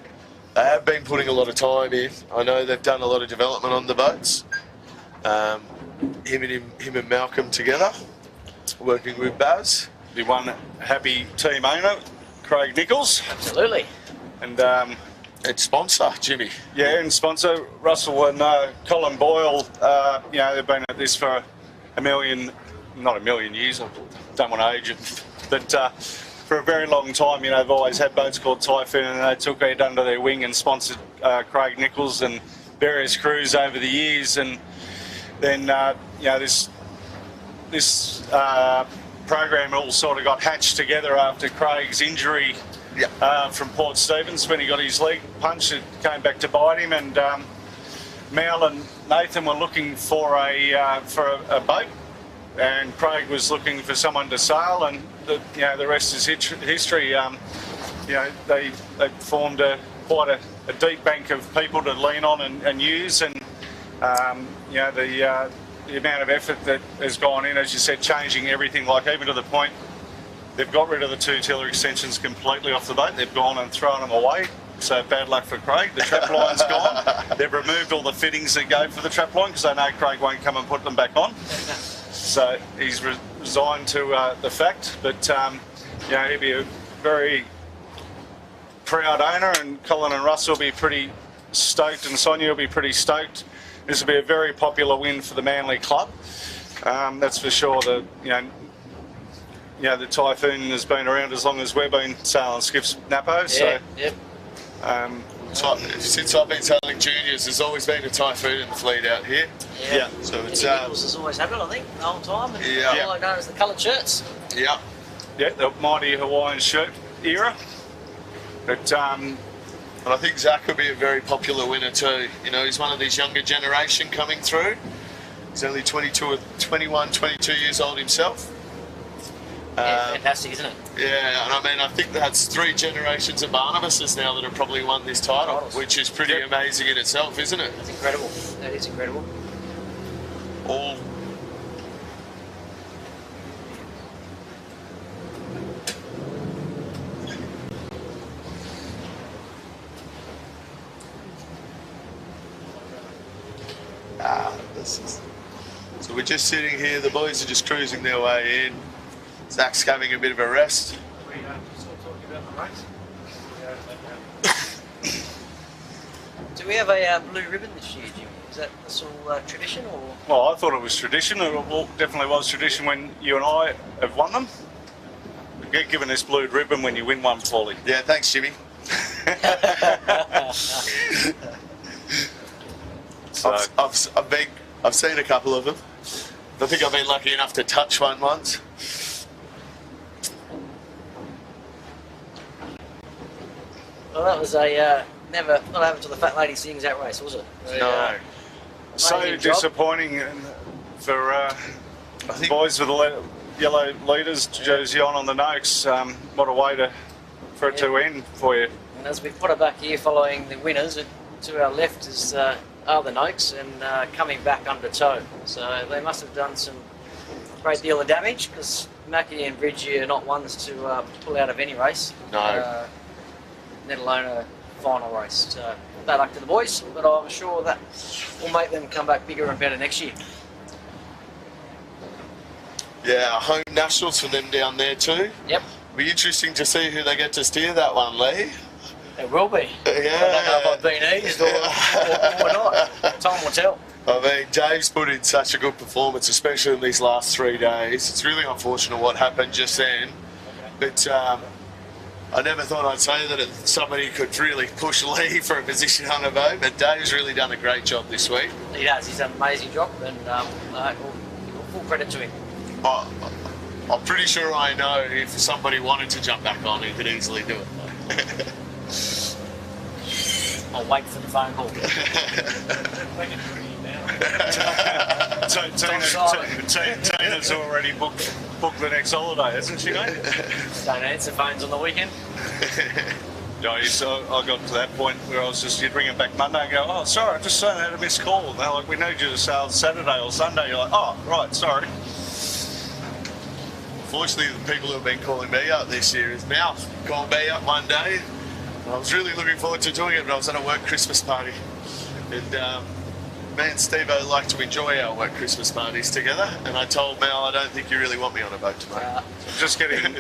they have been putting a lot of time in. I know they've done a lot of development on the boats. Him and Malcolm together, working with Baz. The one happy team owner, Craig Nichols. Absolutely. And And sponsor, Jimmy. yeah, and sponsor Russell and Colin Boyle. You know, they've been at this for not a million years. I don't want to age it, but for a very long time, you know, they've always had boats called Typhoon, and they took it under their wing and sponsored Craig Nichols and various crews over the years. And then, you know, this program all sort of got hatched together after Craig's injury from Port Stephens when he got his leg punched. It came back to bite him, and Mal and Nathan were looking for a boat, and Craig was looking for someone to sail, and the rest is history. You know, they formed quite a deep bank of people to lean on and use, and you know, the amount of effort that has gone in, as you said, changing everything, like even to the point they've got rid of the 2 tiller extensions completely off the boat. They've gone and thrown them away. So bad luck for Craig. The trap line's gone. They've removed all the fittings that go for the trap line because they know Craig won't come and put them back on. So he's resigned to the fact. But you know, he'll be a very proud owner, and Colin and Russ will be pretty stoked, and Sonia will be pretty stoked. This will be a very popular win for the Manly club. That's for sure. The Typhoon has been around as long as we've been sailing Skiff's Napo. So. Yep. Since I've been sailing juniors, there's always been a Typhoon in the fleet out here. Yeah. So it's Nichols has always had it, I think, the whole time. And known as the coloured shirts. Yeah, the mighty Hawaiian shirt era. But and I think Zach will be a very popular winner too. You know, he's one of these younger generation coming through. He's only 21, 22 years old himself. Fantastic, isn't it? Yeah, and I mean, I think that's 3 generations of Barnabases now that have probably won this title, which is pretty amazing in itself, isn't it? That's incredible. That is incredible. All. So we're just sitting here, the boys are just cruising their way in. Zach's having a bit of a rest. We still talking about the race. Do we have a blue ribbon this year, Jim? Is that all tradition, or? well, I thought it was tradition. It definitely was tradition when you and I have won them. You get given this blue ribbon when you win one, Paulie. Yeah, thanks, Jimmy. So, I've seen a couple of them. I think I've been lucky enough to touch one once. Well, that was not happened to the fat lady sings that race, was it? No. so disappointing for the boys with the yellow leaders, jersey on the Noakes. What a way for it to end for you. And as we put it back here following the winners, to our left is are the Noakes, and coming back under tow. So they must have done some great deal of damage, because Mackie and Bridgie are not ones to pull out of any race. No. Let alone a final race. So bad luck to the boys, but I'm sure that will make them come back bigger and better next year. Yeah, home nationals for them down there too. Yep. Be interesting to see who they get to steer that one, Lee. It will be. Yeah. I don't know if I've been eased or not. Time will tell. I mean, Dave's put in such a good performance, especially in these last 3 days. It's really unfortunate what happened just then. But I never thought I'd say that somebody could really push Lee for a position on a boat, but Dave's really done a great job this week. He has. He's done an amazing job, and full credit to him. I'm pretty sure I know if somebody wanted to jump back on, he could easily do it. I'll wait for the phone call. Tina's already booked the next holiday, hasn't she, mate? Don't answer phones on the weekend. No, so I got to that point where I was just, you'd ring it back Monday and go, oh, sorry, I just had a missed call. And they're like, we need you to sail Saturday or Sunday. You're like, oh, right, sorry. Fortunately, the people who have been calling me up this year is Mal called me up one day. I was really looking forward to doing it, but I was at a work Christmas party. And me and Steve-O like to enjoy our work Christmas parties together. And I told Mal, I don't think you really want me on a boat tomorrow. Just getting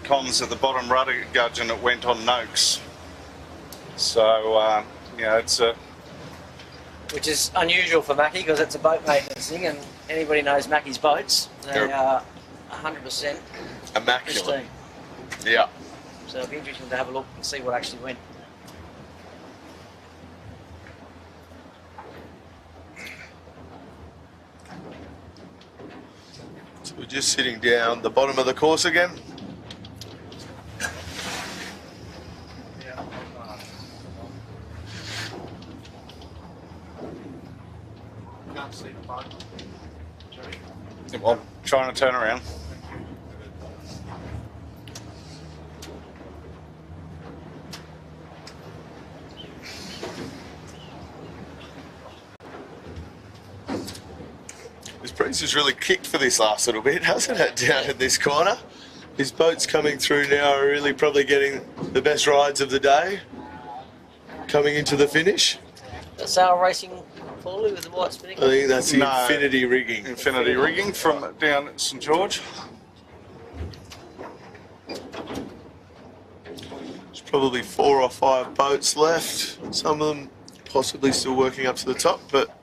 comms at the bottom rudder gudgeon, it went on Noakes. So, yeah, it's a... Which is unusual for Mackie, because it's a boat maintenance thing, and anybody knows Mackie's boats. They are 100% immaculate. pristine. Yeah. So it'll be interesting to have a look and see what actually went. So we're just sitting down the bottom of the course again. Can't see the boat. I'm trying to turn around. This breeze has really kicked for this last little bit, hasn't it, down in this corner? His boats coming through now are really probably getting the best rides of the day, coming into the finish. Sail racing, Paulie, with the white spinning? I think that's the No. Infinity rigging. Infinity rigging from down at St George. There's probably 4 or 5 boats left. Some of them possibly still working up to the top, but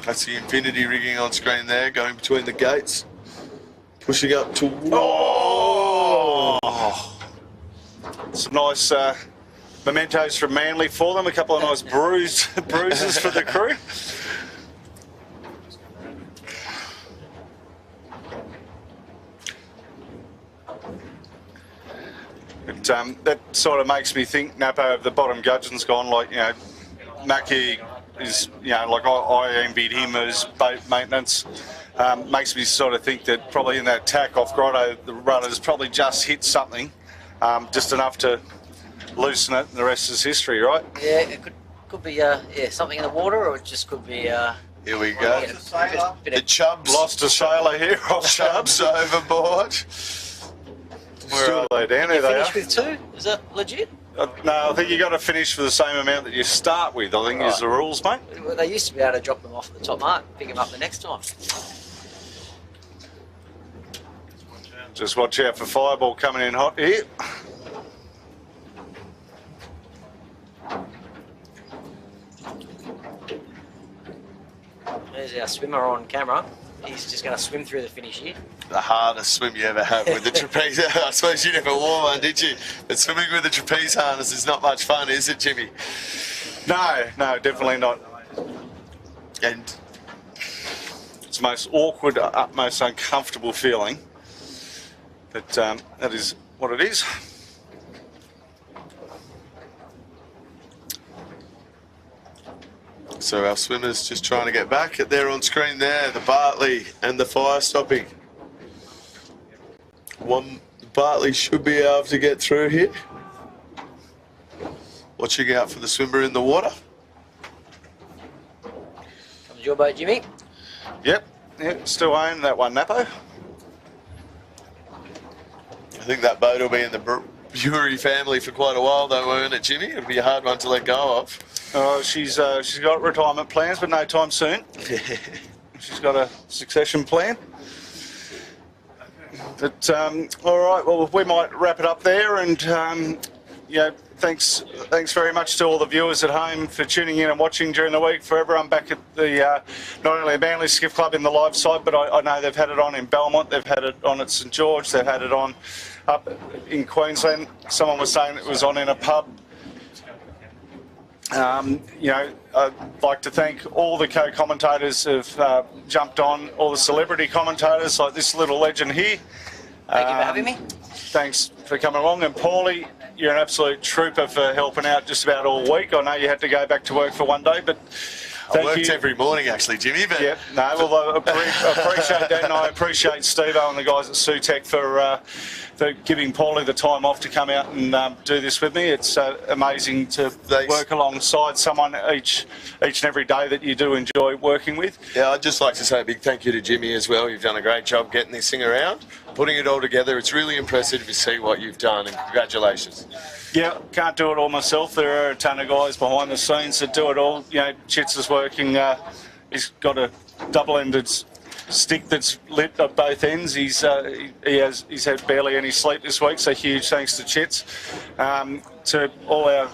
that's the Infinity rigging on screen there, going between the gates, pushing up to. Oh! Some nice mementos from Manly for them. A couple of nice bruises for the crew. That sort of makes me think, Napo, of the bottom gudgeon's gone. Like, you know, Mackie is, you know, like I envied him as boat maintenance. Makes me sort of think that probably in that tack off Grotto, the rudder's probably just hit something, just enough to loosen it, and the rest is history, right? Yeah, it could be something in the water, or it just could be. Here we go. The Chubbs. Lost a sailor here off Chubbs overboard. Still low down. There they are. Finish with 2? Is that legit? No, I think you got to finish for the same amount that you start with. I think is the rules, mate. Well, they used to be able to drop them off at the top mark, pick them up the next time. Just watch out for Fireball coming in hot here. There's our swimmer on camera. He's just going to swim through the finish here. The hardest swim you ever have with the trapeze. I suppose you never wore one, did you? But swimming with a trapeze harness is not much fun, is it, Jimmy? No, definitely not. And It's the most awkward, most uncomfortable feeling. But that is what it is. so our swimmers just trying to get back. They're on screen there, the Bartley and the fire stopping. One Bartley should be able to get through here. Watching out for the swimmer in the water. Comes your boat, Jimmy. Yep, still own that one, Napo. I think that boat will be in the Bury family for quite a while though, won't it, Jimmy? It'll be a hard one to let go of. She's got retirement plans, but no time soon. She's got a succession plan. But all right, well, we might wrap it up there, and thanks very much to all the viewers at home for tuning in and watching during the week. For everyone back at the not only the Manly Skiff Club in the live site, but I know they've had it on in Belmont, they've had it on at St George, they've had it on up in Queensland. Someone was saying it was on in a pub. I'd like to thank all the co-commentators who've jumped on, all the celebrity commentators like this little legend here. Thank you for having me. Thanks for coming along. And Paulie, you're an absolute trooper for helping out just about all week. I know you had to go back to work for one day, but I worked every morning actually, Jimmy. But yeah, no, well, I appreciate that, and I appreciate Steve-O and the guys at Sutec for giving Paulie the time off to come out and do this with me. It's amazing to work alongside someone each and every day that you do enjoy working with. Yeah, I'd just like to say a big thank you to Jimmy as well. You've done a great job getting this thing around, putting it all together. It's really impressive to see what you've done, and congratulations. Yeah, can't do it all myself. There are a ton of guys behind the scenes that do it all. You know, Chits is working. He's got a double-ended stick that's lit at both ends. He's had barely any sleep this week, so huge thanks to Chits. To all our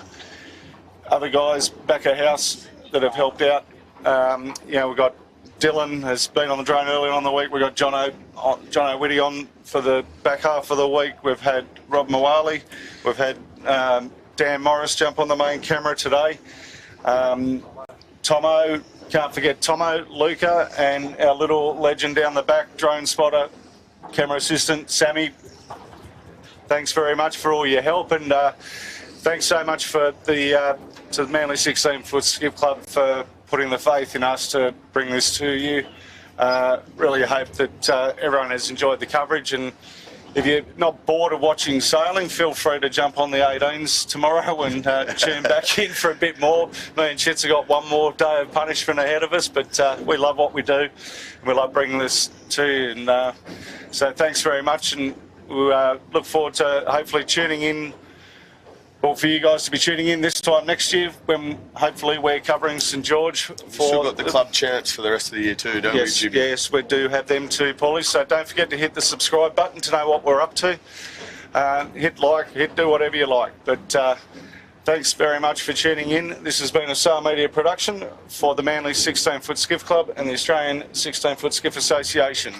other guys back at house that have helped out. We've got Dylan has been on the drone earlier on the week. We've got Jono Whitty on for the back half of the week. We've had Rob Mawali. We've had Dan Morris jump on the main camera today. Tomo, can't forget Tomo, Luca, and our little legend down the back, drone spotter, camera assistant, Sammy. Thanks very much for all your help, and thanks so much for to the Manly 16-foot Skiff Club for putting the faith in us to bring this to you. Really hope that everyone has enjoyed the coverage, and if you're not bored of watching sailing, feel free to jump on the 18s tomorrow and tune back in for a bit more. Me and Chits have got one more day of punishment ahead of us, but we love what we do, and we love bringing this to you. And so thanks very much, and we look forward to hopefully tuning in, or for you guys to be tuning in this time next year when hopefully we're covering St George. We've still got the club chants for the rest of the year too, don't we, Jimmy? Yes, we do have them too, Paulie. So don't forget to hit the subscribe button to know what we're up to. Hit like, do whatever you like. But thanks very much for tuning in. This has been a Sail Media production for the Manly 16-foot Skiff Club and the Australian 16-foot Skiff Association.